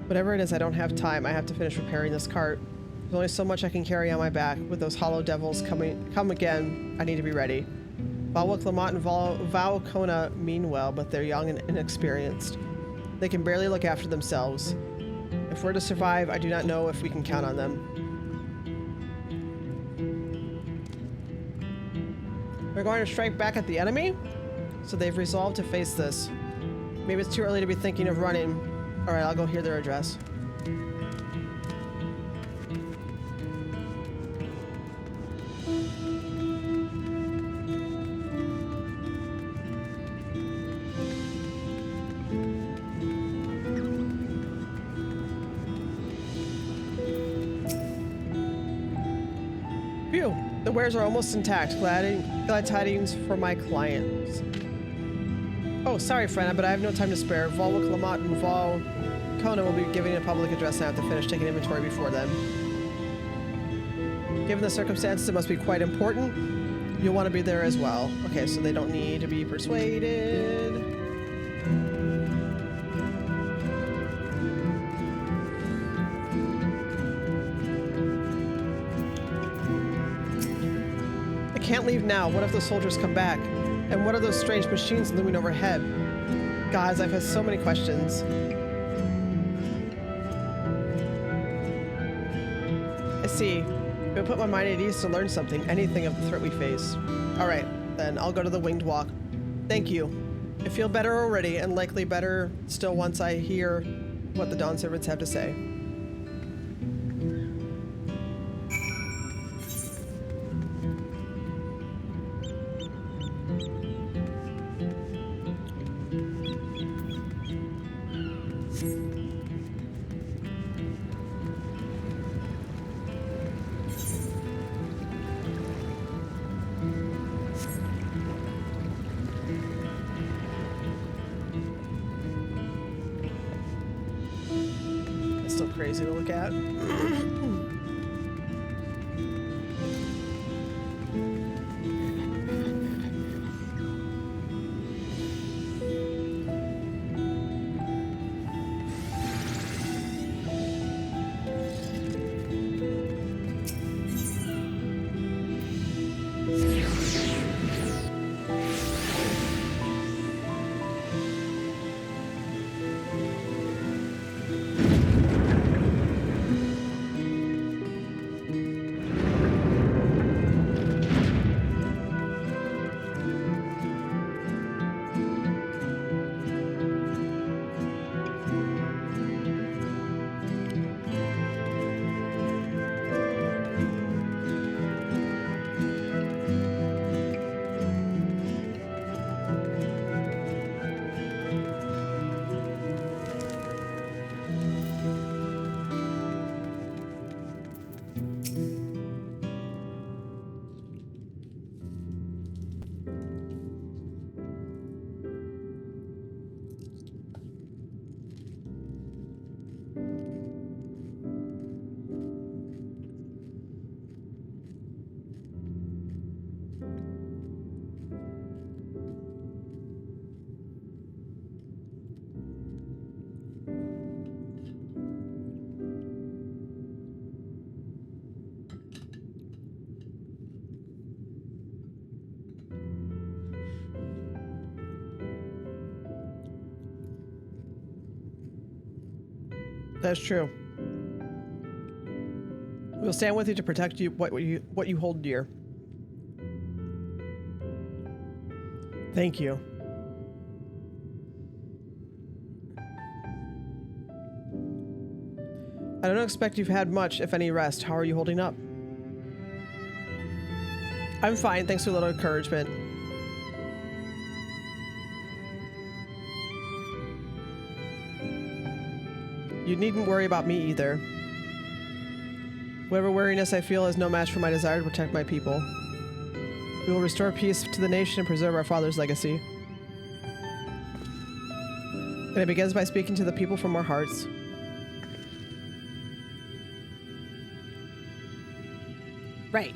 Whatever it is, I don't have time. I have to finish repairing this cart. There's only so much I can carry on my back. With those hollow devils come again, I need to be ready. Valwa Klamat and Vao Kona mean well, but they're young and inexperienced. They can barely look after themselves. If we're to survive, I do not know if we can count on them. We're going to strike back at the enemy? So they've resolved to face this. Maybe it's too early to be thinking of running. Alright, I'll go hear their address. Phew, the wares are almost intact. Glad tidings for my clients. Oh, sorry, friend, but I have no time to spare. Volwa Klamat and Val Kona will be giving a public address, and I have to finish taking inventory before then. Given the circumstances, it must be quite important. You'll want to be there as well. Okay, so they don't need to be persuaded. I can't leave now. What if the soldiers come back? And what are those strange machines looming overhead? Guys, I've had so many questions. I see. It would put my mind at ease to learn something, anything of the threat we face. Alright, then I'll go to the Winged Walk. Thank you. I feel better already, and likely better still once I hear what the Dawn Servants have to say. Still crazy to look at. That's true. We'll stand with you to protect you what you hold dear. Thank you. I don't expect you've had much, if any, rest. How are you holding up? I'm fine, thanks for a little encouragement. You needn't worry about me either. Whatever weariness I feel is no match for my desire to protect my people. We will restore peace to the nation and preserve our father's legacy. And it begins by speaking to the people from our hearts. Right.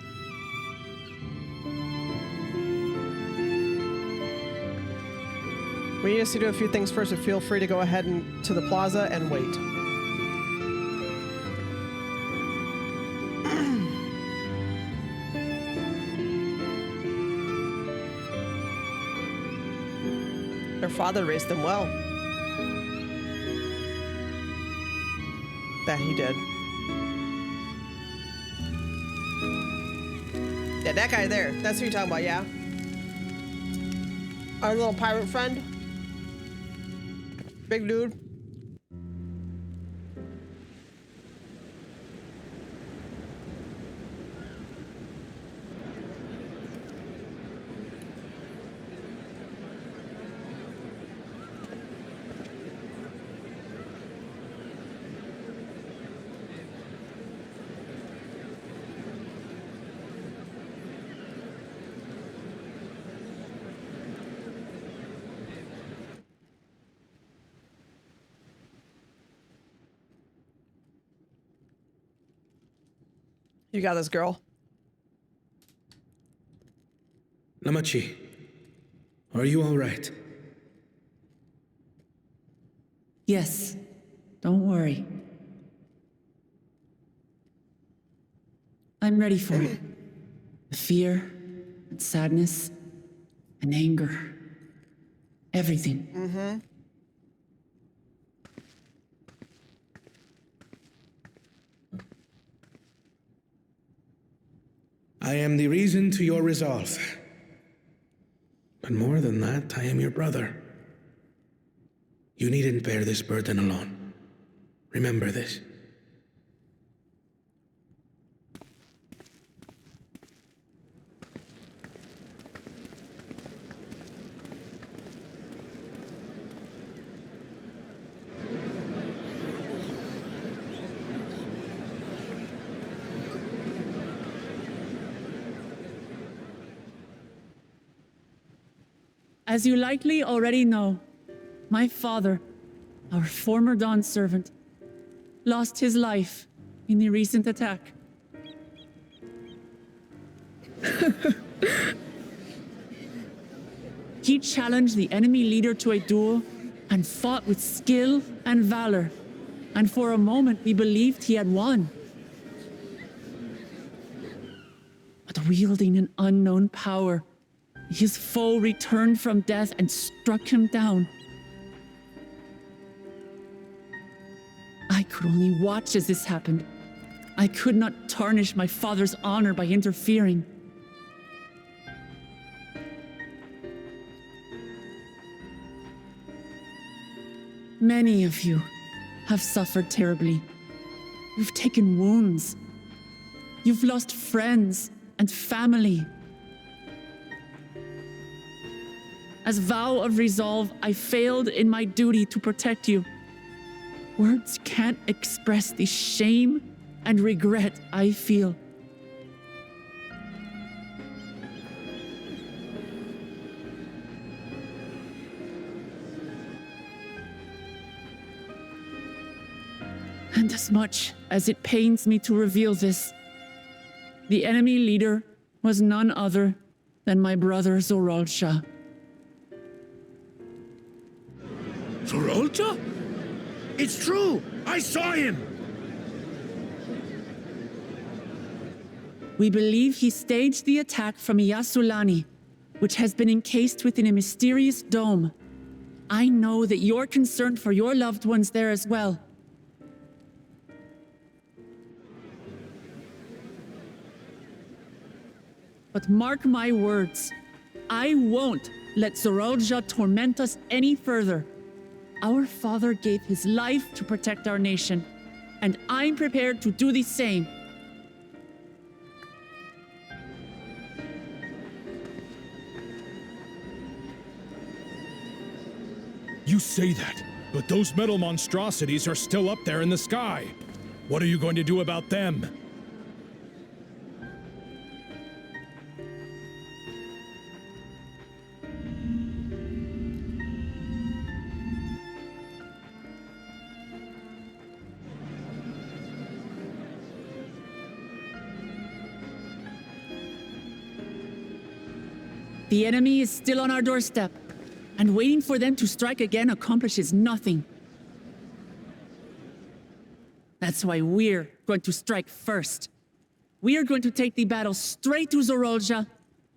We need us to do a few things first, but feel free to go ahead and to the plaza and wait. Their father raised them well. That he did. Yeah, that guy there. That's who you're talking about, yeah? Our little pirate friend. Big dude. You got this, girl. Lamachi, are you all right? Yes, don't worry. I'm ready for it. The fear, and sadness, and anger. Everything. Mm-hmm. I am the reason to your resolve. But more than that, I am your brother. You needn't bear this burden alone. Remember this. As you likely already know, my father, our former Dawn servant, lost his life in the recent attack. He challenged the enemy leader to a duel and fought with skill and valor, and for a moment we believed he had won. But wielding an unknown power, his foe returned from death and struck him down. I could only watch as this happened. I could not tarnish my father's honor by interfering. Many of you have suffered terribly. You've taken wounds. You've lost friends and family. As vow of resolve, I failed in my duty to protect you. Words can't express the shame and regret I feel. And as much as it pains me to reveal this, the enemy leader was none other than my brother Zoralcha. Zoralcha? It's true! I saw him! We believe he staged the attack from Yasulani, which has been encased within a mysterious dome. I know that you're concerned for your loved ones there as well. But mark my words, I won't let Zorolja torment us any further. Our father gave his life to protect our nation, and I'm prepared to do the same. You say that, but those metal monstrosities are still up there in the sky. What are you going to do about them? The enemy is still on our doorstep, and waiting for them to strike again accomplishes nothing. That's why we're going to strike first. We are going to take the battle straight to Zorolja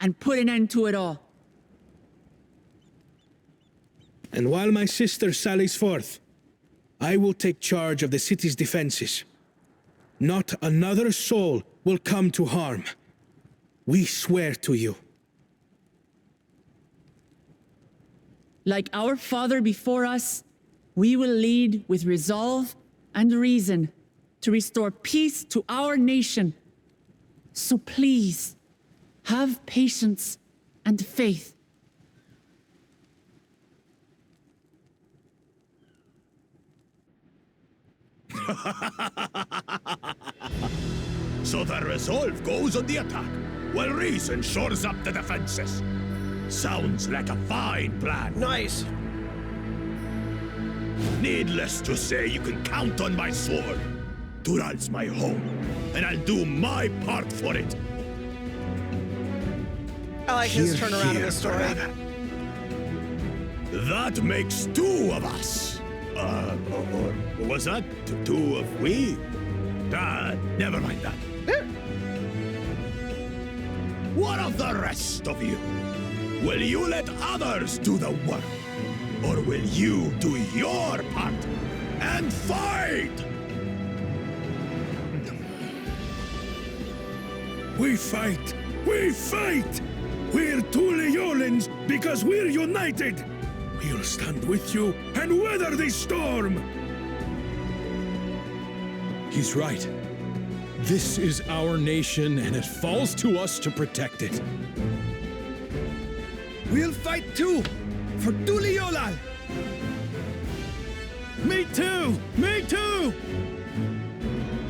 and put an end to it all. And while my sister sallies forth, I will take charge of the city's defenses. Not another soul will come to harm. We swear to you. Like our father before us, we will lead with resolve and reason to restore peace to our nation. So please, have patience and faith. So the resolve goes on the attack, while reason shores up the defenses. Sounds like a fine plan. Nice. Needless to say, you can count on my sword. Tural's my home, and I'll do my part for it. I like his turnaround in the story. brother. That makes two of us. Or was that two of we? Never mind that. What of the rest of you? Will you let others do the work? Or will you do your part and fight? We fight! We fight! We're Tuliolans because we're united! We'll stand with you and weather this storm! He's right. This is our nation, and it falls to us to protect it. We'll fight too! For Tuliolal! Me too! Me too!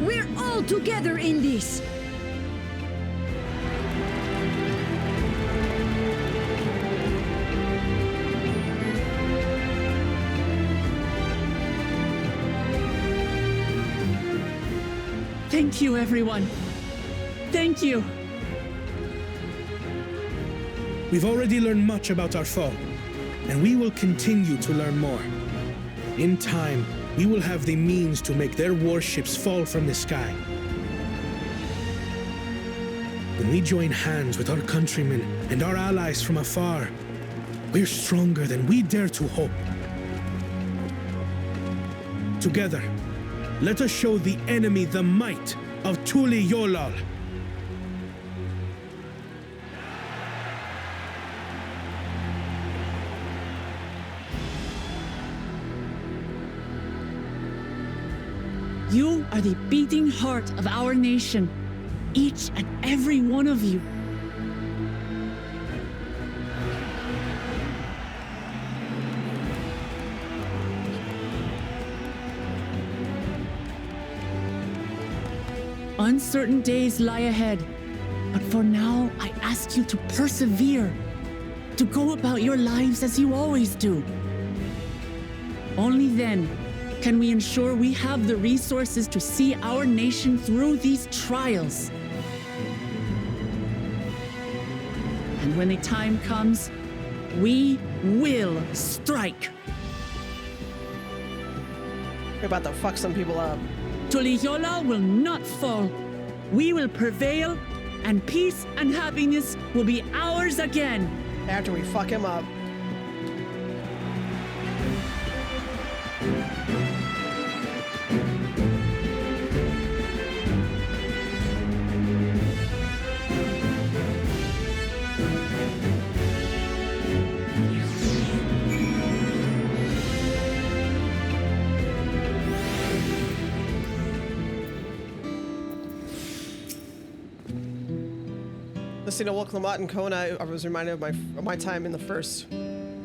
We're all together in this! Thank you, everyone. Thank you. We've already learned much about our foe, and we will continue to learn more. In time, we will have the means to make their warships fall from the sky. When we join hands with our countrymen and our allies from afar, we're stronger than we dare to hope. Together, let us show the enemy the might of Tuliolal. You are the beating heart of our nation, each and every one of you. Uncertain days lie ahead, but for now, I ask you to persevere, to go about your lives as you always do. Only then can we ensure we have the resources to see our nation through these trials. And when the time comes, we will strike. We're about to fuck some people up. Tuliolal will not fall. We will prevail, and peace and happiness will be ours again. After we fuck him up. Listening to Wilk Lamont and Kona, I was reminded of my time in the first.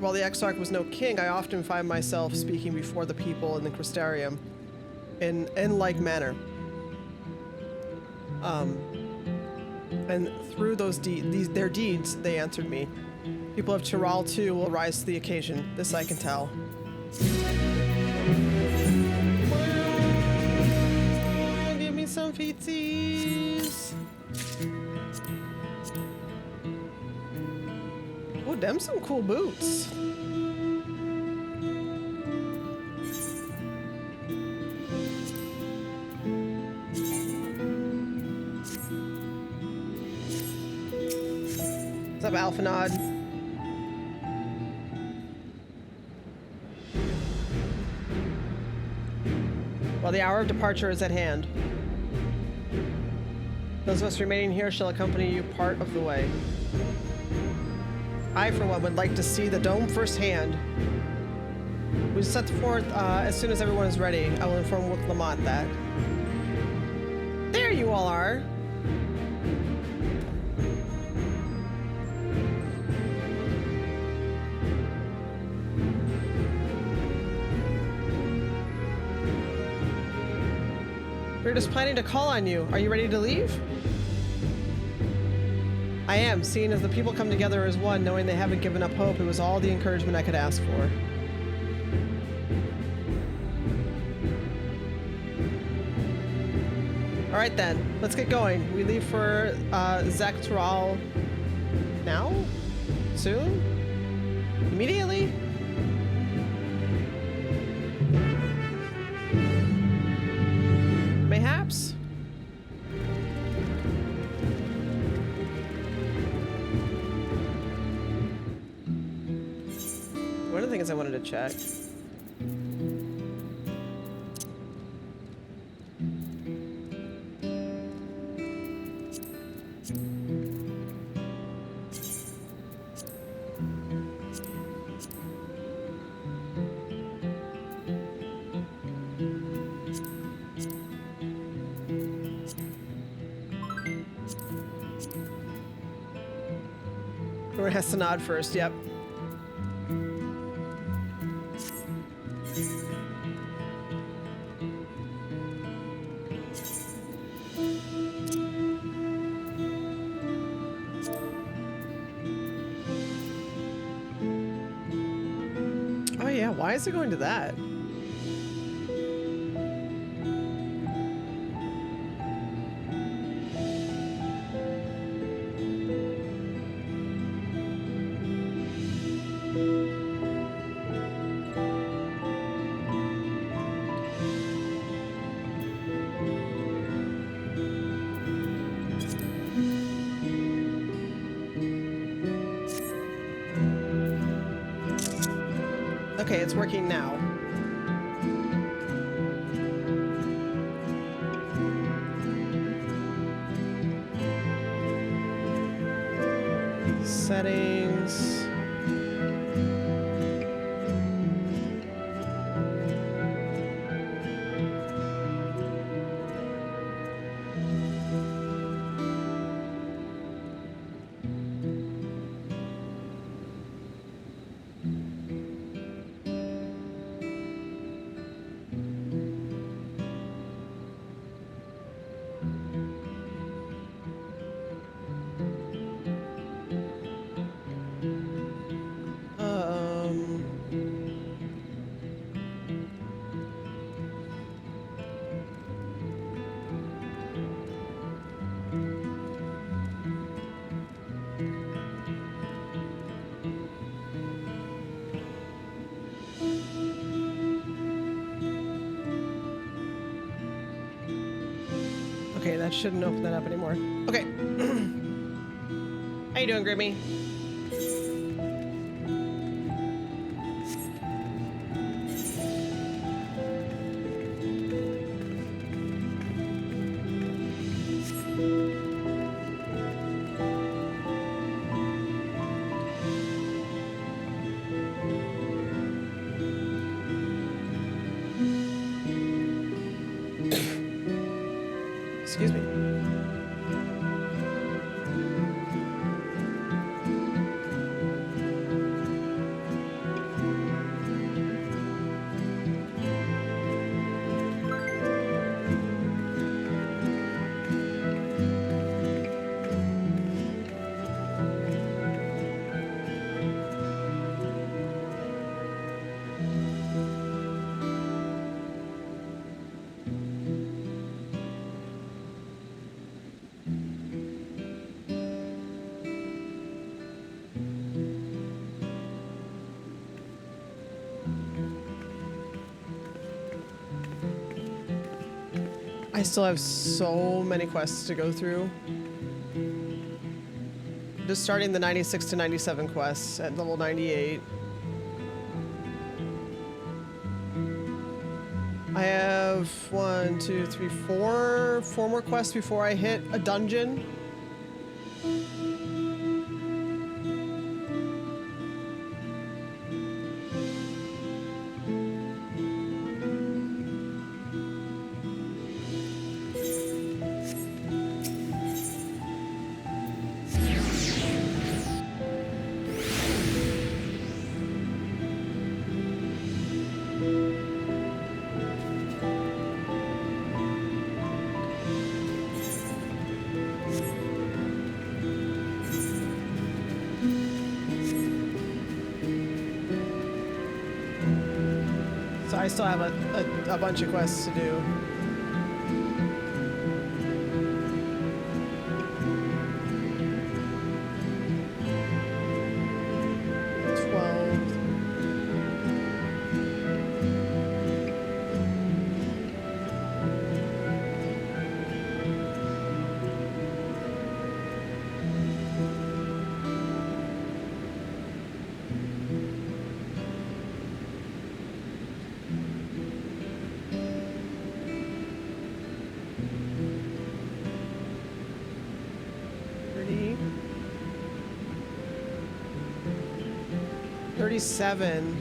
While the Exarch was no king, I often find myself speaking before the people in the Crystarium in like manner. And through those their deeds, they answered me. People of Tyrol too will rise to the occasion. This I can tell. Give me some feetsies. Oh, them some cool boots. What's up, Alphanod? Well, the hour of departure is at hand. Those of us remaining here shall accompany you part of the way. I, for one, would like to see the dome firsthand. We set forth as soon as everyone is ready. I will inform Wilk Lamont that. There you all are. We were just planning to call on you. Are you ready to leave? I am, seeing as the people come together as one, knowing they haven't given up hope. It was all the encouragement I could ask for. All right then, let's get going. We leave for Zaktural now? Soon? Immediately? Mayhaps? One of the things I wanted to check. Or has to nod first, yep. Oh yeah, why is it going to that? Okay, it's working now. Settings. Okay, that shouldn't open that up anymore. Okay. How you doing, Grimmy? Excuse me. I still have so many quests to go through. Just starting the 96 to 97 quests at level 98. I have 1, 2, 3, 4 more quests before I hit a dungeon. I still have a bunch of quests to do. Seven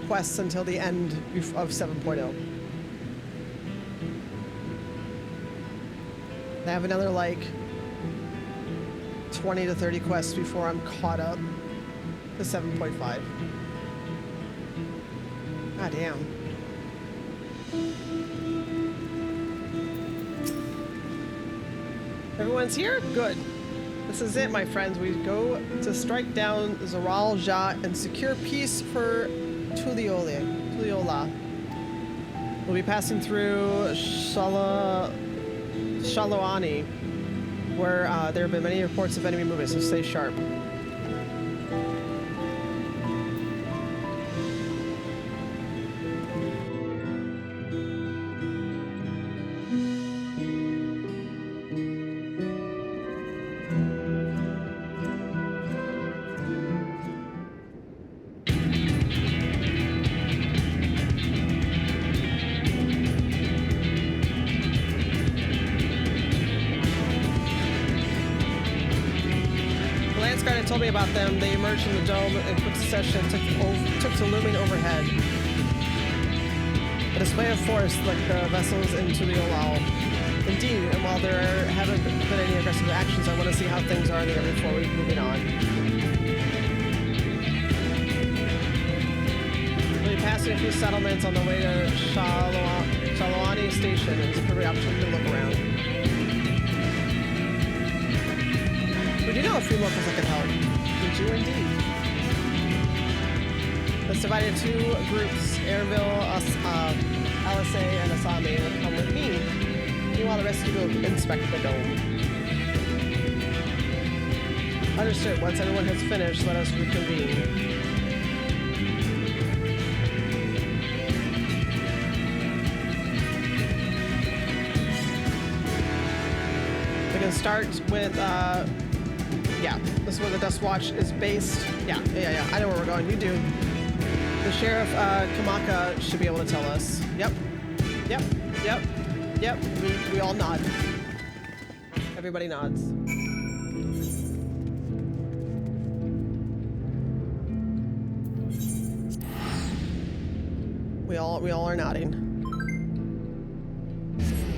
quests until the end of 7.0. I have another like 20 to 30 quests before I'm caught up to 7.5. God damn. Everyone's here? Good. This is it, my friends. We go to strike down Zoral Ja and secure peace for Tuliyola. We'll be passing through Shaloani, where there have been many reports of enemy movement, so stay sharp. Told me about them. They emerged from the dome in quick succession and took to looming overhead. A display of force like the vessels into the Olal. Indeed, and while there haven't been any aggressive actions, I want to see how things are in the area before we're moving on. We'll be passing a few settlements on the way to Shaloani Station. It's a perfect opportunity to look around. We do know a few locals that can help. We do indeed. Let's divide into two groups. Airville, LSA, and Asami will come with me. Meanwhile, the rest of you will inspect the dome. Understood. Once everyone has finished, let us reconvene. We can start with, yeah, this is where the Dust Watch is based. Yeah, I know where we're going. You do. The Sheriff, Kamaka, should be able to tell us. Yep. We all nod. Everybody nods. We all are nodding.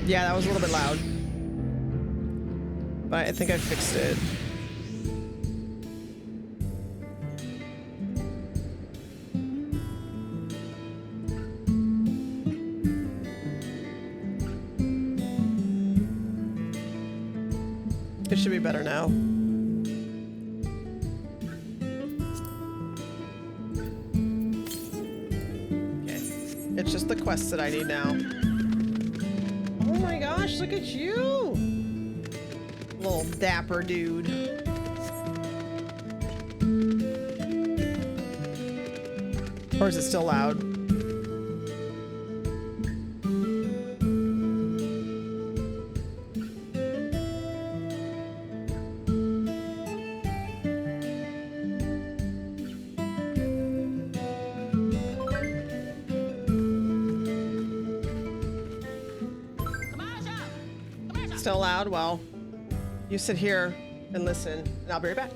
Yeah, that was a little bit loud. But I think I fixed it. It should be better now. Okay. It's just the quests that I need now. Oh my gosh, look at you! Little dapper dude. Or is it still loud? still loud? Well, you sit here and listen, and I'll be right back.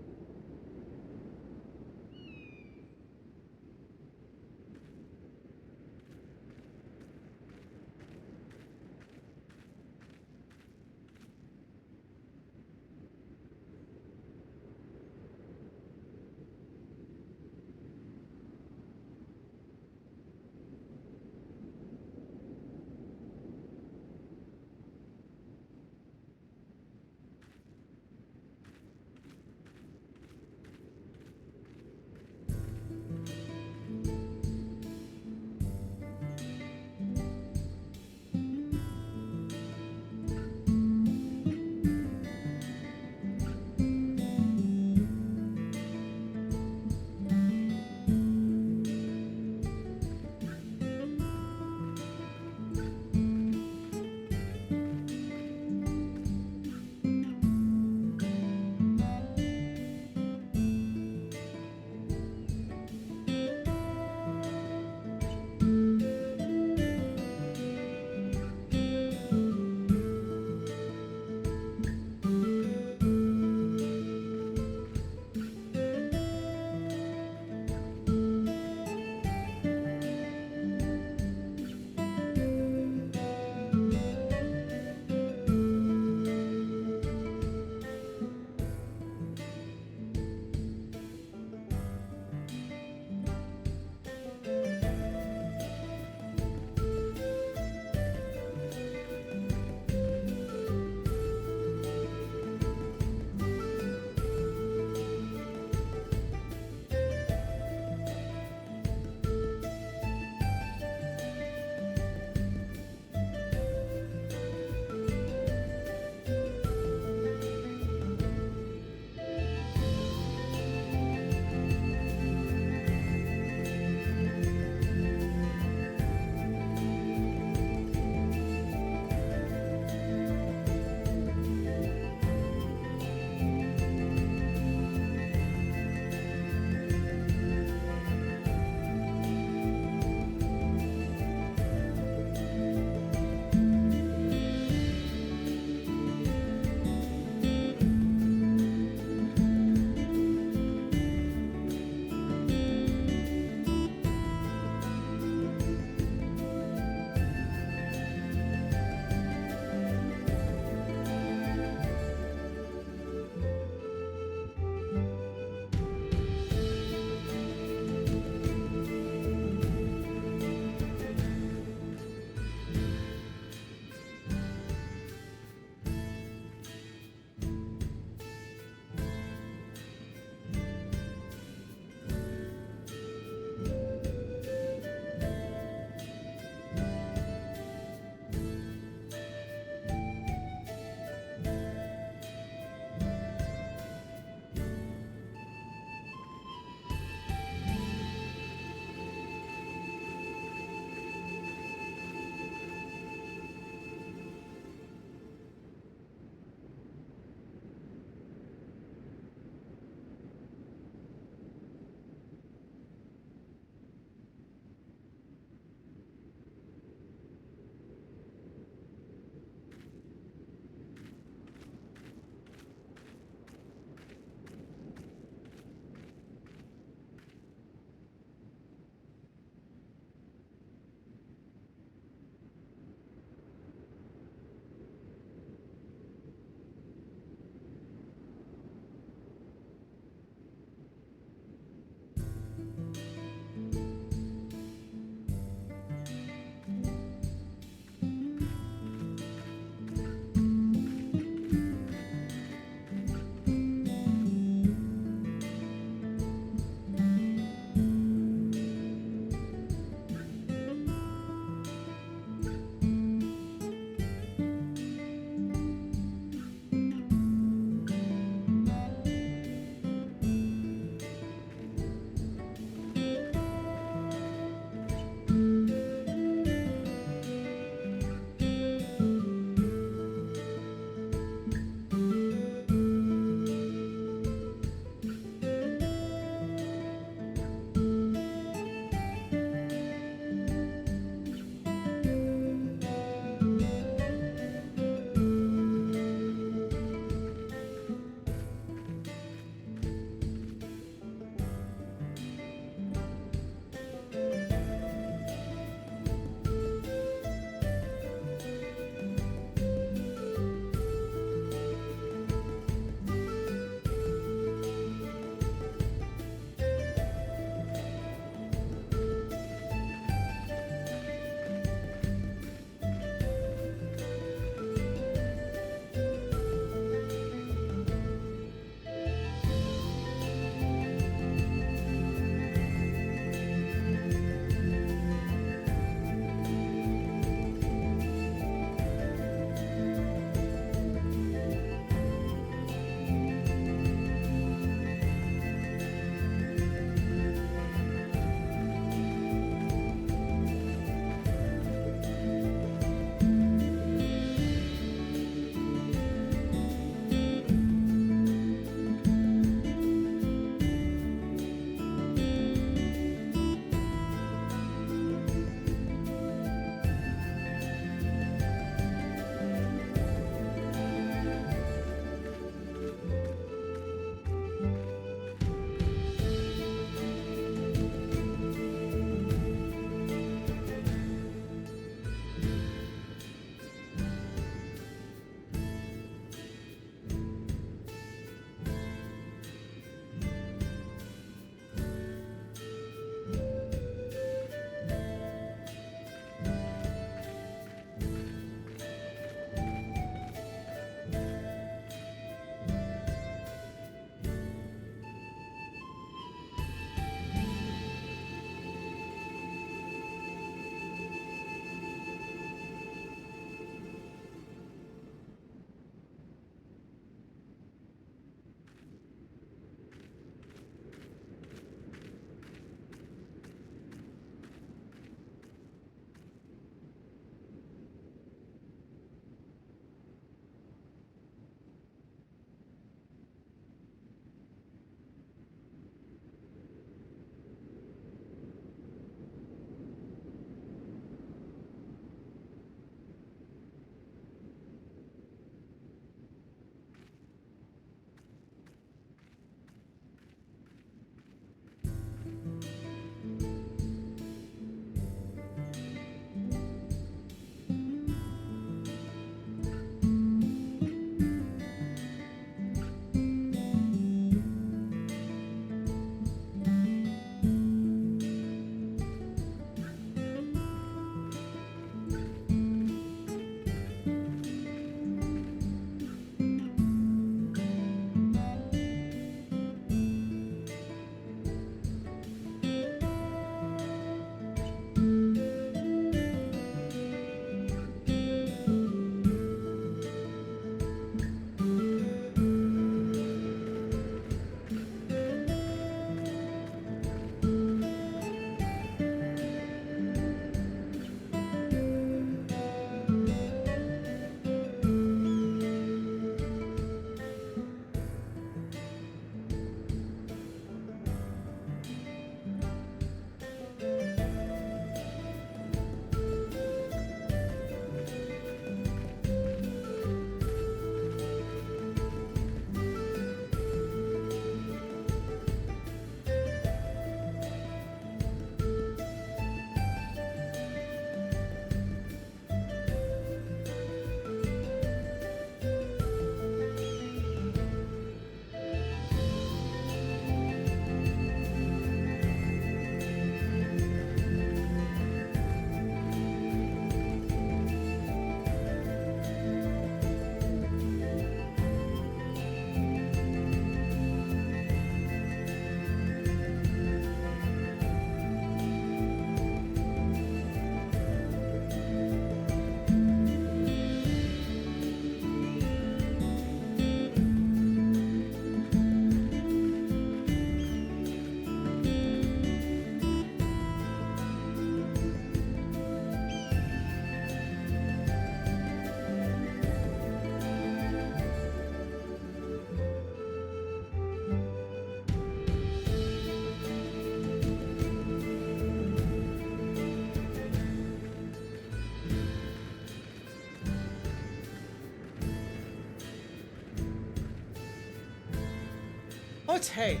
What? Hey.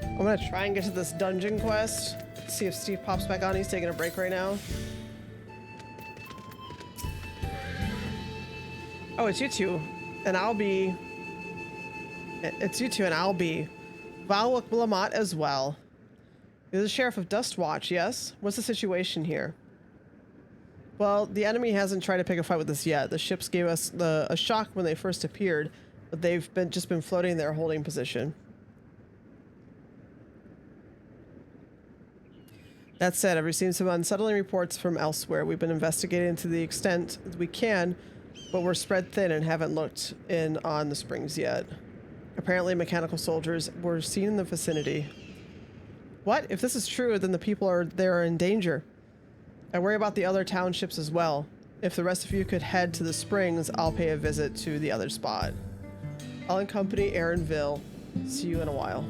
I'm gonna try and get to this dungeon quest. See if Steve pops back on. He's taking a break right now. Oh, it's you two. And I'll be... It's you two and I'll be... Valwak Lamat as well. You're the sheriff of Dustwatch, yes? What's the situation here? Well, the enemy hasn't tried to pick a fight with us yet. The ships gave us a shock when they first appeared, but they've just been floating in their holding position. That said, I've received some unsettling reports from elsewhere. We've been investigating to the extent we can, but we're spread thin and haven't looked in on the springs yet. Apparently, mechanical soldiers were seen in the vicinity. What? If this is true, then the people there are in danger. I worry about the other townships as well. If the rest of you could head to the springs, I'll pay a visit to the other spot. I'll accompany Aaronville. See you in a while.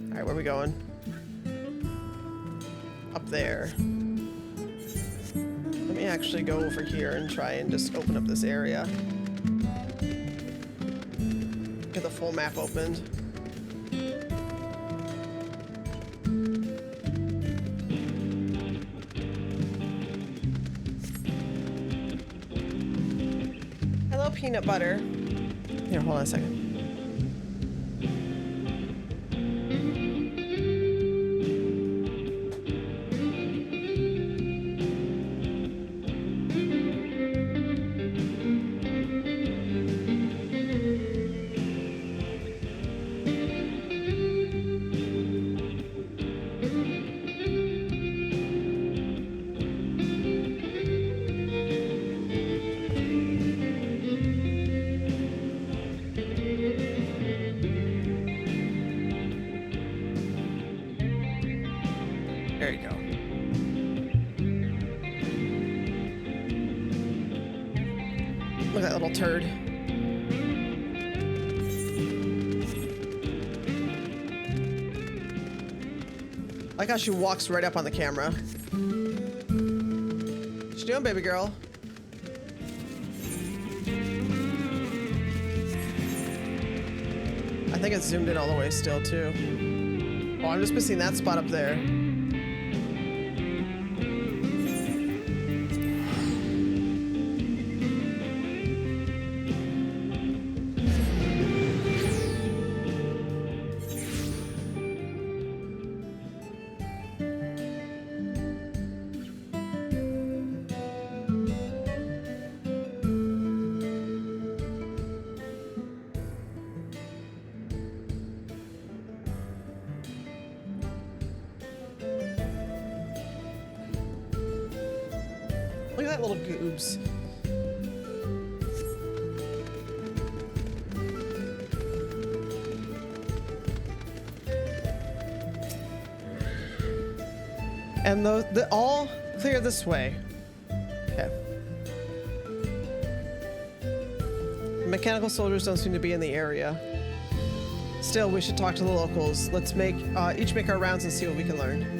Alright, where are we going? Up there. Let me actually go over here and try and just open up this area. Get the full map opened. Hello, peanut butter. Here, hold on a second. There you go. Look at that little turd. I like how she walks right up on the camera. What you doing, baby girl? I think it's zoomed in all the way still, too. Oh, I'm just missing that spot up there. Look at that little goobs. And the all clear this way. Okay. Mechanical soldiers don't seem to be in the area. Still, we should talk to the locals. Let's each make our rounds and see what we can learn.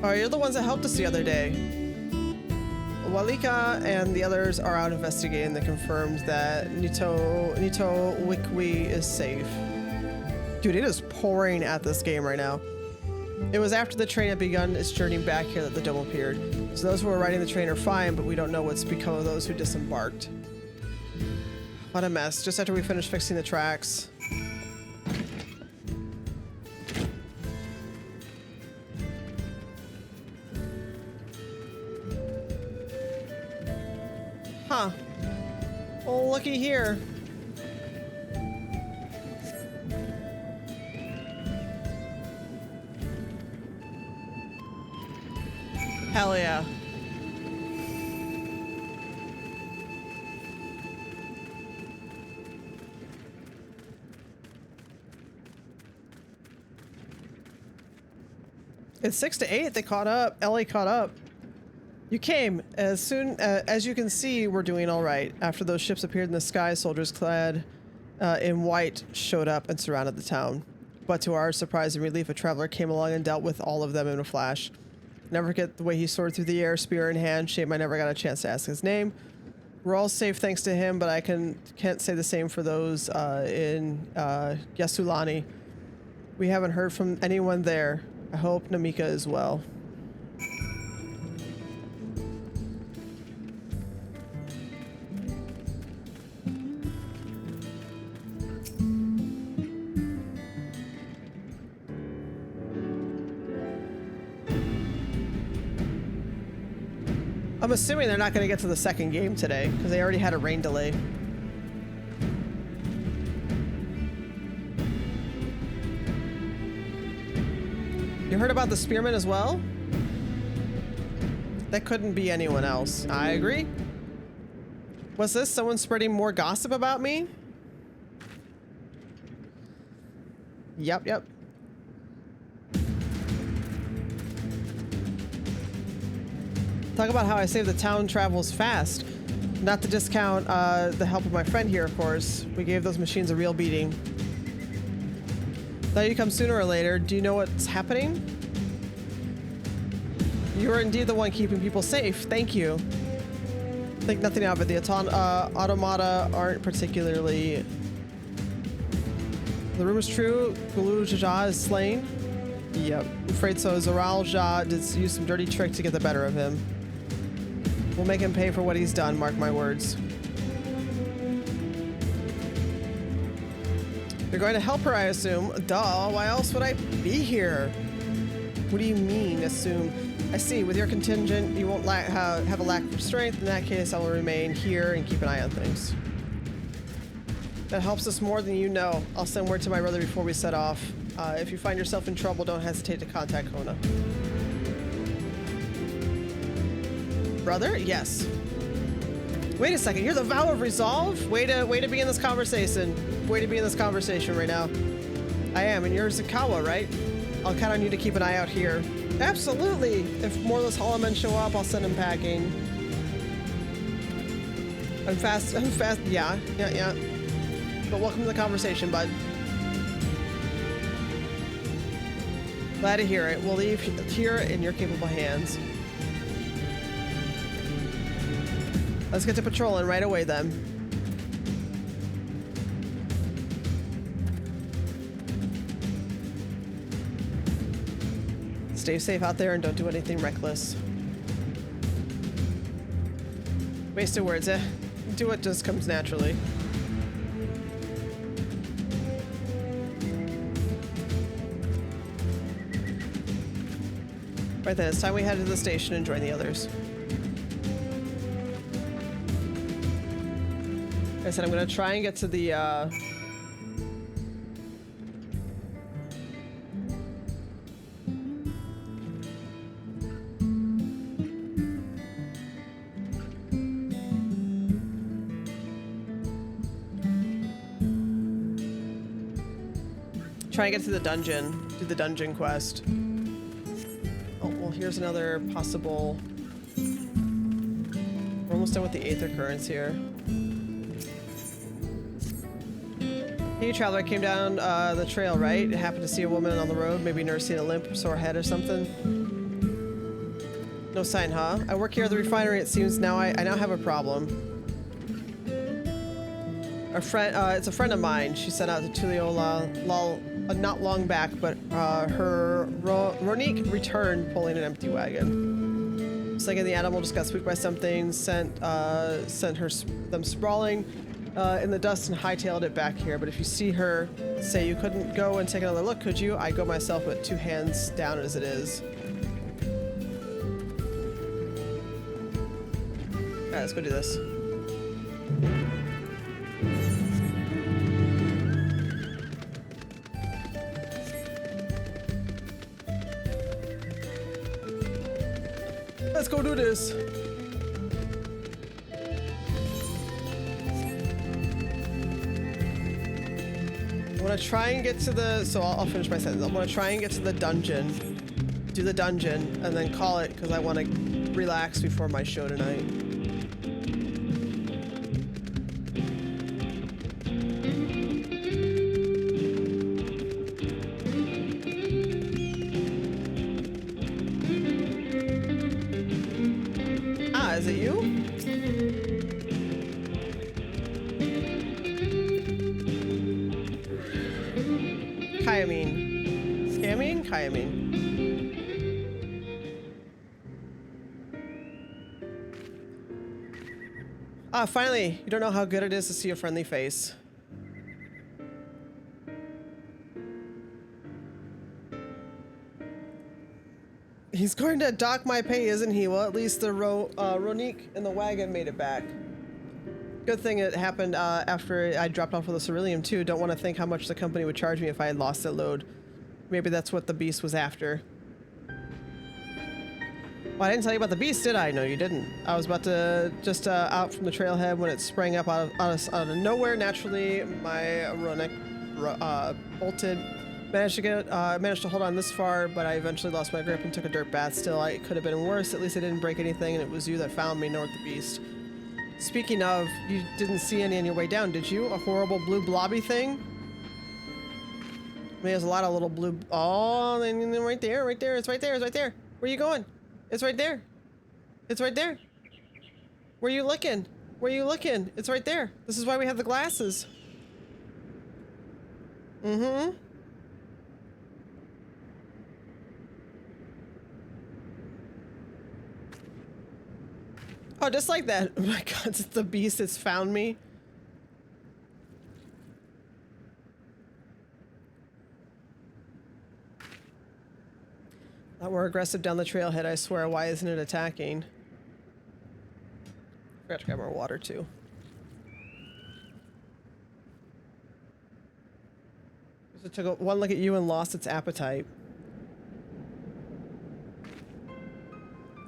Oh, you're the ones that helped us the other day. Walika and the others are out investigating. They confirmed that Nito Wikwi is safe. Dude, it is pouring at this game right now. It was after the train had begun its journey back here that the dome appeared. So those who were riding the train are fine, but we don't know what's become of those who disembarked. What a mess. Just after we finished fixing the tracks. Huh. Oh, looky here. Hell yeah. It's 6 to 8. They caught up. Ellie caught up. You came. As soon as you can see, we're doing all right. After those ships appeared in the sky, soldiers clad in white showed up and surrounded the town. But to our surprise and relief, a traveler came along and dealt with all of them in a flash. Never forget the way he soared through the air, spear in hand. Shame I never got a chance to ask his name. We're all safe thanks to him, but I can't say the same for those in Yasulani. We haven't heard from anyone there. I hope Namika is well. I'm assuming they're not going to get to the second game today because they already had a rain delay. You heard about the spearmen as well? That couldn't be anyone else. I agree. Was this someone spreading more gossip about me? Yep. Talk about how I saved the town travels fast. Not to discount the help of my friend here, of course. We gave those machines a real beating. Thought you'd come sooner or later. Do you know what's happening? You are indeed the one keeping people safe. Thank you. Think nothing of it. The automata aren't particularly... The rumor's true. Galul Jaja is slain. Yep. I'm afraid so. Zoral Jah did use some dirty trick to get the better of him. We'll make him pay for what he's done, mark my words. You're going to help her, I assume. Duh, why else would I be here? What do you mean, assume? I see, with your contingent, you won't have a lack of strength. In that case, I will remain here and keep an eye on things. That helps us more than you know. I'll send word to my brother before we set off. If you find yourself in trouble, don't hesitate to contact Kona. Brother? Yes. Wait a second, you're the Vow of Resolve? Way to be in this conversation. Way to be in this conversation right now. I am, and you're Zakawa, right? I'll count on you to keep an eye out here. Absolutely! If more of those hollow men show up, I'll send them packing. I'm fast, yeah. But welcome to the conversation, bud. Glad to hear it. We'll leave here in your capable hands. Let's get to patrolling right away then. Stay safe out there and don't do anything reckless. Wasted words, eh? Do what just comes naturally. Right then, it's time we head to the station and join the others. Like I said, I'm gonna try and get to the try and get to the dungeon, do the dungeon quest. Oh, well, here's another possible... We're almost done with the 8th occurrence here. Hey, traveler, came down the trail, right? It happened to see a woman on the road, maybe nursing a limp, sore head or something. No sign, huh? I work here at the refinery. It seems now I now have a problem. A friend, it's a friend of mine. She sent out to Tuliola not long back, but her Ronique returned pulling an empty wagon. It's like the animal just got spooked by something, sent them sprawling in the dust and hightailed it back here. But if you see her, say you couldn't go and take another look, could you? I go myself with 2 hands down as it is. All right, let's go do this. do this. I want to try and get to the... So I'll finish my sentence. I want to try and get to the dungeon. Do the dungeon, and then call it, because I want to relax before my show tonight. Ah, is it you? Kyamine. Scamming? Kyamine. Ah, finally! You don't know how good it is to see a friendly face. He's going to dock my pay, isn't he? Well, at least the Ronique in the wagon made it back. Good thing it happened after I dropped off with the Ceruleum too. Don't want to think how much the company would charge me if I had lost that load. Maybe that's what the beast was after. Well, I didn't tell you about the beast, did I? No, you didn't. I was about to just out from the trailhead when it sprang up out of nowhere. Naturally, my Ronique bolted. Managed to hold on this far, but I eventually lost my grip and took a dirt bath. Still, it could have been worse. At least I didn't break anything, and it was you that found me north of the beast. Speaking of, you didn't see any on your way down, did you? A horrible blue blobby thing? I mean, there's a lot of little blue... Oh, and then right there, right there. It's right there, it's right there. Where are you going? It's right there. It's right there. Where are you looking? Where are you looking? It's right there. This is why we have the glasses. Mm-hmm. Oh, just like that. Oh my god, it's the beast that's found me. A lot more aggressive down the trailhead, I swear. Why isn't it attacking? Forgot to grab more water, too. It took one look at you and lost its appetite.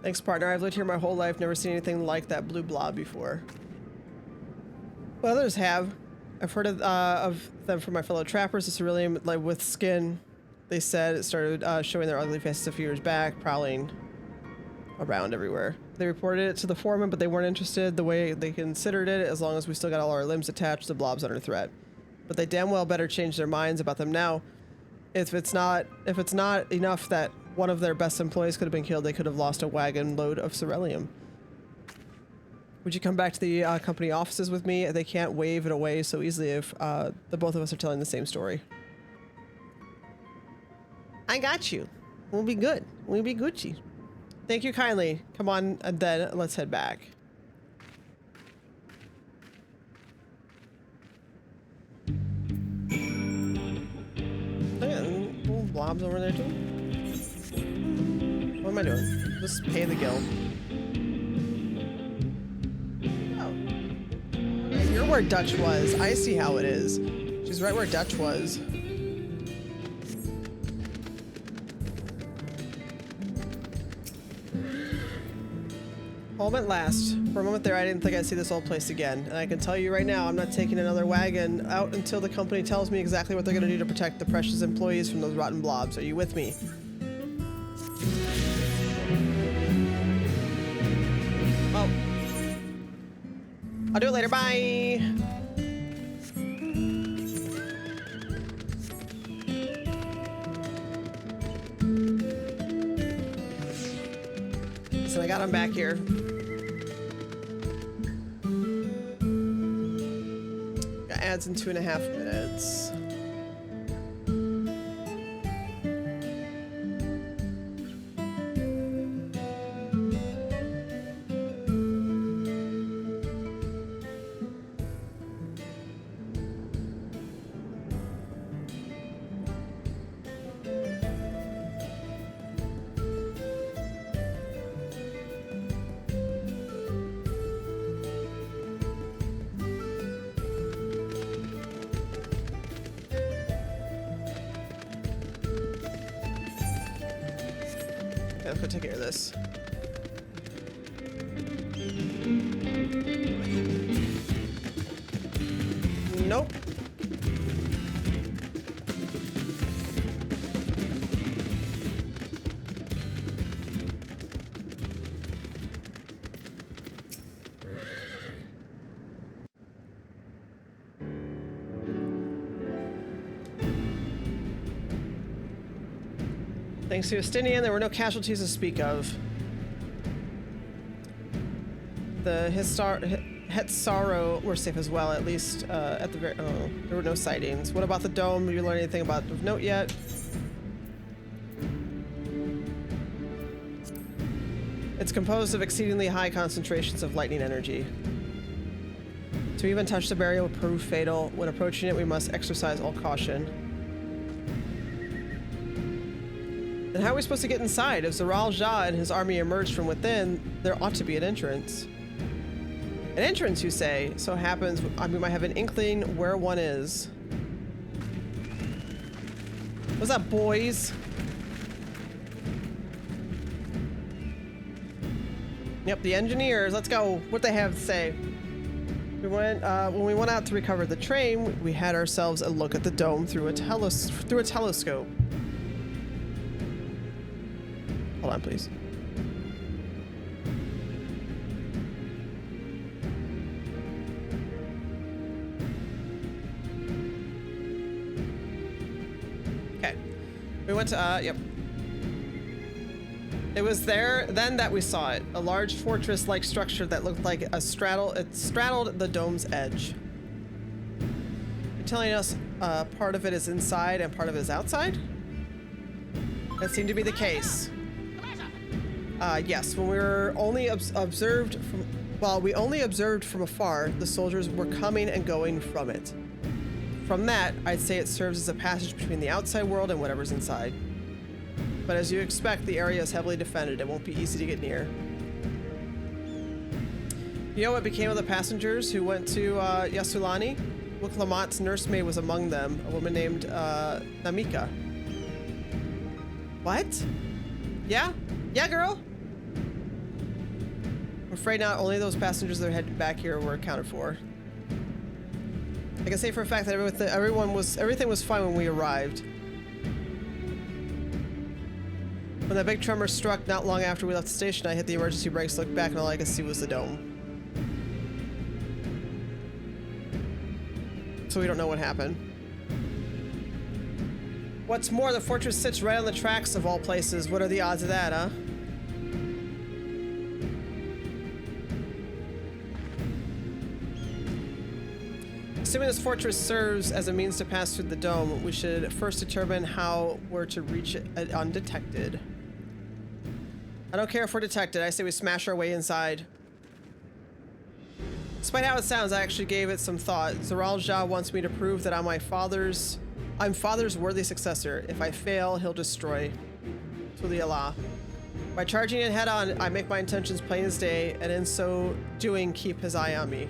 Thanks, partner. I've lived here my whole life, never seen anything like that blue blob before. Well, others have. I've heard of them from my fellow trappers. The Ceruleum, like with skin, they said it started showing their ugly faces a few years back, prowling around everywhere. They reported it to the foreman, but they weren't interested the way they considered it. As long as we still got all our limbs attached, the blob's under threat. But they damn well better change their minds about them now. If it's not enough that one of their best employees could have been killed, they could have lost a wagon load of Ceruleum. Would you come back to the company offices with me? They can't wave it away so easily if the both of us are telling the same story. I got you. We'll be good. We'll be Gucci. Thank you kindly. Come on, then let's head back. Look at little blobs over there too. What am I doing? Just pay the guild. Oh. Hey, you're where Dutch was. I see how it is. She's right where Dutch was. Home at last. For a moment there, I didn't think I'd see this old place again. And I can tell you right now, I'm not taking another wagon out until the company tells me exactly what they're going to do to protect the precious employees from those rotten blobs. Are you with me? Oh. I'll do it later. Bye. So I got him back here. Got ads in 2.5 minutes. Let's go take care of this. Thanks to Justinian, there were no casualties to speak of. The Hetsaro were safe as well, at least at the very... Oh, there were no sightings. What about the dome? Did you learn anything about of note yet? It's composed of exceedingly high concentrations of lightning energy. To even touch the barrier will prove fatal. When approaching it, we must exercise all caution. Then how are we supposed to get inside? If Zaral Jah and his army emerged from within, there ought to be an entrance. An entrance, you say? So happens we might have an inkling where one is. What's up, boys? Yep, the engineers. Let's go. What they have to say. We went when we went out to recover the train. We had ourselves a look at the dome through a telescope. Hold on, please. Okay. We went to, yep. It was there then that we saw it. A large fortress-like structure that looked like it straddled the dome's edge. You're telling us part of it is inside and part of it is outside? That seemed to be the case. Yes, when we were only observed from, while we only observed from afar, the soldiers were coming and going from it. From that, I'd say it serves as a passage between the outside world and whatever's inside. But as you expect, the area is heavily defended. It won't be easy to get near. You know what became of the passengers who went to Yasulani? Wiklamat's nursemaid was among them, a woman named Namika. What? Yeah? Yeah, girl? I'm afraid not only those passengers that are headed back here were accounted for. I can say for a fact that everything was fine when we arrived. When that big tremor struck not long after we left the station, I hit the emergency brakes, looked back, and all I could see was the dome. So we don't know what happened. What's more, the fortress sits right on the tracks of all places. What are the odds of that, huh? Assuming this fortress serves as a means to pass through the dome, we should first determine how we're to reach it undetected. I don't care if we're detected. I say we smash our way inside. Despite how it sounds, I actually gave it some thought. Zaral Jah wants me to prove that I'm father's worthy successor. If I fail, he'll destroy. Tuli Allah. By charging it head on, I make my intentions plain as day, and in so doing, keep his eye on me.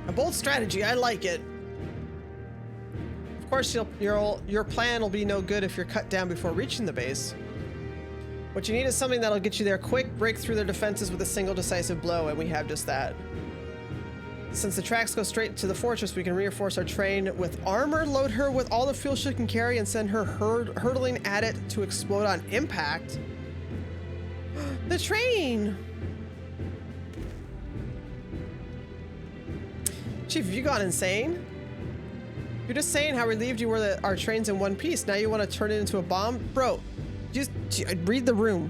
A bold strategy, I like it. Of course, your plan will be no good if you're cut down before reaching the base. What you need is something that'll get you there quick, break through their defenses with a single decisive blow, and we have just that. Since the tracks go straight to the fortress, we can reinforce our train with armor, load her with all the fuel she can carry, and send her hurtling at it to explode on impact. The train! Chief, have you gone insane? You're just saying how relieved you were that our train's in one piece. Now you want to turn it into a bomb? Bro, just read the room.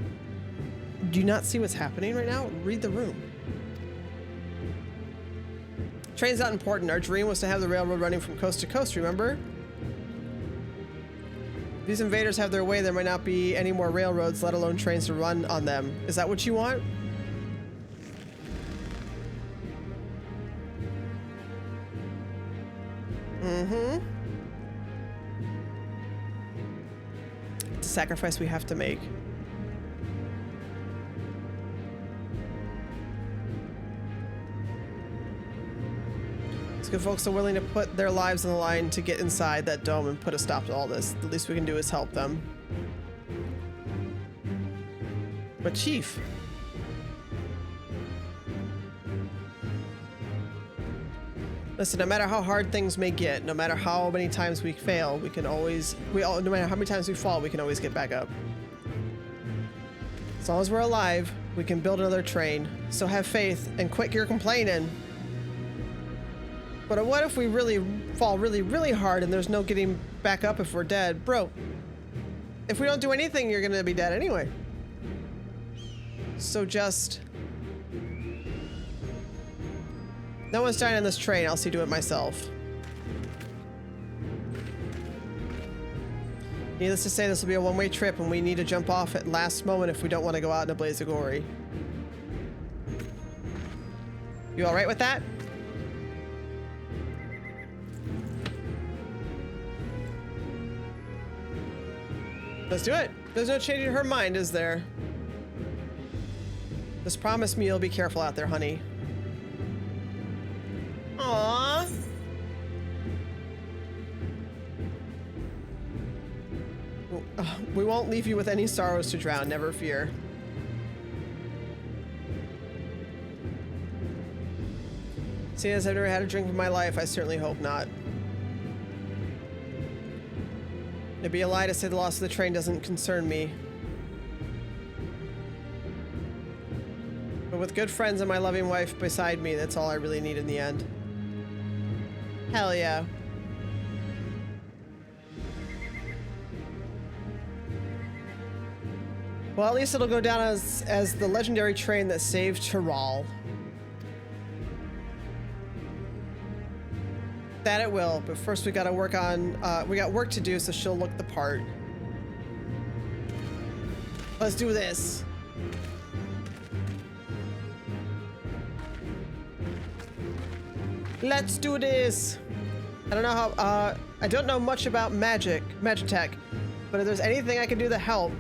Do you not see what's happening right now? Read the room. Train's not important. Our dream was to have the railroad running from coast to coast, remember? If these invaders have their way, there might not be any more railroads, let alone trains to run on them. Is that what you want? Mm-hmm. It's a sacrifice we have to make. These good folks are willing to put their lives on the line to get inside that dome and put a stop to all this. The least we can do is help them. But Chief... Listen, no matter how hard things may get, no matter how many times we fail, we can always, no matter how many times we fall, we can always get back up. As long as we're alive, we can build another train. So have faith and quit your complaining. But what if we really fall really, really hard and there's no getting back up if we're dead. Bro, if we don't do anything, you're gonna be dead anyway. So just... No one's dying on this train. I'll see to it myself. Needless to say, this will be a one-way trip, and we need to jump off at last moment if we don't want to go out in a blaze of glory. You all right with that? Let's do it. There's no changing her mind, is there? Just promise me you'll be careful out there, honey. Aww. We won't leave you with any sorrows to drown, never fear. Seeing as I've never had a drink in my life, I certainly hope not. It'd be a lie to say the loss of the train doesn't concern me. But with good friends and my loving wife beside me, that's all I really need in the end. Hell yeah. Well, at least it'll go down as the legendary train that saved Tyrol. That it will, but first we gotta work on, we got work to do so she'll look the part. Let's do this. Let's do this. I don't know how, I don't know much about Magitech, but if there's anything I can do to help,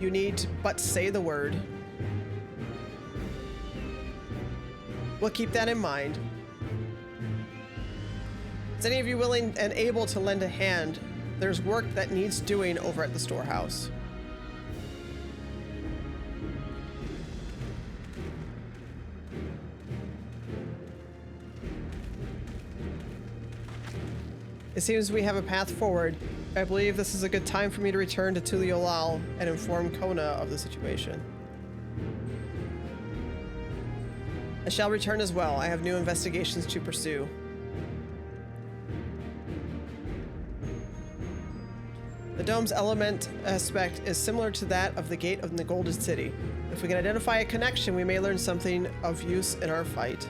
you need to but say the word. We'll keep that in mind. Is any of you willing and able to lend a hand? There's work that needs doing over at the storehouse. It seems we have a path forward. I believe this is a good time for me to return to Tuliolal and inform Kona of the situation. I shall return as well. I have new investigations to pursue. The dome's element aspect is similar to that of the gate of the Golden City. If we can identify a connection, we may learn something of use in our fight.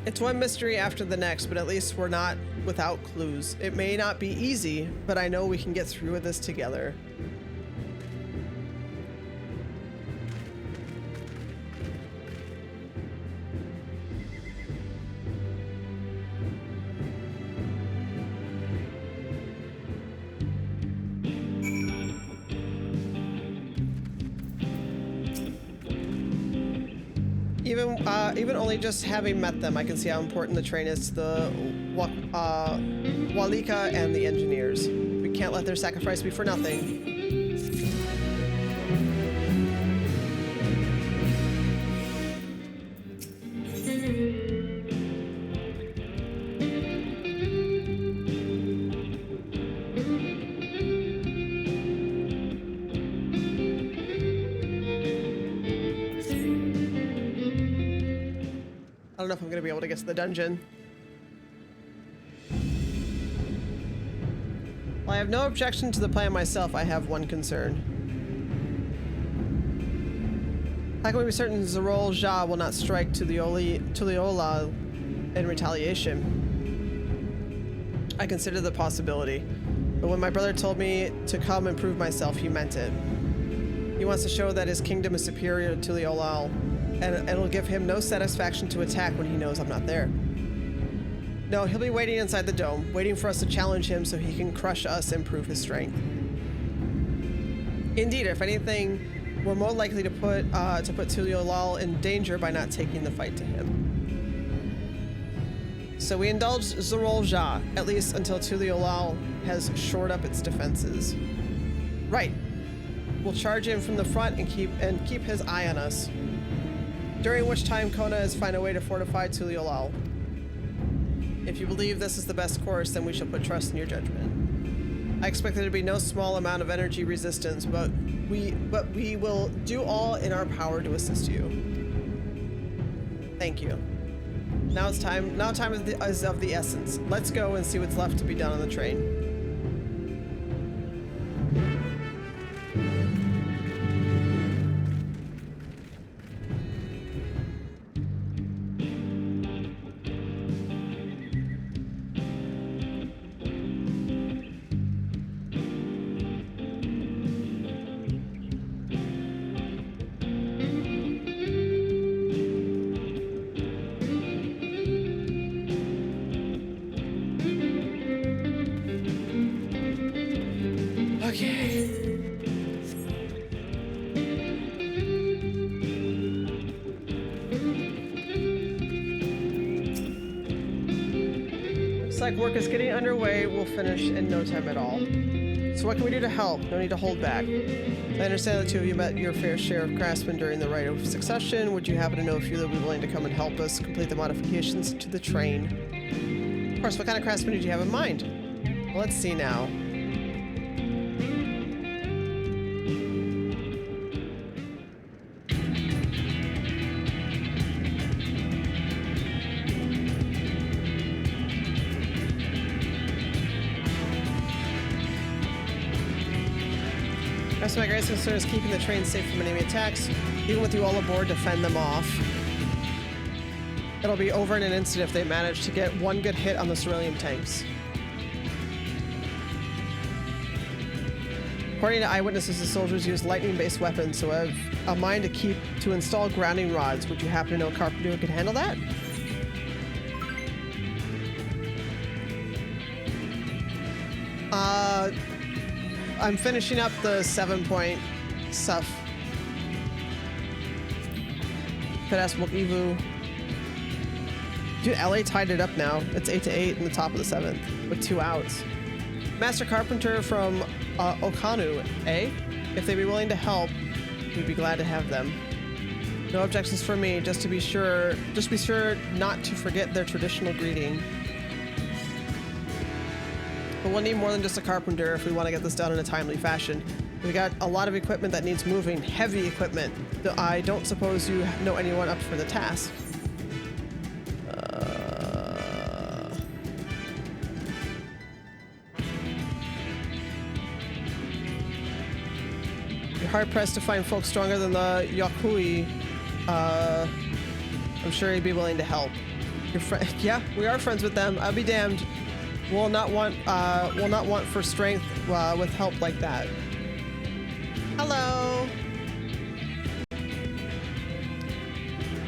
It's one mystery after the next, but at least we're not without clues. It may not be easy, but I know we can get through with this together. Even only just having met them, I can see how important the train is to the Walika and the engineers. We can't let their sacrifice be for nothing. I don't know if I'm going to be able to get to the dungeon. While I have no objection to the plan myself, I have one concern. How can we be certain Zerol Ja will not strike Tuliolal in retaliation? I consider the possibility, but when my brother told me to come and prove myself, he meant it. He wants to show that his kingdom is superior to Tuliolal, and it'll give him no satisfaction to attack when he knows I'm not there. No, he'll be waiting inside the dome, waiting for us to challenge him so he can crush us and prove his strength. Indeed, if anything, we're more likely to put Tuliolal in danger by not taking the fight to him. So we indulge Zerol Ja, at least until Tuliolal has shored up its defenses. Right. We'll charge in from the front and keep his eye on us. During which time Kona is find a way to fortify Tuliolal. If you believe this is the best course, then we shall put trust in your judgment. I expect there to be no small amount of energy resistance, but but we will do all in our power to assist you. Thank you. Now it's time. Now time is of the essence. Let's go and see what's left to be done on the train. Work is getting underway. We'll finish in no time at all. So what can we do to help? No need to hold back. I understand the two of you met your fair share of craftsmen during the Rite of Succession. Would you happen to know a few that would be willing to come and help us complete the modifications to the train? Of course, what kind of craftsmen did you have in mind? Well, let's see now. My greatest concern is keeping the train safe from enemy attacks. Even with you all aboard to fend them off. It'll be over in an instant if they manage to get one good hit on the Cerulean tanks. According to eyewitnesses, the soldiers used lightning-based weapons, so I have a mind to install grounding rods. Would you happen to know a carpenter who could handle that? I'm finishing up the 7-point stuff. Pedestal Evu. Dude, LA tied it up now. It's 8-8 in the top of the 7th with 2 outs. Master Carpenter from Okanu, eh? If they'd be willing to help, we'd be glad to have them. No objections from me, just be sure not to forget their traditional greeting. But we'll need more than just a carpenter if we want to get this done in a timely fashion. We got a lot of equipment that needs moving, heavy equipment. I don't suppose you know anyone up for the task. You're hard-pressed to find folks stronger than the Yokui. I'm sure he'd be willing to help. Your friend? Yeah, we are friends with them. I'll be damned. We'll not want for strength with help like that. Hello.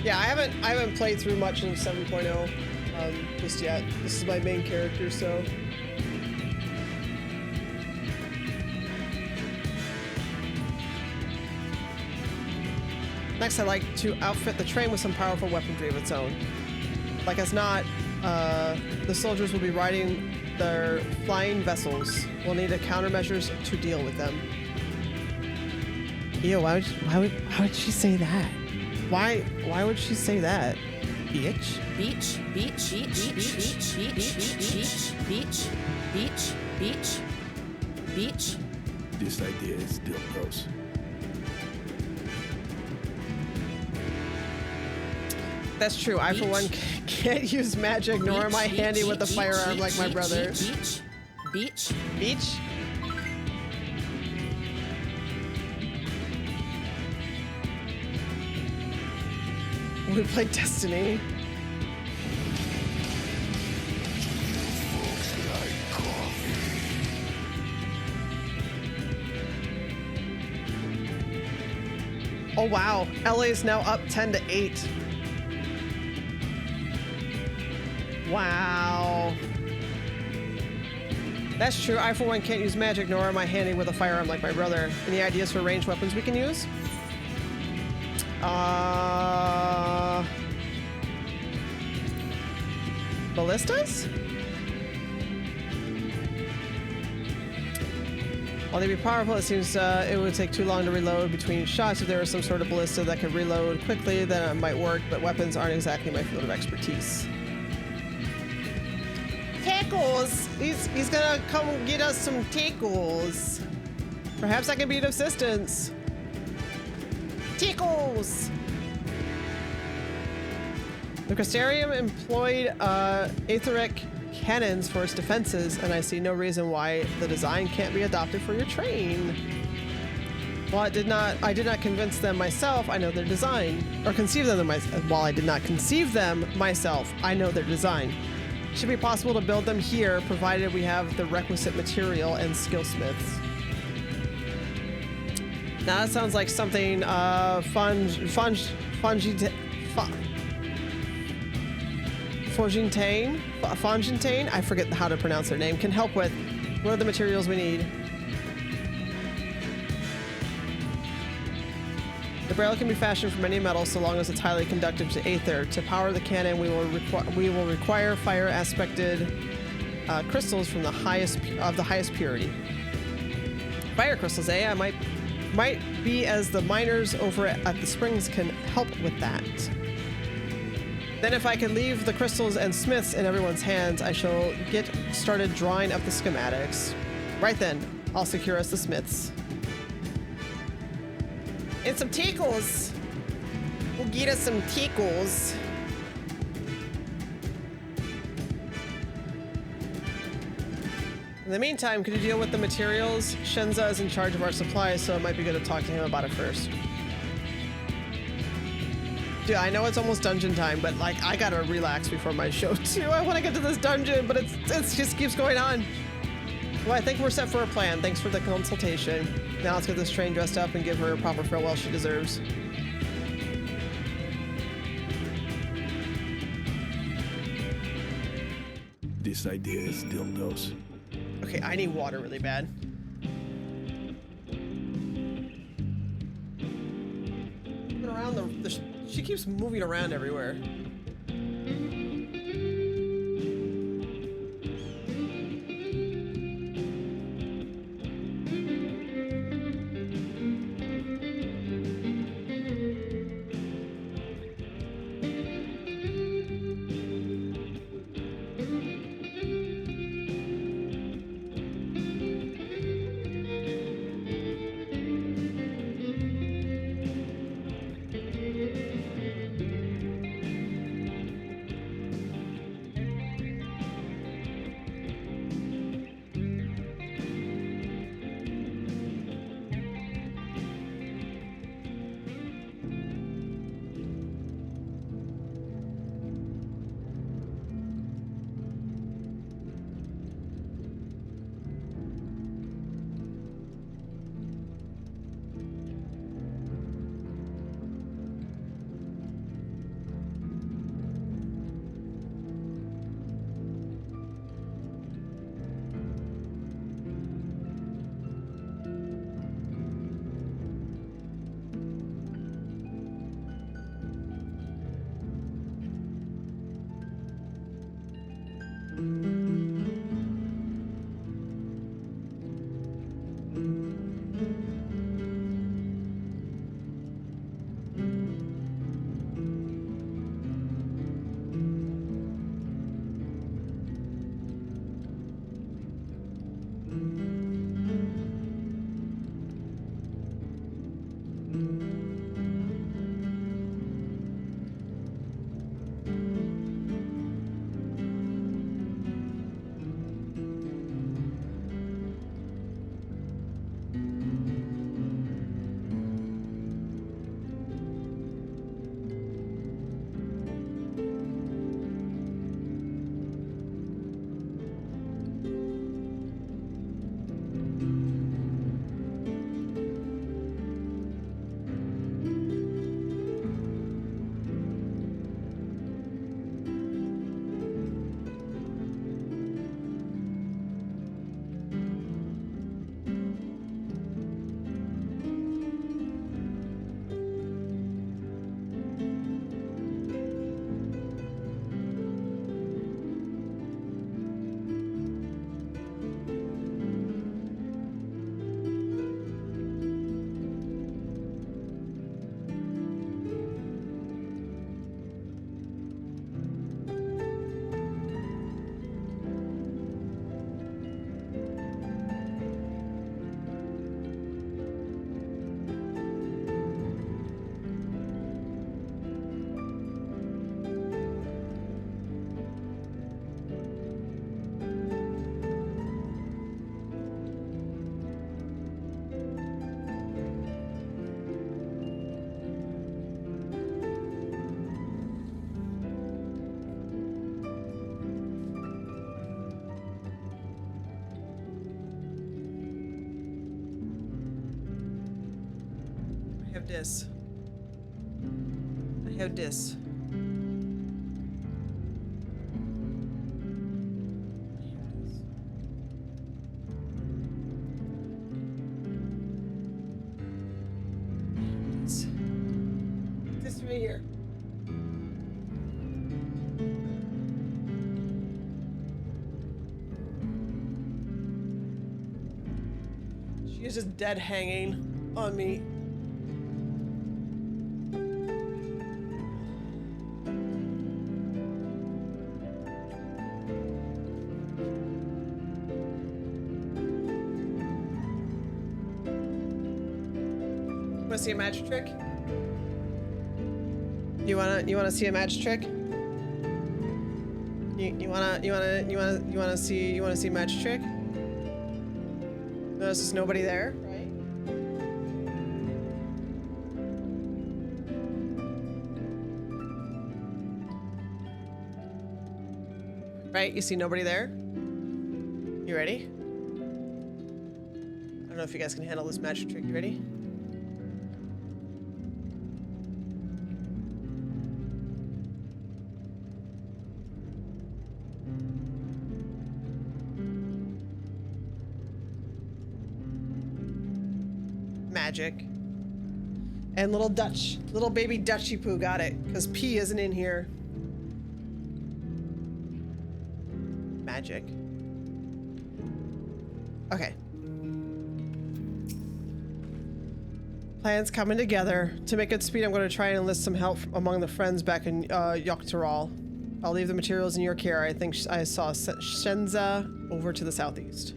Yeah, I haven't played through much of 7.0 just yet. This is my main character, so. Next, I'd like to outfit the train with some powerful weaponry of its own. Like as not, the soldiers will be riding their flying vessels. We'll need countermeasures to deal with them. Ew, why would she say that? Why would she say that? Bitch. Beach, beach, beach, beach, beach, beach, beach, beach, beach, beach. This idea is still gross. That's true. I, for one, can't use magic, nor am I handy with a firearm like my brother. Beach. Beach? We played Destiny. Oh wow, LA is now up 10-8. Wow. That's true. I, for one, can't use magic, nor am I handy with a firearm like my brother. Any ideas for ranged weapons we can use? Ballistas? While they'd be powerful, it seems it would take too long to reload between shots. If there was some sort of ballista that could reload quickly, then it might work, but weapons aren't exactly my field of expertise. Tackles! He's gonna come get us some tackles. Perhaps I can be of assistance. Tickles! The Crystarium employed Aetheric cannons for its defenses, and I see no reason why the design can't be adopted for your train. While I did not convince them myself, I know their design. Or conceive them myself. While I did not conceive them myself, I know their design. It should be possible to build them here, provided we have the requisite material and skillsmiths. Now that sounds like something Fongintane? I forget how to pronounce their name, can help with. What are the materials we need? The barrel can be fashioned from any metal so long as it's highly conductive to aether. To power the cannon, we will require fire aspected crystals from the highest purity. Fire crystals, eh? I might be as the miners over at the springs can help with that. Then if I can leave the crystals and smiths in everyone's hands, I shall get started drawing up the schematics. Right then, I'll secure us the smiths. And some tickles. We'll get us some tickles. In the meantime, could you deal with the materials? Shenza is in charge of our supplies, so it might be good to talk to him about it first. Dude, I know it's almost dungeon time, but like I gotta relax before my show too. I want to get to this dungeon, but it just keeps going on. Well, I think we're set for a plan. Thanks for the consultation. Now let's get this train dressed up and give her a proper farewell she deserves. This idea is dildos. Okay, I need water really bad. Moving around she keeps moving around everywhere. have this. I have this. This right here. She is just dead hanging on me. Want to see a magic trick? You wanna see a magic trick? You wanna see a magic trick? Notice there's nobody there, right? Right, you see nobody there? You ready? I don't know if you guys can handle this magic trick. You ready? Magic. And little baby Dutchy Poo got it, because P isn't in here. Magic. Okay. Plans coming together. To make good speed, I'm going to try and enlist some help among the friends back in Yoktaral. I'll leave the materials in your care. I think I saw Shenza over to the southeast.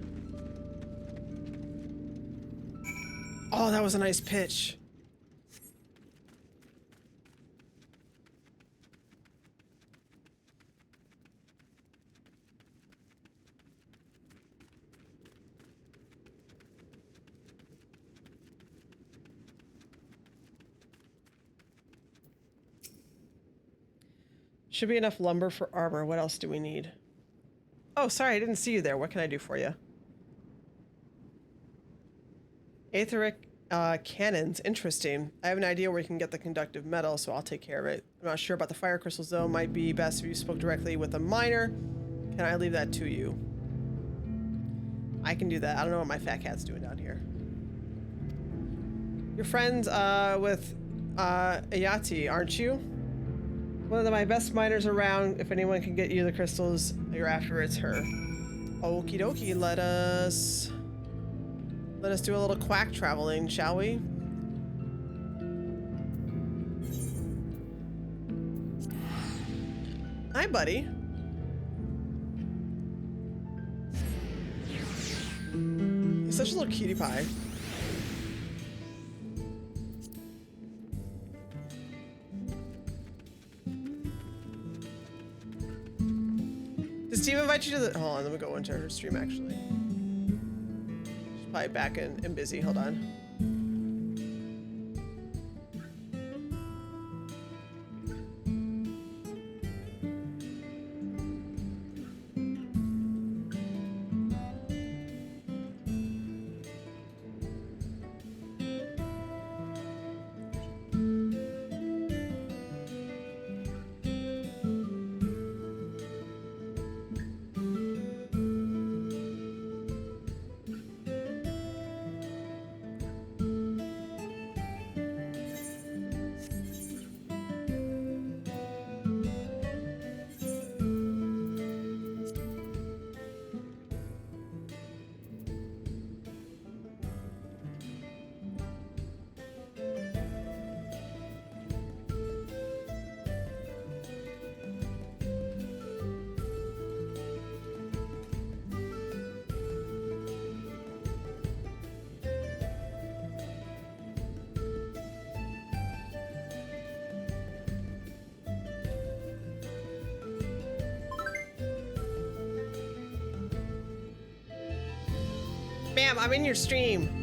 Oh, that was a nice pitch. Should be enough lumber for armor. What else do we need? Oh, sorry, I didn't see you there. What can I do for you? Aetheric cannons. Interesting. I have an idea where you can get the conductive metal, so I'll take care of it. I'm not sure about the fire crystals, though. Might be best if you spoke directly with a miner. Can I leave that to you? I can do that. I don't know what my fat cat's doing down here. You're friends with Ayati, aren't you? One of my best miners around. If anyone can get you the crystals you're after, it's her. Okie dokie, let us do a little quack traveling, shall we? Hi, buddy. He's such a little cutie pie. Did Steve invite you to the... Hold on, let me go into her stream, actually. She's probably back and busy. Hold on. Ma'am, I'm in your stream.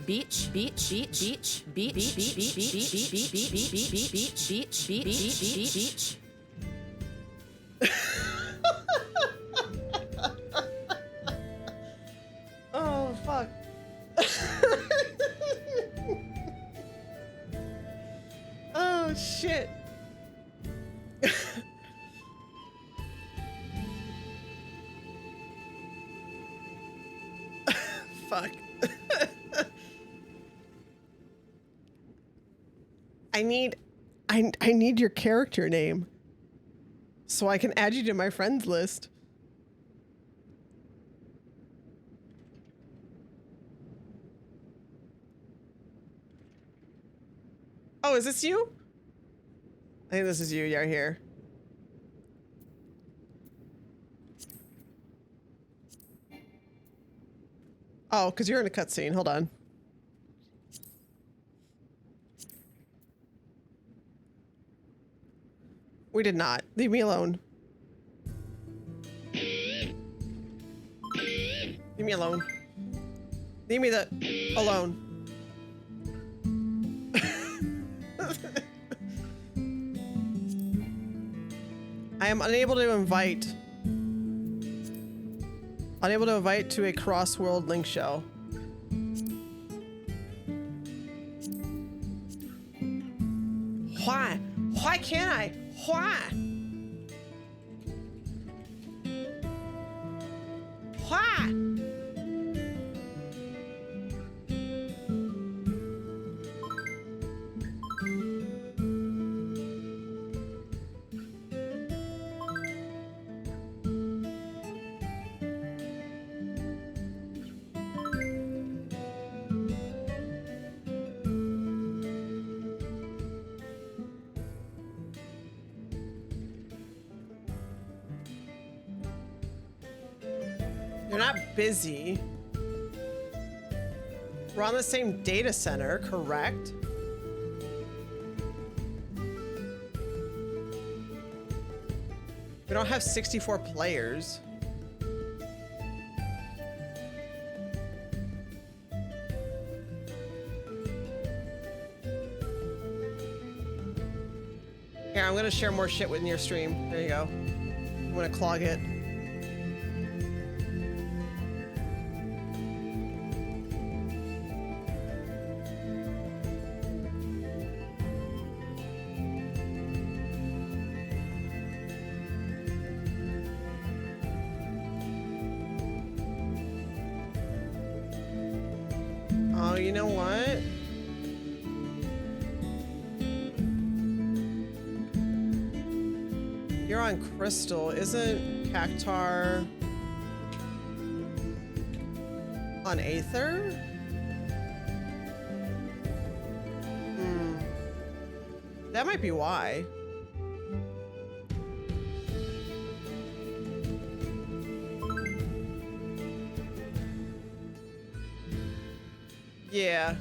Beach, beach, beach, beach, beach, beach, beach, beach, beach, beach, beach, beach, beach. Oh, fuck. Oh, shit. Fuck. I need your character name so I can add you to my friends list. Oh, is this you? I think this is you, yeah, here. Oh, because you're in a cutscene. Hold on. We did not. Leave me alone. Leave me alone. Leave me alone. I am unable to invite. Unable to invite to a cross-world link show. Why? Why can't I? Why? Why? You're not busy. We're on the same data center, correct? We don't have 64 players. Here, I'm gonna share more shit with your stream. There you go. I'm gonna clog it. Oh, you know what? You're on Crystal. Isn't Cactar on Aether? That might be why. Yeah.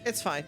It's fine.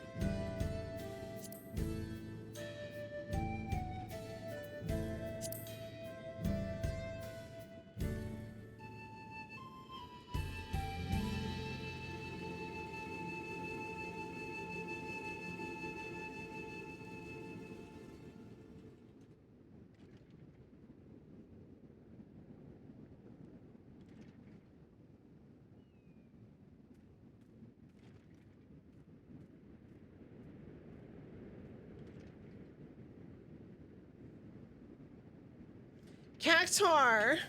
Cactar!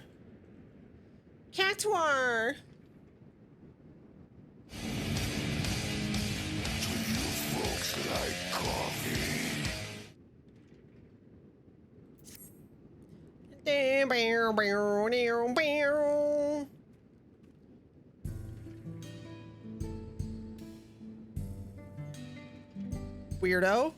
Cactar! Weirdo.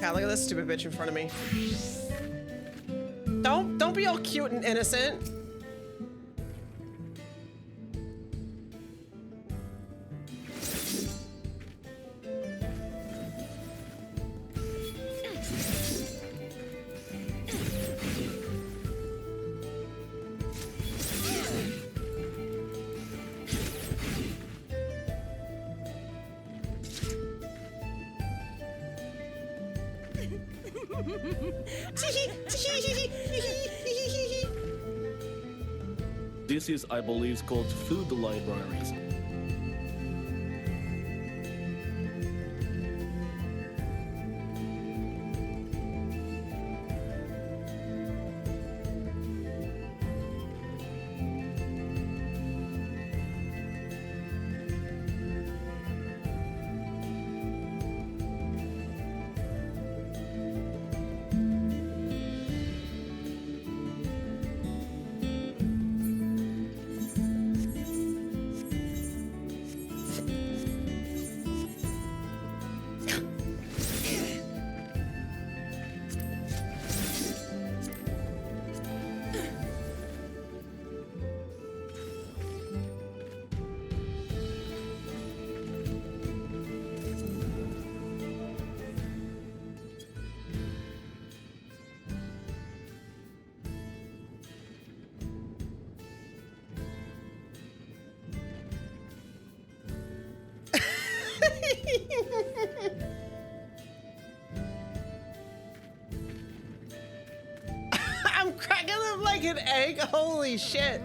God, look at this stupid bitch in front of me. Don't be all cute and innocent. This is, I believe, called food libraries. I'm cracking them like an egg. Holy shit.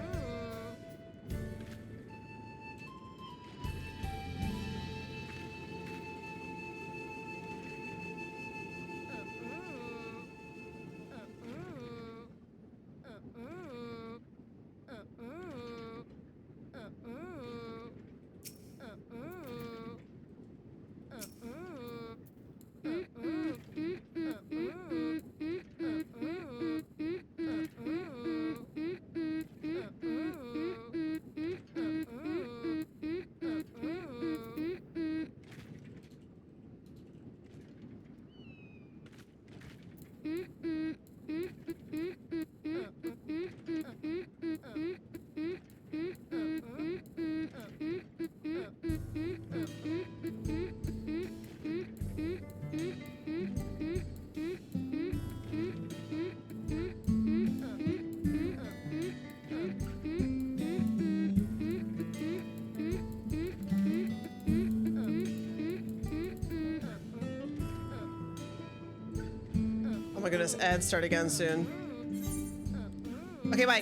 Oh my goodness, ads start again soon. Okay, bye.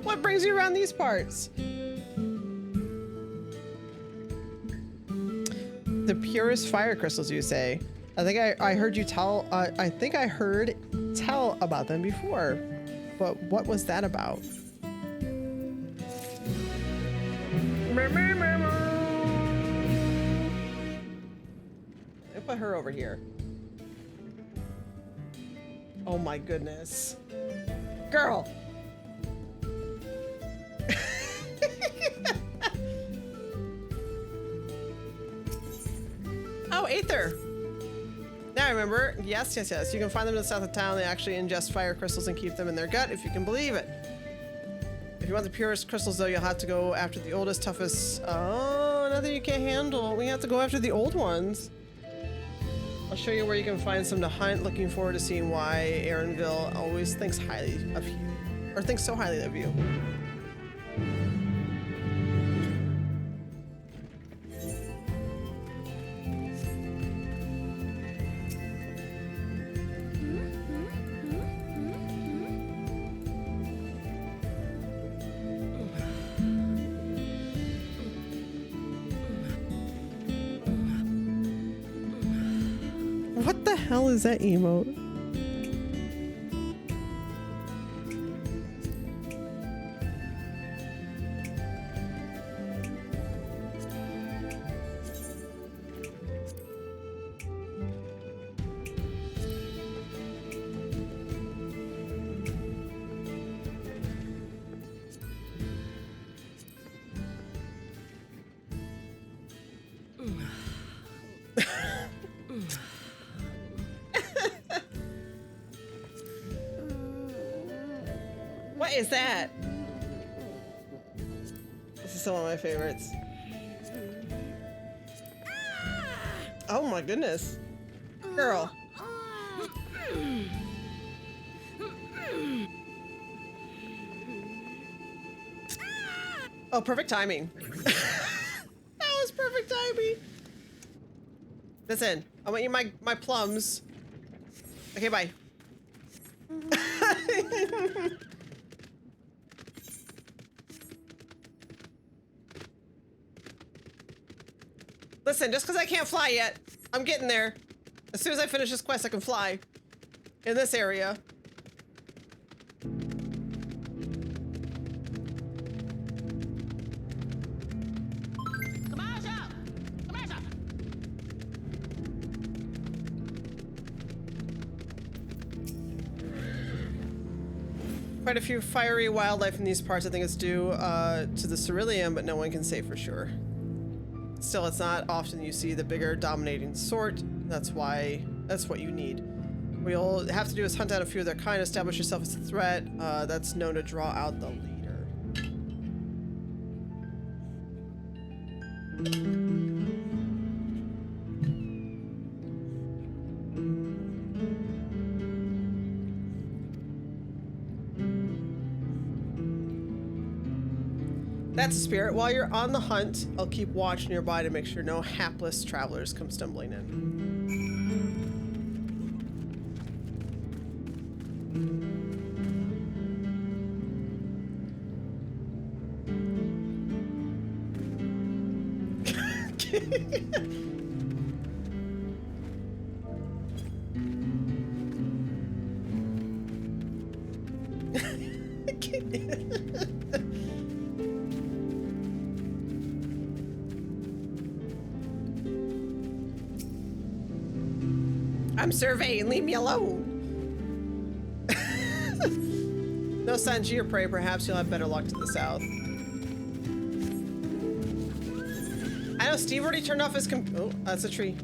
What brings you around these parts? The purest fire crystals, you say? I think I heard you tell, I think I heard tell about them before, but what was that about? Put her over here. Oh my goodness. Girl. Oh, Aether. Now I remember. Yes, yes, yes. You can find them in the south of town. They actually ingest fire crystals and keep them in their gut, if you can believe it. If you want the purest crystals, though, you'll have to go after the oldest, toughest... Oh, nothing you can't handle. We have to go after the old ones. I'll show you where you can find some to hunt. Looking forward to seeing why Aaronville always thinks highly of you. Or thinks so highly of you. What the hell is that emote? What is that? This is some of my favorites. Oh my goodness. Girl. Oh, perfect timing. That was perfect timing. Listen, I want you my plums. Okay, bye. Listen, just because I can't fly yet, I'm getting there. As soon as I finish this quest, I can fly. In this area. Quite a few fiery wildlife in these parts. I think it's due to the cerulean, but no one can say for sure. Still, it's not often you see the bigger dominating sort. That's what you need. What you'll have to do is hunt out a few of their kind, establish yourself as a threat that's known to draw out the leader. That's a spirit. While you're on the hunt, I'll keep watch nearby to make sure no hapless travelers come stumbling in. I'm surveying, leave me alone. No sign to your prey, perhaps you'll have better luck to the south. I know Steve already turned off his oh, that's a tree.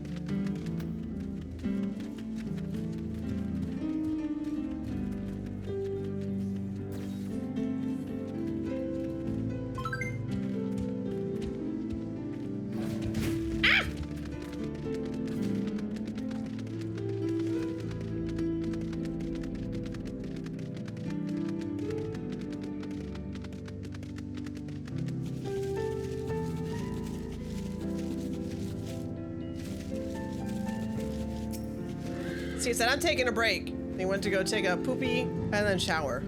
He said, I'm taking a break. He went to go take a poopy and then shower.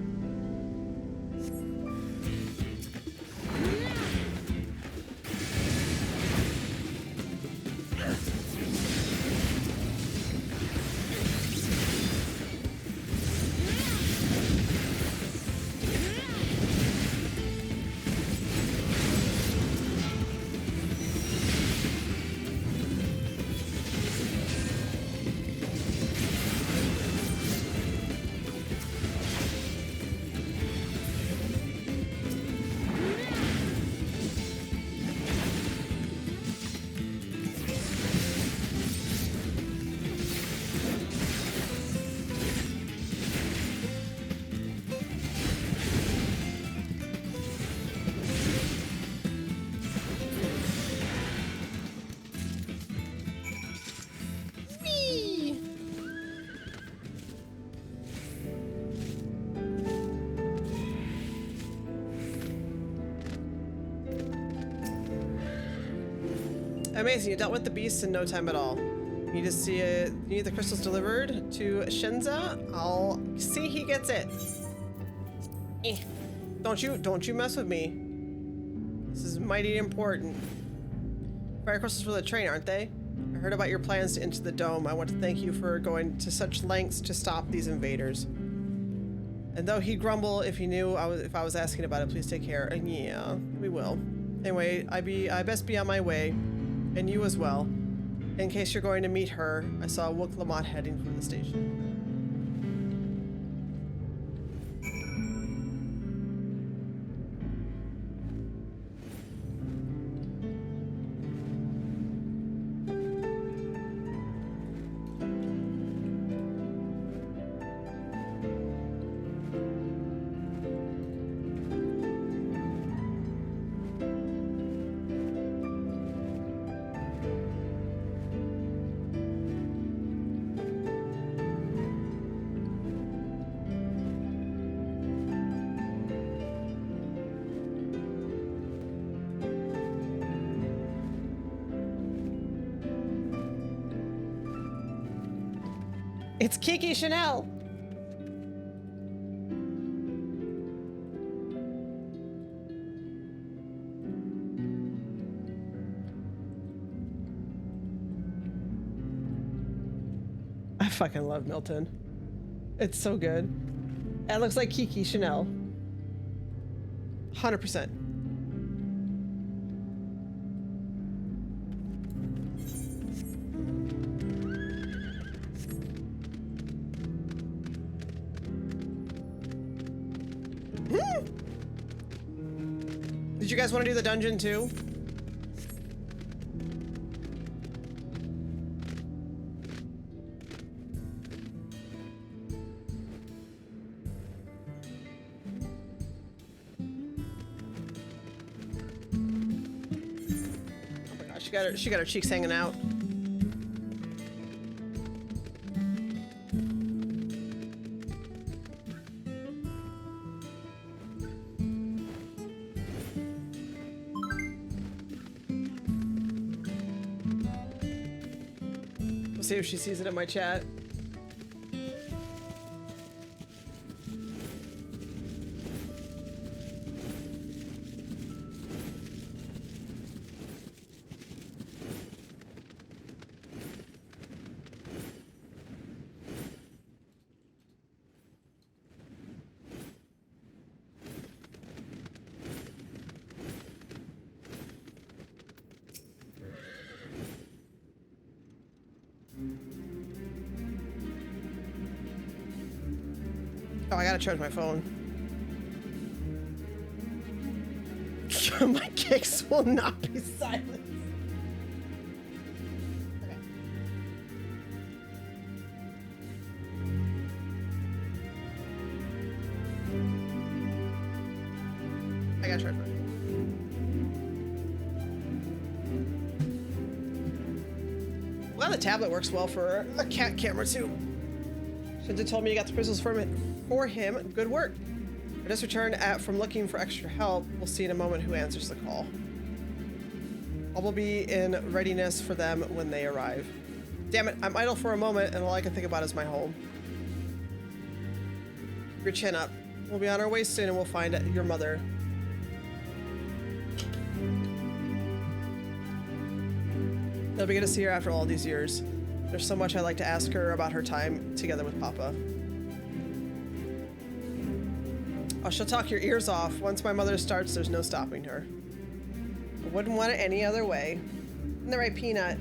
Amazing, you dealt with the beasts in no time at all. You need to see it. You need the crystals delivered to Shenza. I'll see he gets it. Eh. Don't you mess with me. This is mighty important. Fire crystals for the train, aren't they? I heard about your plans to enter the dome. I want to thank you for going to such lengths to stop these invaders. And though he'd grumble if he knew if I was asking about it, please take care. And yeah, we will. Anyway, I best be on my way. And you as well. In case you're going to meet her, I saw Wook Lamont heading for the station. It's Kiki Chanel. I fucking love Milton. It's so good. It looks like Kiki Chanel. 100%. Did you guys want to do the dungeon too? Oh my gosh, she got her cheeks hanging out. See if she sees it in my chat. Oh, I gotta charge my phone. My kicks will not be silenced. Okay. I gotta charge my phone. Well, the tablet works well for a cat camera too. Shinta told me you got the crystals for him. Good work. I just returned from looking for extra help. We'll see in a moment who answers the call. I will be in readiness for them when they arrive. Damn it, I'm idle for a moment and all I can think about is my home. Keep your chin up. We'll be on our way soon and we'll find your mother. It'll be good to see her after all these years. There's so much I'd like to ask her about her time together with Papa. Oh, she'll talk your ears off. Once my mother starts, there's no stopping her. I wouldn't want it any other way. Isn't that right, Peanut?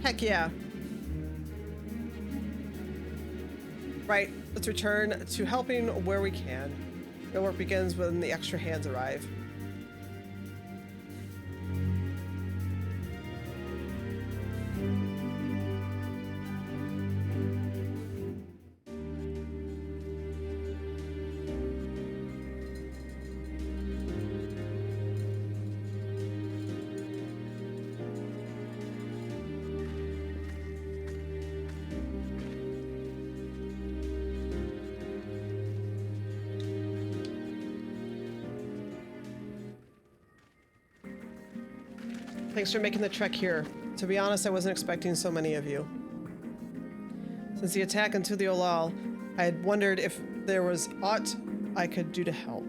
Heck yeah. Right, let's return to helping where we can. Real work begins when the extra hands arrive. Thanks for making the trek here. To be honest, I wasn't expecting so many of you. Since the attack on Tuliolal, I had wondered if there was aught I could do to help.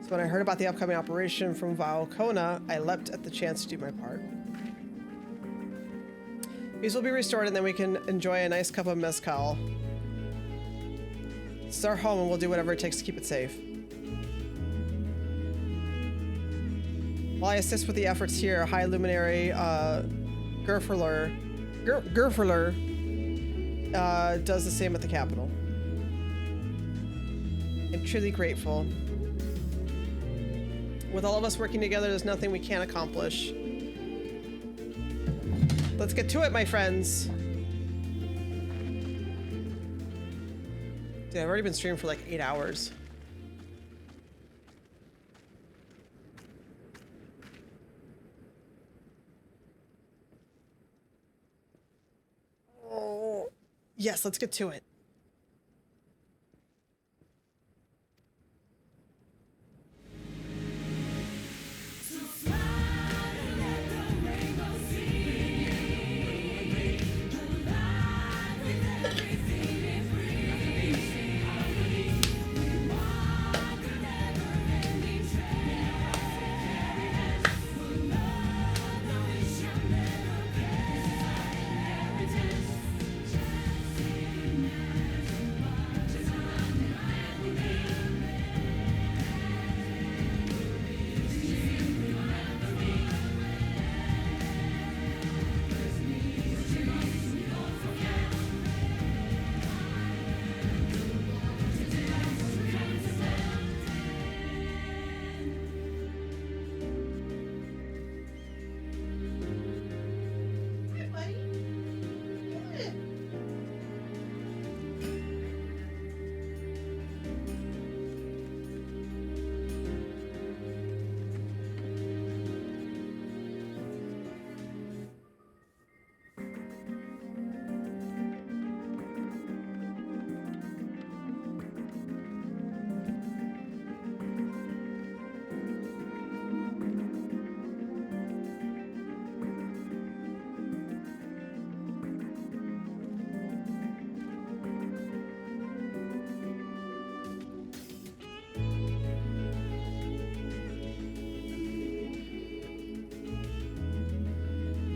So when I heard about the upcoming operation from Vaokona, I leapt at the chance to do my part. Peace will be restored and then we can enjoy a nice cup of mezcal. This is our home and we'll do whatever it takes to keep it safe. While I assist with the efforts here, High Luminary Gerferler does the same at the capital. I'm truly grateful. With all of us working together, there's nothing we can't accomplish. Let's get to it, my friends. Dude, I've already been streaming for like 8 hours. Oh, yes, let's get to it.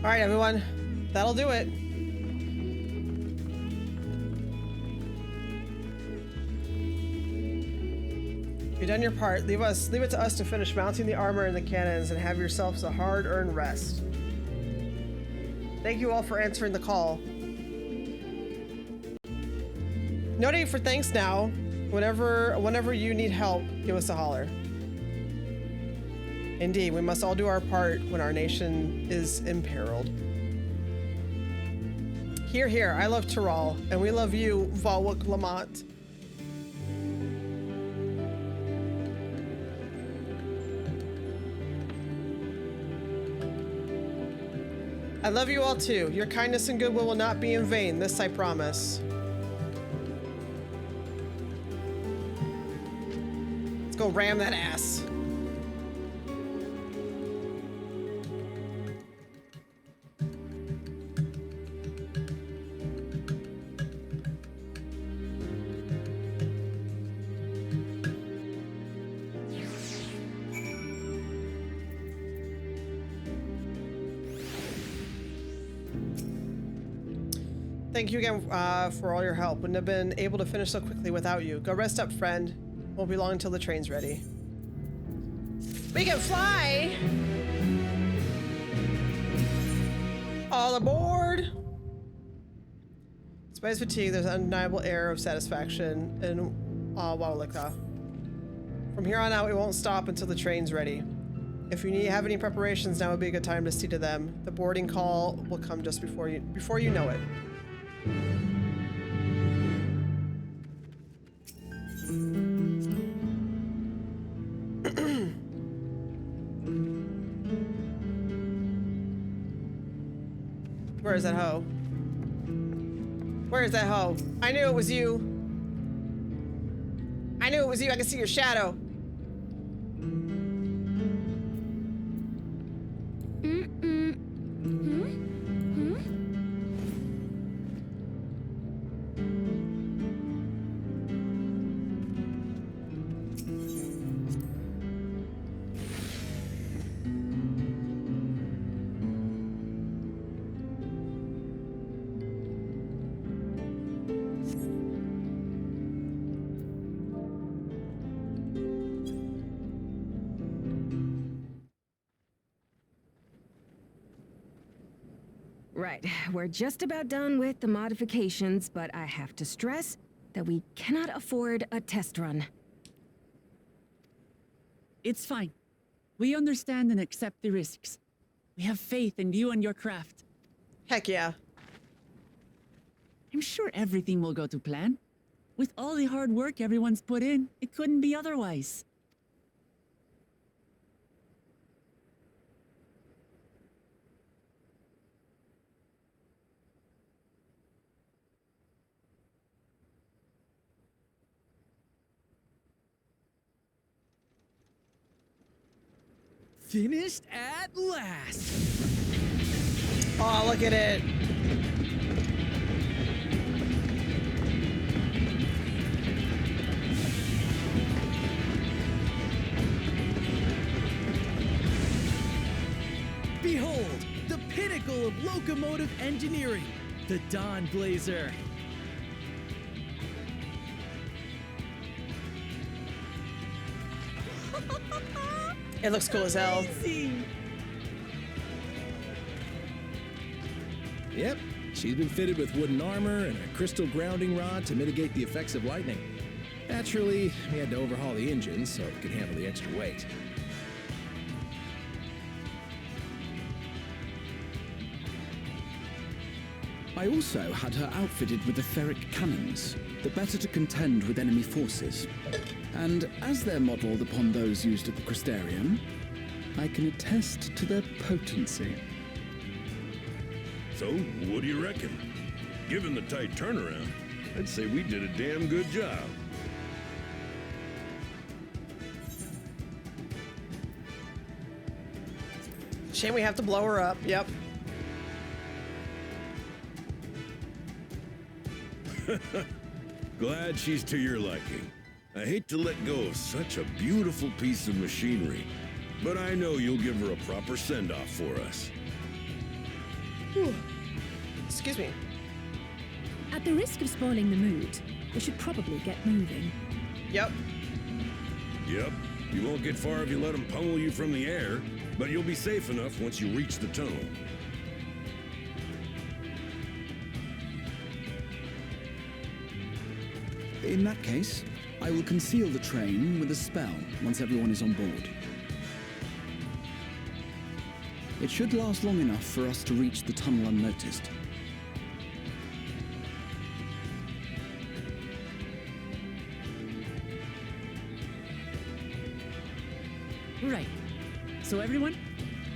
All right, everyone, that'll do it. You've done your part. Leave it to us to finish mounting the armor and the cannons and have yourselves a hard-earned rest. Thank you all for answering the call. No need for thanks now. Whenever you need help, give us a holler. Indeed, we must all do our part when our nation is imperiled. Hear, hear, I love Tyrol, and we love you, Valwuk Lamont. I love you all too. Your kindness and goodwill will not be in vain, this I promise. Let's go ram that ass. Thank you again for all your help. Wouldn't have been able to finish so quickly without you. Go rest up, friend. Won't be long until the train's ready. We can fly! All aboard! Despite his fatigue, there's an undeniable air of satisfaction in Wawalika. From here on out, we won't stop until the train's ready. If you have any preparations, now would be a good time to see to them. The boarding call will come just before you know it. Where is that hoe? Where is that hoe? I knew it was you. I knew it was you. I can see your shadow. right, we're just about done with the modifications, but I have to stress that we cannot afford a test run. It's fine. We understand and accept the risks. We have faith in you and your craft. Heck yeah. I'm sure everything will go to plan. With all the hard work everyone's put in, it couldn't be otherwise. Finished at last! Oh, look at it. Behold, the pinnacle of locomotive engineering, the Dawn Blazer. It looks cool as hell. Yep, she's been fitted with wooden armor and a crystal grounding rod to mitigate the effects of lightning. Naturally, we had to overhaul the engine so it could handle the extra weight. I also had her outfitted with etheric cannons, the better to contend with enemy forces. And as they're modelled upon those used at the Crystarium, I can attest to their potency. So, what do you reckon? Given the tight turnaround, I'd say we did a damn good job. Shame we have to blow her up. Yep. Glad she's to your liking. I hate to let go of such a beautiful piece of machinery, but I know you'll give her a proper send-off for us. Whew. Excuse me. At the risk of spoiling the mood, we should probably get moving. Yep. Yep. You won't get far if you let them pummel you from the air, but you'll be safe enough once you reach the tunnel. In that case, I will conceal the train with a spell once everyone is on board. It should last long enough for us to reach the tunnel unnoticed. Right. So everyone,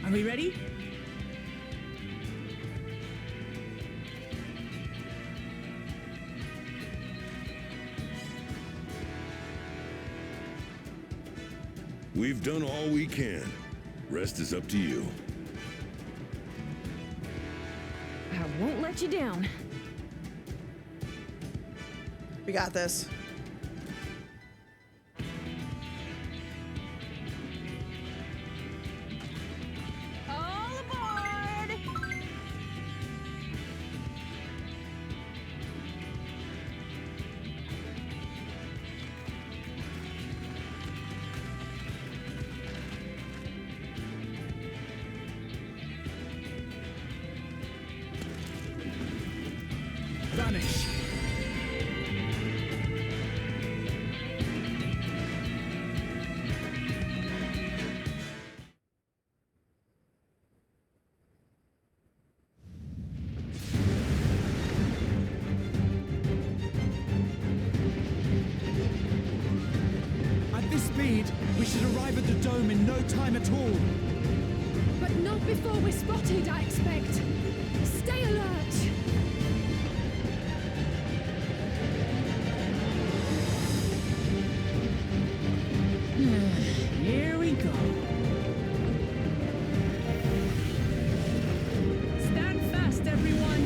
are we ready? We've done all we can. Rest is up to you. I won't let you down. We got this. All aboard! Vanish! At this speed, we should arrive at the dome in no time at all. But not before we're spotted, I expect. Stay alert! Here we go. Stand fast, everyone.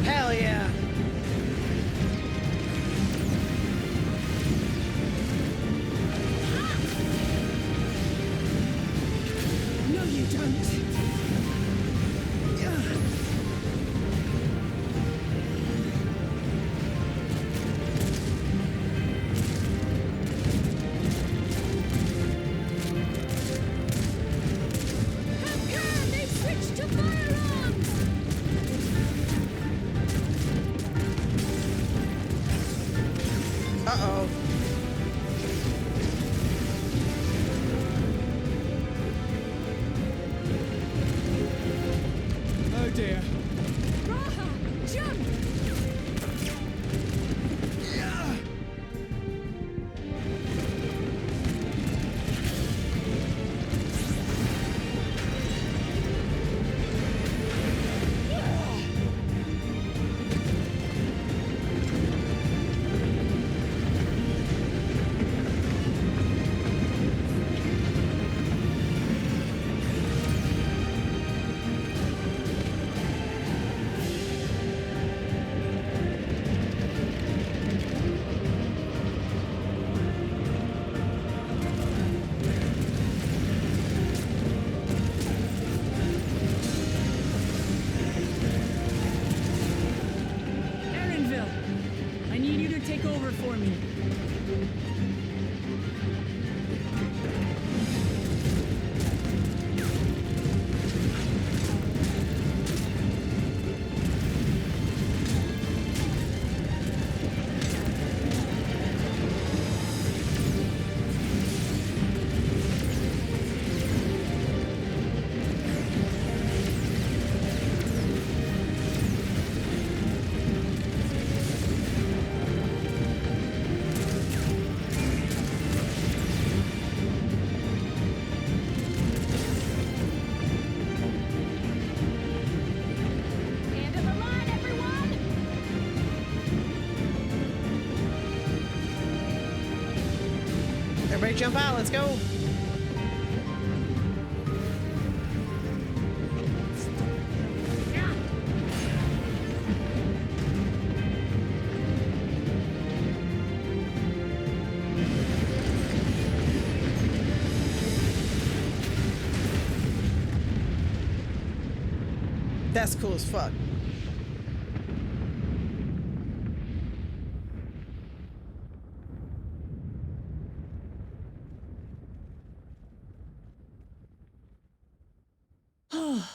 Hell yeah. Uh-oh. Oh dear. Raha, jump! Erinville, I need you to take over for me. End of the line, everyone! Everybody jump out, let's go. That's cool as fuck. Oh,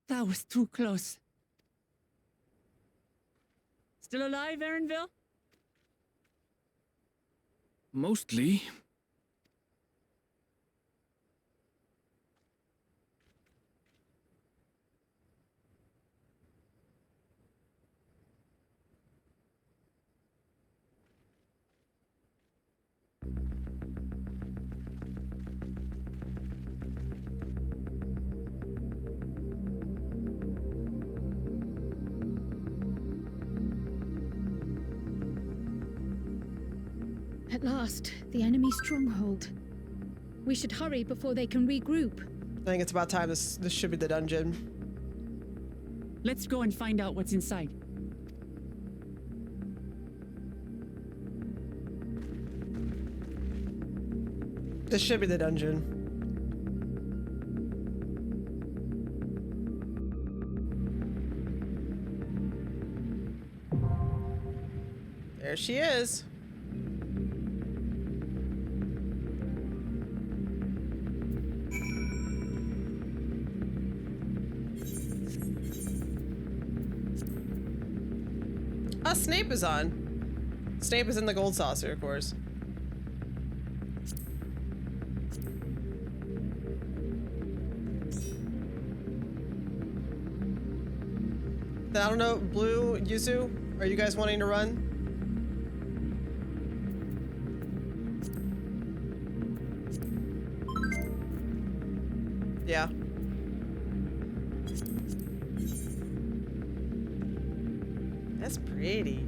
that was too close. Still alive, Erinville? Mostly. At last, the enemy stronghold. We should hurry before they can regroup. I think it's about time. This should be the dungeon. Let's go and find out what's inside. This should be the dungeon. There she is. Snape is on. Snape is in the gold saucer, of course. I don't know, Blue, Yuzu, are you guys wanting to run? Yeah. That's pretty.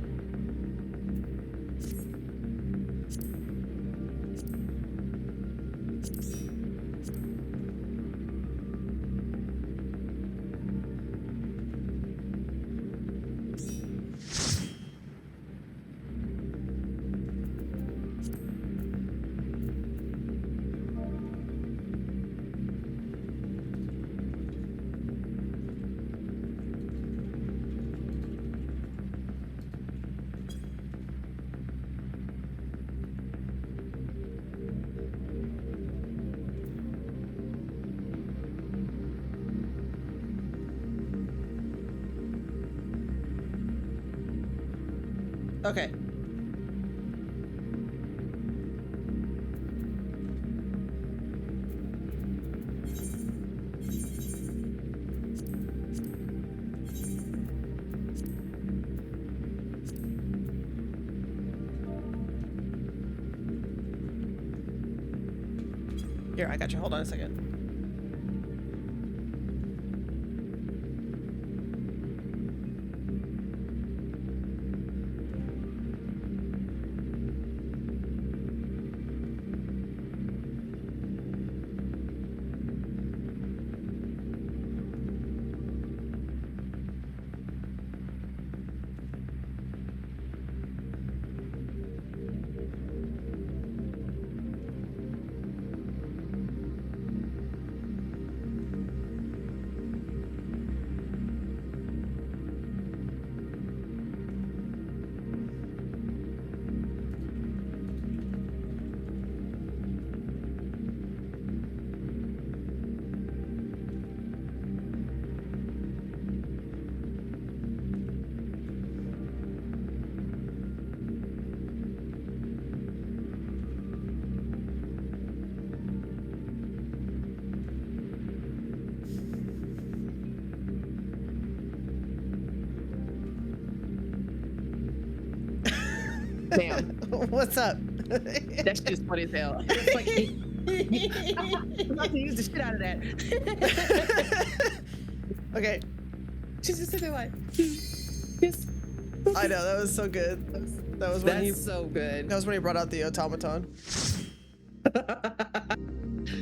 Okay. Here, I got you. Hold on a second. Damn. What's up? That's just funny as hell. It's like, I'm about to use the shit out of that. Okay. She's just sitting there like, yes. I know, that was so good. That was when That's so good. That was when he brought out the automaton.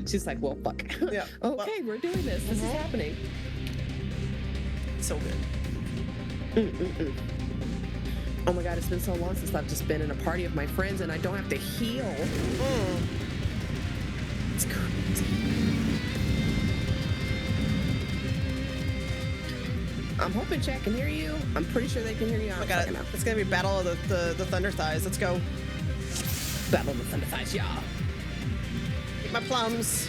She's like, well, fuck. Yeah. Okay, we're doing this. This is happening. So good. Oh my god, it's been so long since I've just been in a party of my friends and I don't have to heal. It's crazy. I'm hoping chat can hear you. I'm pretty sure they can hear you. I got it. It's gonna be Battle of the Thunder Thighs. Let's go. Battle of the Thunder Thighs, yeah. Eat my plums.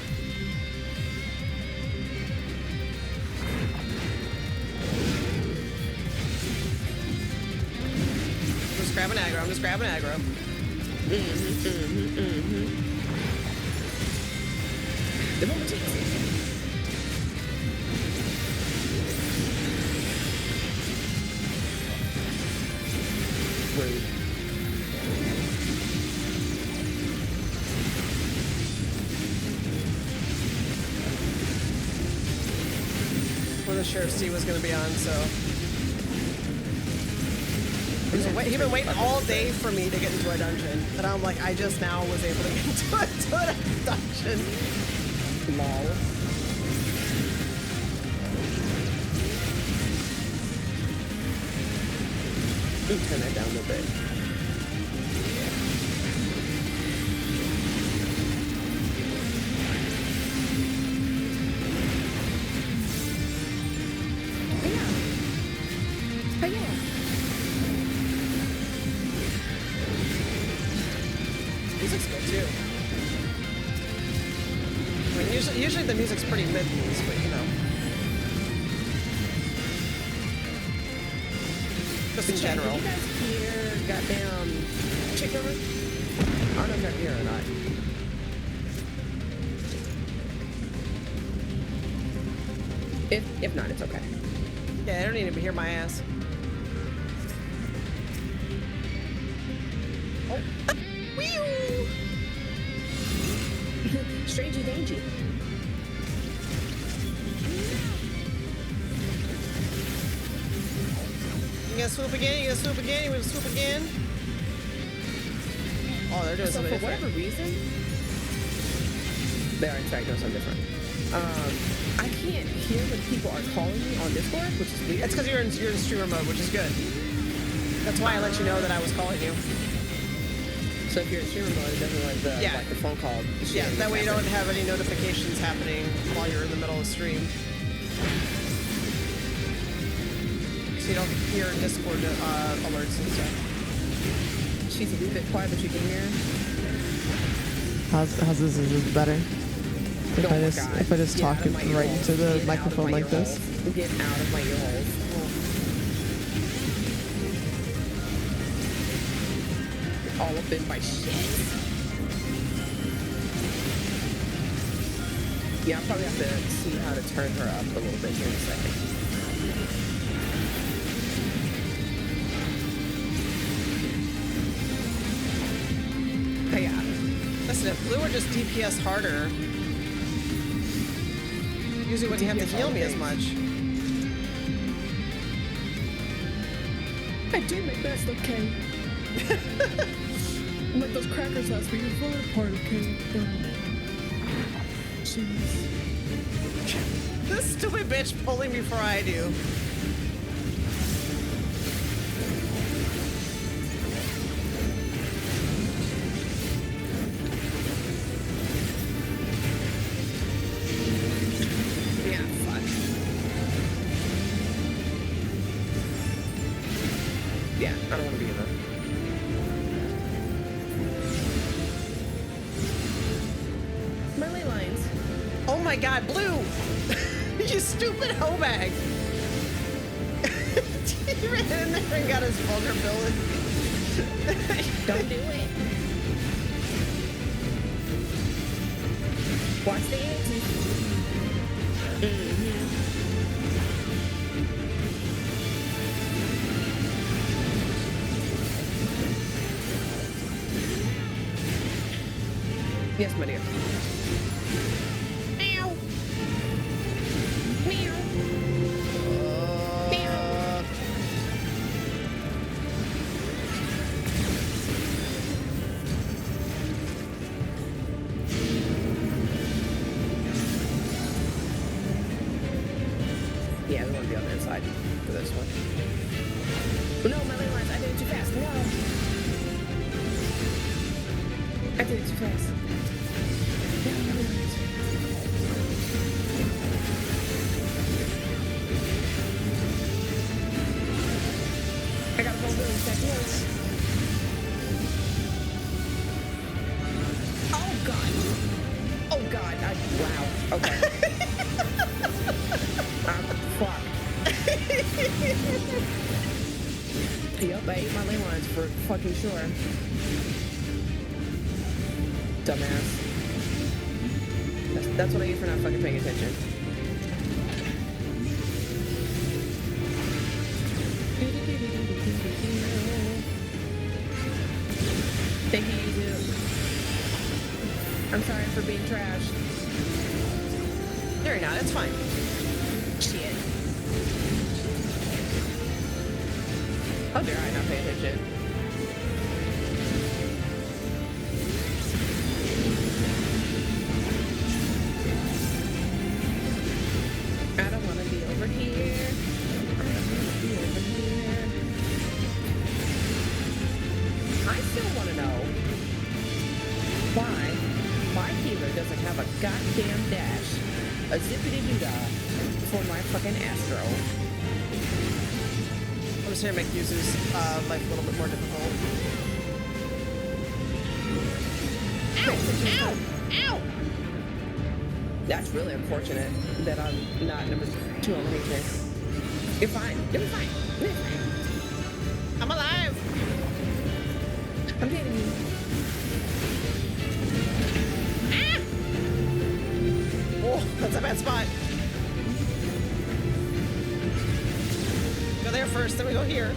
Just grabbing aggro. I'm just grabbing aggro. The moment rude. Well, the Sheriff C was gonna be on, so. He's been waiting all day for me to get into a dungeon. And I'm like, I just now was able to get into a dungeon. Lol. Turn that down a little bit. Music's good too. I mean, usually the music's pretty mid-piece, but you know. Just in general. Did you guys hear goddamn chick over? I don't know if they're here or not. If not, it's okay. Yeah, I don't need to hear my ass. Oh. Wee-oo! Strangey dangy. You gonna swoop again? You gonna swoop again? You gonna swoop again? Oh, they're doing So something for different. whatever reason, they are in fact doing something different. I can't hear when people are calling me on Discord, which is weird. It's because you're in streamer mode, which is good. That's why I let you know that I was calling you. So if you're in streamer mode, it doesn't like the phone call. Yeah, that way you don't have any notifications happening while you're in the middle of stream. So you don't hear Discord alerts and stuff. She's a little bit quiet, but you can hear. How's this? Is this better? If I just talk it right into the microphone like this. Get out of my ear holes. All up in my shit. Yeah, I'll probably have to see how to turn her up a little bit here in a second. Hey, yeah. Listen, if Blue were just DPS harder, Usually wouldn't have to heal me as much. I do my best, okay? Like those crackers last week, you're falling apart, okay? Jeez. This stupid bitch pulling before I do. Yeah, fuck. Yeah, I don't want to be in that. Melee lines. Oh my god, Blue! You stupid hoe bag! He ran in there and got his vulnerability. Don't do it. Watch the ante. Yes, my dear. Meow. Meow. Meow. Yeah, we want to be on the inside for this one. No, my lane lines. I did it too fast. No. I did it too fast. No, my lane lines. I got a whole really set close. Oh god. Oh god. Wow. Okay. Fuck. Yep, I ate my lane lines for fucking sure. Dumbass. That's what I eat for not fucking paying attention. Thank you, YouTube. I'm sorry for being trashed. No, you're not. It's fine. Shit. How dare I not pay attention? I don't want to be over here. I don't want to be over here. I still want to know why my healer doesn't have a goddamn dash, a zippity-doo-dah for my fucking Astro. I'm just here to make users' life a little bit more difficult. Ow! Ow! Ow! That's really unfortunate that I'm not number 2 on the matrix. You're fine. You're fine. You're fine. I'm alive! I'm getting you. Ah! Oh, that's a bad spot. Go there first, then we go here.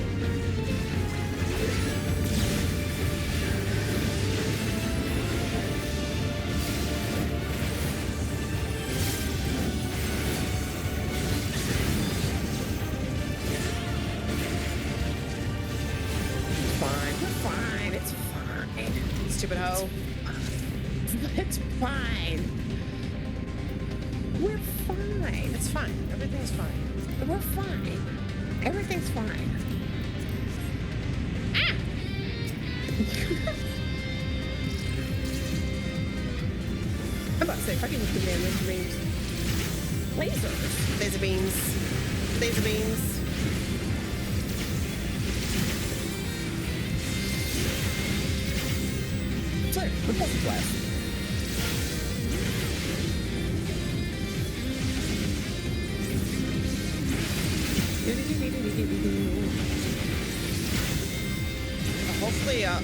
Stupid hoe. It's fine. We're fine. It's fine. Everything's fine. We're fine. Everything's fine. Ah! I'm about to say, if I can just give me laser beams. Lasers. Laser beams. Laser beams. Sorry, repulsive blast.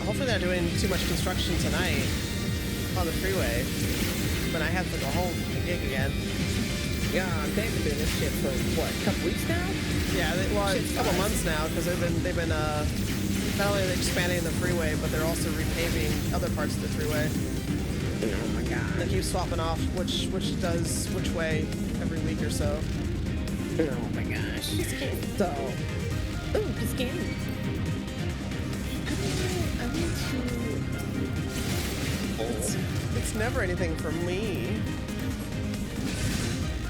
Hopefully they're doing too much construction tonight on the freeway when I have to go home and gig again. Yeah, they've been doing this shit for what, a couple weeks now? Yeah, a couple months now because they've been not only expanding the freeway, but they're also repaving other parts of the freeway. Oh my god. They keep swapping off which does which way every week or so. Oh my gosh. So, ooh, skin. I need to. It's never anything for me.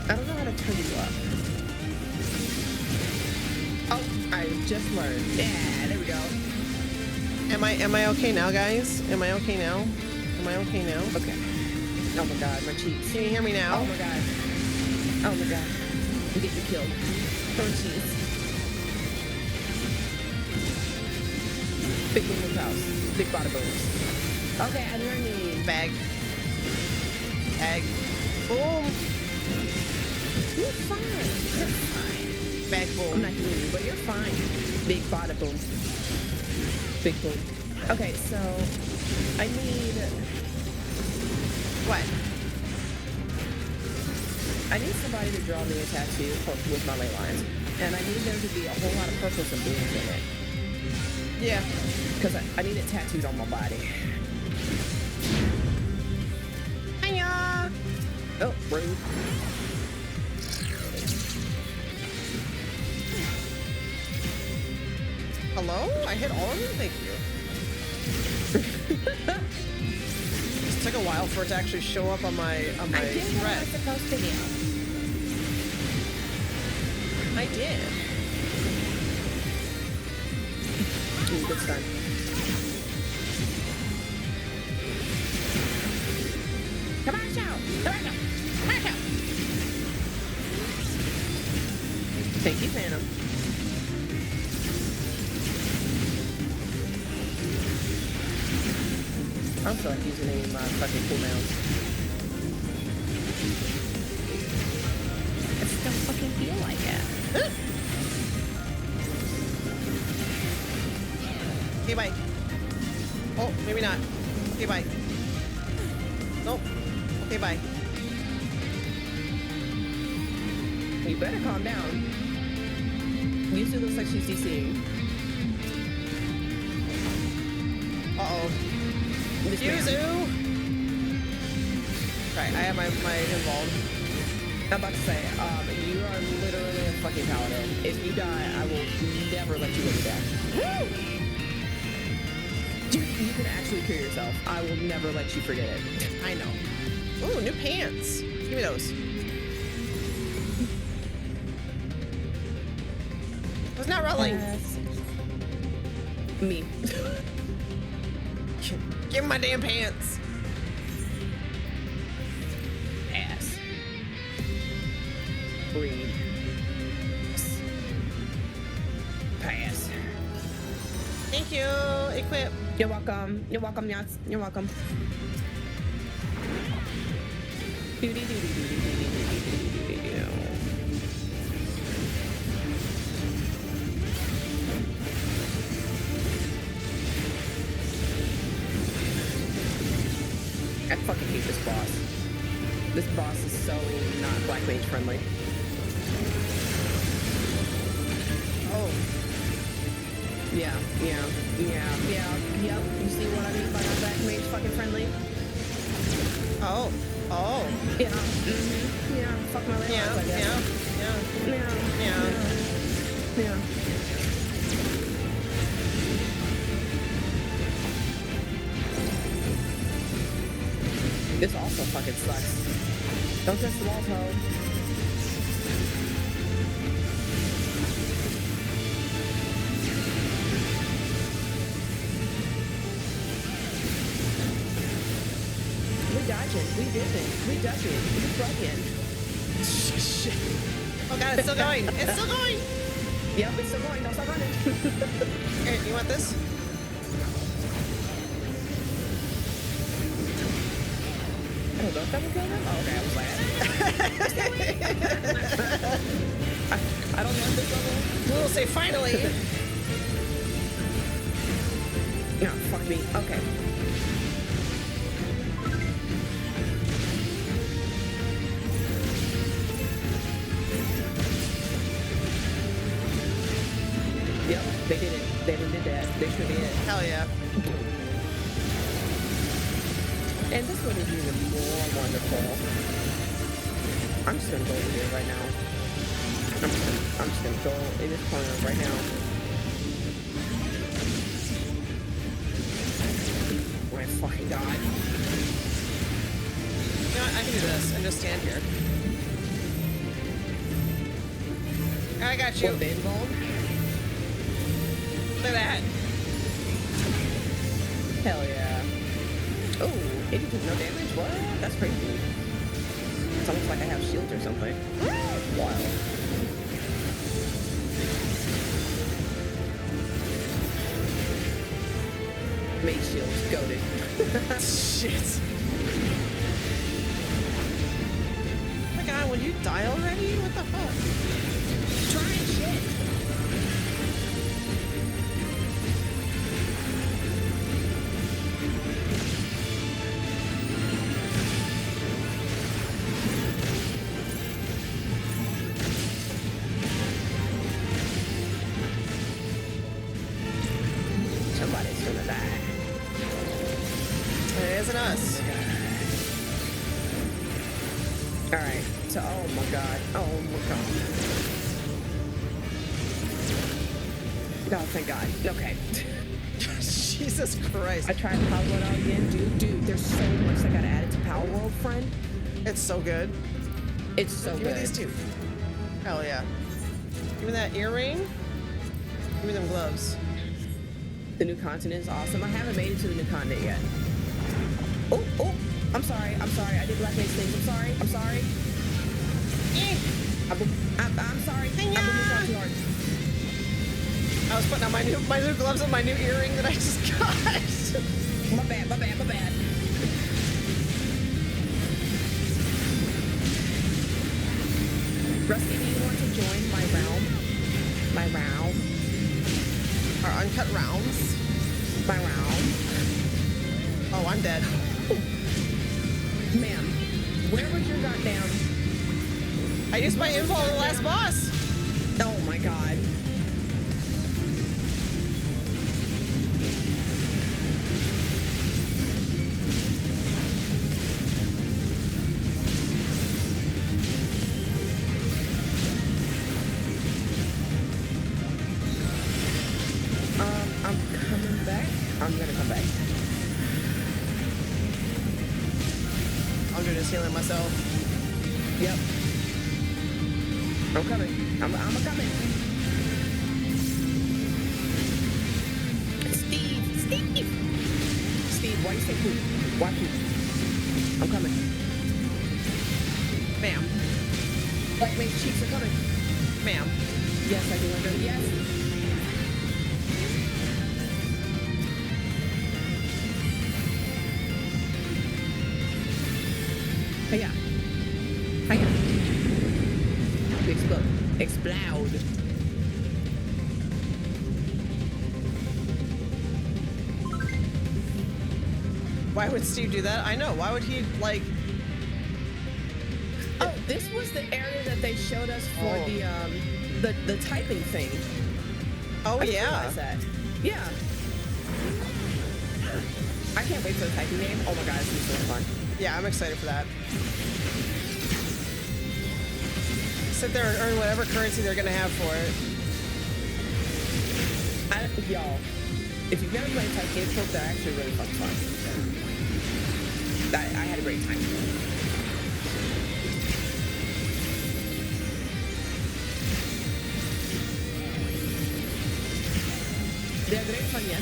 I don't know how to turn you up. Oh, I just learned. Yeah, there we go. Am I okay now, guys? Am I okay now? Am I okay now? Okay. Oh my god, my cheeks. Can you hear me now? Oh my god. Oh my god. I'm getting killed. Oh jeez. Big boom house. Big bada booms. Okay, I'm learning. Bag. Bag. Boom. You're fine. You're fine. Bag boom. I'm not healing you, but you're fine. Big bada boom. Big boom. Okay, so I need what? I need somebody to draw me a tattoo with my ley lines, and I need there to be a whole lot of purples and blues in it. Yeah, because I need it tattooed on my body. Hiya! Oh, rude. Hello? I hit all of them? Thank you. It took a while for it to actually show up on my I did what I thread. was supposed to do. I did. Ooh, good stun. Come on, show! Come on, show! Come on, show! Thank you, Phantom. I don't feel like using any of my fucking cooldowns. I just don't fucking feel like it. Okay, bye. Oh, maybe not. Okay, bye. Nope. Okay, bye. You better calm down. Yuzu looks like she's DCing. Uh-oh. Yuzu! Right, I have my involved. I'm about to say, you are literally a fucking paladin. If you die, I will never let you live again. Woo! You can actually cure yourself. I will never let you forget it. I know. Ooh, new pants. Give me those. Who's not rolling? Me. Give me my damn pants. Ass. Breed. Pass. Thank you. Equip. You're welcome. You're welcome, Yats. You're welcome. I fucking hate this boss. This boss is so not Black Mage friendly. Oh. Yeah. Yep. You see what I mean by not Black Mage fucking friendly? Oh. Yeah. Yeah. Fuck my lay lines, I guess. Yeah. This also fucking sucks. Don't touch the wall, Toad. We dodging. We dipping. We ducking. We plugging. Shit. Oh god, it's still going. It's still going. Yep, it's still going. Don't stop running. Here, you want this? I don't know if that would kill him. Oh, okay, I was like, I don't know at this level. We'll say finally. No, fuck me. Okay. Yep, they did it. They did that. They sure did. Hell yeah. And this one is even more wonderful. I'm just gonna go over here right now. I'm just gonna go in this corner right now. Oh my fucking god. You know what? I can do this and just stand here. I got you. Look at that. Hell yeah. Oh, it did no damage? What? That's crazy. It's almost like I have shields or something. Wild. Mage shields, goated. Shit. Oh my god, will you die already? What the fuck? Trying shit. Somebody's gonna die. It isn't us. Alright, so oh my god. Oh my god. Oh, thank God. Okay. Jesus Christ. I tried Power World out again. Dude, there's so much that got added to Power World, friend. It's so good. It's so Give good. me these two. Hell yeah. Give me that earring. Give me them gloves. The new continent is awesome. I haven't made it to the new continent yet. Oh, I'm sorry. I did Black Mage things. I'm sorry. I'm sorry. I'm sorry. I moved on too hard. I was putting on my new gloves and my new earring that I just got. My bad. Rusty, do you want to join my realm? Our uncut rounds? My realm. Oh, I'm dead. Ma'am, where was your goddamn... I used my info on the last boss. Oh my god. I'm coming back. I'm gonna come back. I'm just healing myself. Yep. I'm coming. I'm coming. Steve, why you say poop? Why poop? I'm coming. Ma'am. Black Mage cheeks are coming. Ma'am. Yes, I do. Yes. Hiya. Explode. Why would Steve do that? I know. Why would he, like... Oh, this was the area that they showed us for the typing thing. Oh, I didn't yeah. realize that. Yeah. I can't wait for the typing game. Oh my god, it's gonna be so fun. Yeah, I'm excited for that. Sit there and earn whatever currency they're gonna have for it. Y'all, if you've never played type games, they're actually really fun. I had a great time. They're great fun, yes.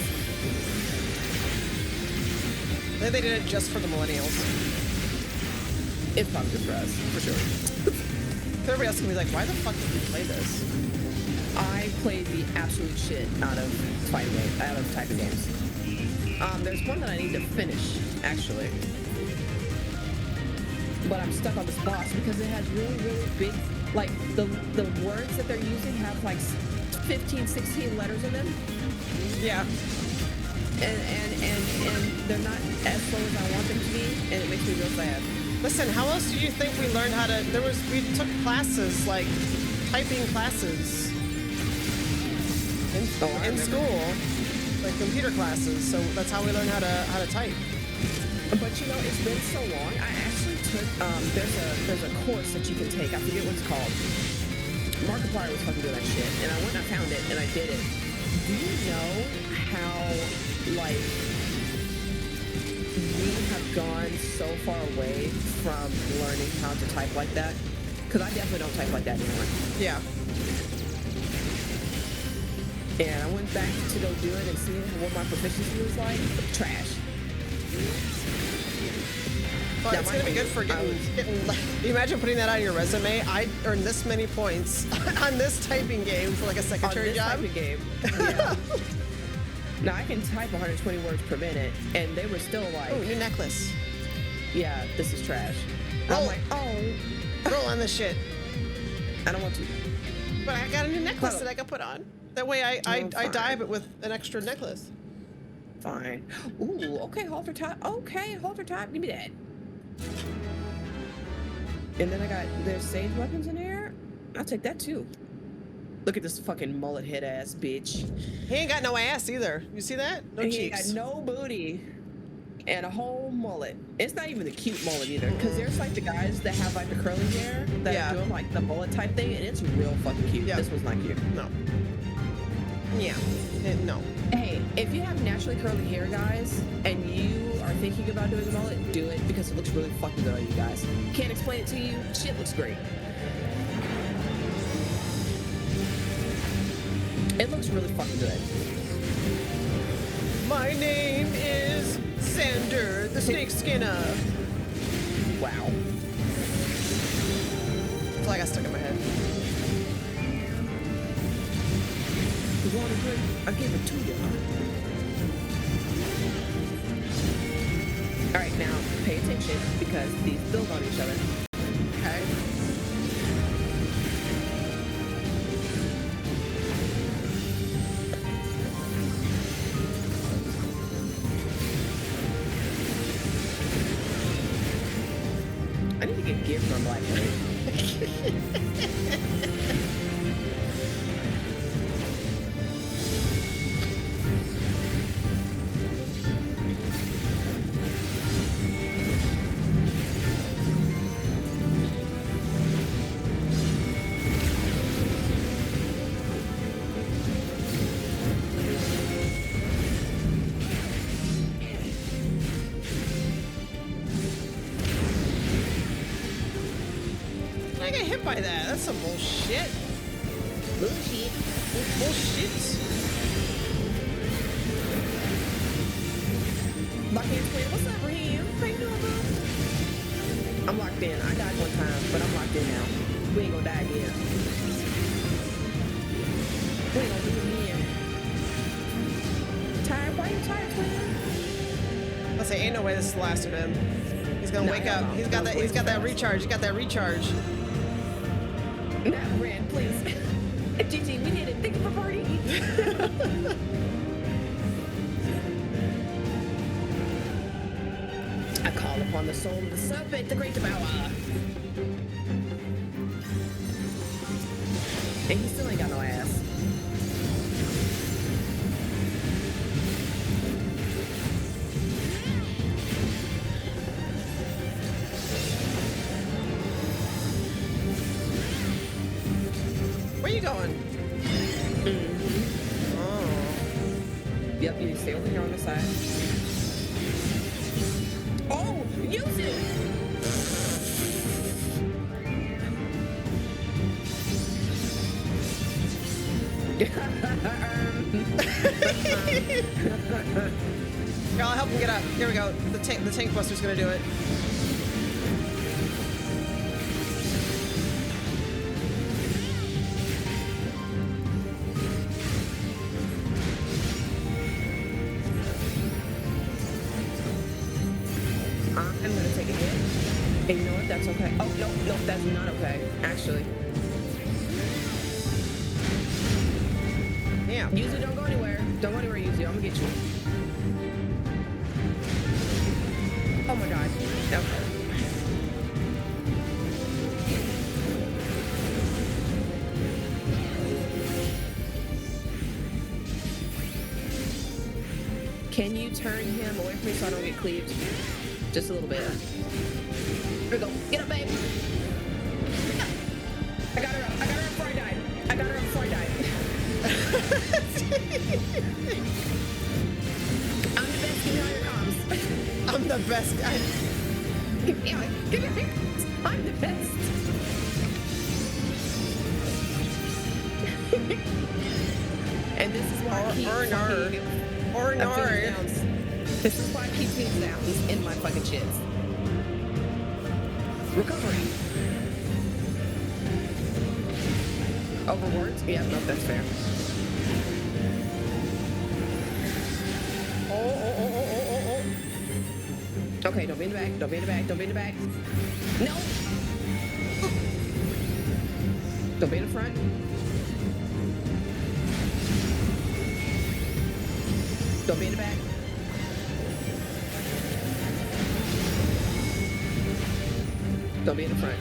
I think they did it just for the millennials. It's probably good for us, for sure. Everybody else can be like, why the fuck did you play this? I played the absolute shit out of typing games. There's one that I need to finish, actually. But I'm stuck on this boss because it has really, really big, like, the words that they're using have like 15, 16 letters in them. Yeah. And they're not as slow as I want them to be, and it makes me real sad. Listen, how else do you think we learned how to... We took classes, like, typing classes in school, like computer classes, so that's how we learned how to type. But you know, it's been so long. I actually took there's a course that you can take. I forget what it's called. Markiplier was fucking doing that shit, and I went and I found it and I did it. Do you know how like we have gone so far away from learning how to type like that? Because I definitely don't type like that anymore. Yeah. And I went back to go do it and see what my proficiency was like. Trash. Well, it's gonna be good for getting. You imagine putting that on your resume. I earned this many points on this typing game for like a secretary job. Typing game. Yeah. Now I can type 120 words per minute, and they were still like, "Oh, new necklace." Yeah, this is trash. Roll. I'm like, oh, roll on this shit. I don't want to. But I got a new necklace that I can put on. That way I dye it with an extra necklace. Fine. Ooh, okay, halter top. Okay, halter top. Give me that. And then I got there's sage weapons in there. I'll take that too. Look at this fucking mullet head ass bitch. He ain't got no ass either. You see that? No cheeks. He ain't got no booty. And a whole mullet. It's not even the cute mullet either. Because there's like the guys that have like the curly hair that are doing like the mullet type thing, and it's real fucking cute. This was not cute. No. Yeah. No. Hey, if you have naturally curly hair, guys, and you are thinking about doing a mullet, do it because it looks really fucking good on you guys. Can't explain it to you. Shit looks great. It looks really fucking good. My name is Sander, the snake skinner. Wow. That's all I got stuck in my head. You want to drink? I give it to you. All right, now pay attention because these build on each other. Okay. I need to get gear from Blackberry. I get hit by that. That's some bullshit. Bullshit. Bullshit. Lockheed's twin, what's up, Raheem? How you doing, bro? I'm locked in. I died one time, but I'm locked in now. We ain't gonna die again. We ain't gonna do it again. Tired? Why you tired, twin? Let's say, ain't no way this is the last of him. He's gonna wake up. He's got that. He's got that recharge. He got that recharge. Not Ren, please. Gigi, we did it. Think of a party. I call upon the soul of the serpent, the great devourer. And he still ain't got no ass. Where you going? Oh. Yep, you stay over here on the side. Oh, use it! Here, I'll help him get up. Here we go. The tank buster's gonna do it. I'm gonna take a hit. And you know what? That's okay. Oh, no, that's not okay. Actually. Yeah. Yuzu, don't go anywhere. Don't go anywhere, Yuzu. I'm gonna get you. Oh my god. Okay. Can you turn him away from me so I don't get cleaved? Just a little bit. Here we go. Get up, babe. I got her up. I got her up before I died. I got her up before I died. I'm the best. Give me all your comms. I'm the best guy. Give me it. I'm the best. And this is why I keep This is why I keep things down in my fucking shits. Recovery. Overworked? Yeah, no, that's fair. Oh. Okay, don't be in the back. Don't be in the back. Don't be in the back. No. Don't be in the front. Don't be in the back. Don't be in the front.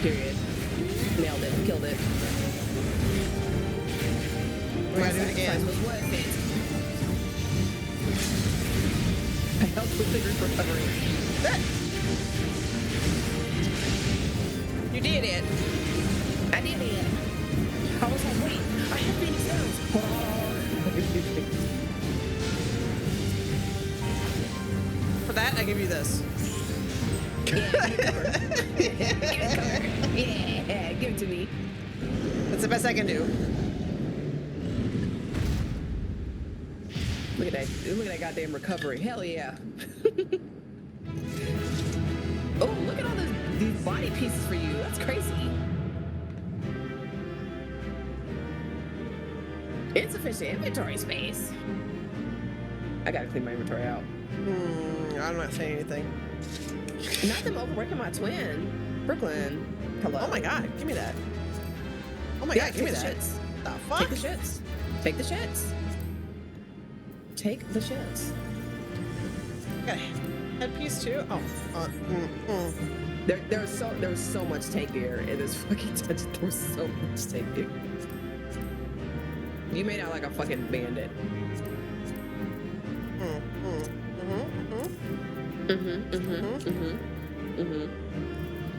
Period. Nailed it. Killed it. We're gonna do it again. Was worth it. I helped with the group recovery. You did it. I did it. I was like, wait, I have Phoenix Downs. For that, I give you this. Yeah, give it to me. That's the best I can do. Look at that. Look at that goddamn recovery. Hell yeah. Oh, look at all these body pieces for you. That's crazy. Insufficient inventory space. I gotta clean my inventory out. I'm not saying anything. Not them overworking my twin. Brooklyn. Hello. Oh my god, give me that. Oh my god, give me that. Shits. The fuck? Take the shits. Take the shits. Take the shits. Got a headpiece too? Oh. There was so much take here in this fucking dungeon. There was so much take here. You made out like a fucking bandit.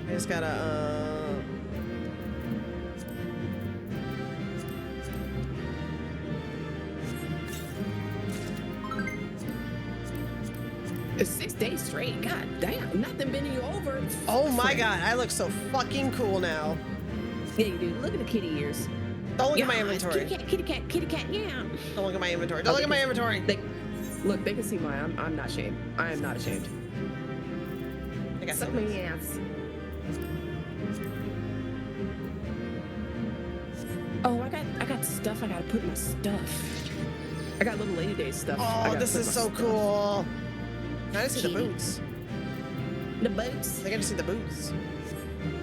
I just gotta, It's 6 days straight. God damn, nothing bending you over. oh my god, I look so fucking cool now. Yeah, you do. Look at the kitty ears. Don't look at my inventory. Kitty cat, yeah. Don't look at my inventory. Don't look at my inventory. Look, they can see mine. I'm not ashamed. I am not ashamed. I got so many ass. Oh, I got stuff. I gotta put in my stuff. I got little Lady Day stuff. Oh, this is so cool. I gotta see the boots. The boots? I gotta see the boots.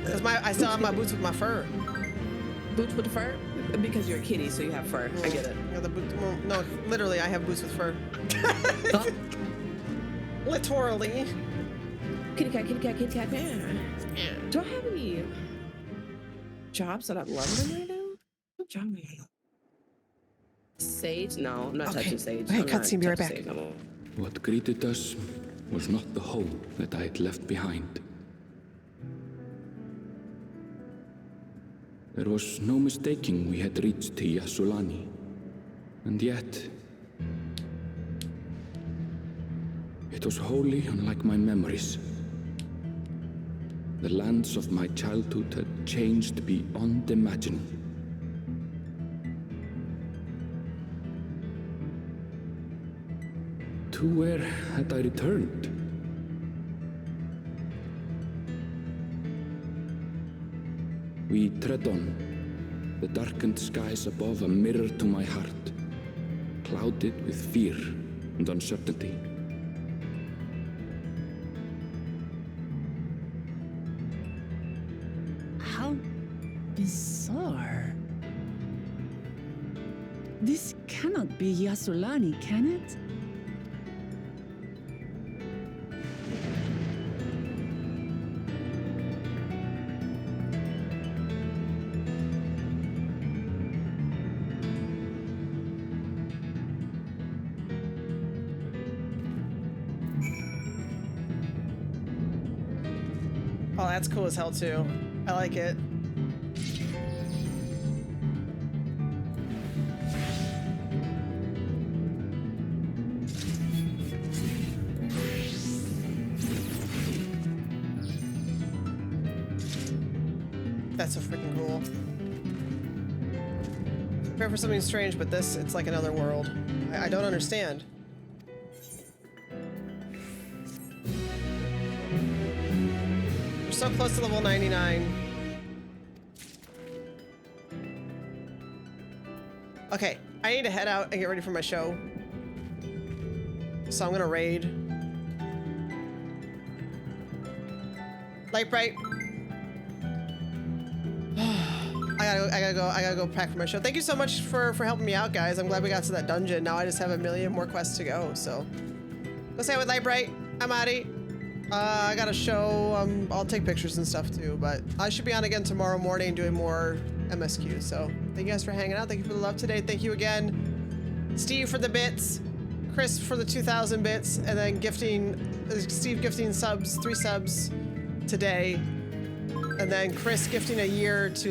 Cause I still have my boots with my fur. Boots with the fur? Because you're a kitty, so you have fur. I get it. Yeah, the boots. Well, no, literally, I have boots with fur. Literally. Kitty cat, yeah. Do I have any jobs that I'm loving right now? What job am I? Sage? No, I'm not touching Sage. Okay, cutscene, be right back. What greeted us was not the home that I had left behind. There was no mistaking we had reached Yasulani, and yet it was wholly unlike my memories. The lands of my childhood had changed beyond imagining. To where had I returned? We tread on, the darkened skies above a mirror to my heart, clouded with fear and uncertainty. How bizarre. This cannot be Yasulani, can it? Oh, that's cool as hell too. I like it. That's so freaking cool. Prepare for something strange, but this, it's like another world. I don't understand. We're so close to level 99. Okay, I need to head out and get ready for my show. So I'm gonna raid. Light bright. I gotta go pack for my show. Thank you so much for helping me out, guys. I'm glad we got to that dungeon. Now I just have a million more quests to go, so. Go say it with Light Bright. I'm Adi. I got a show. I'll take pictures and stuff too, but I should be on again tomorrow morning doing more MSQ, so thank you guys for hanging out. Thank you for the love today. Thank you again, Steve for the bits, Chris for the 2,000 bits, and then Steve gifting subs, 3 subs today, and then Chris gifting a year to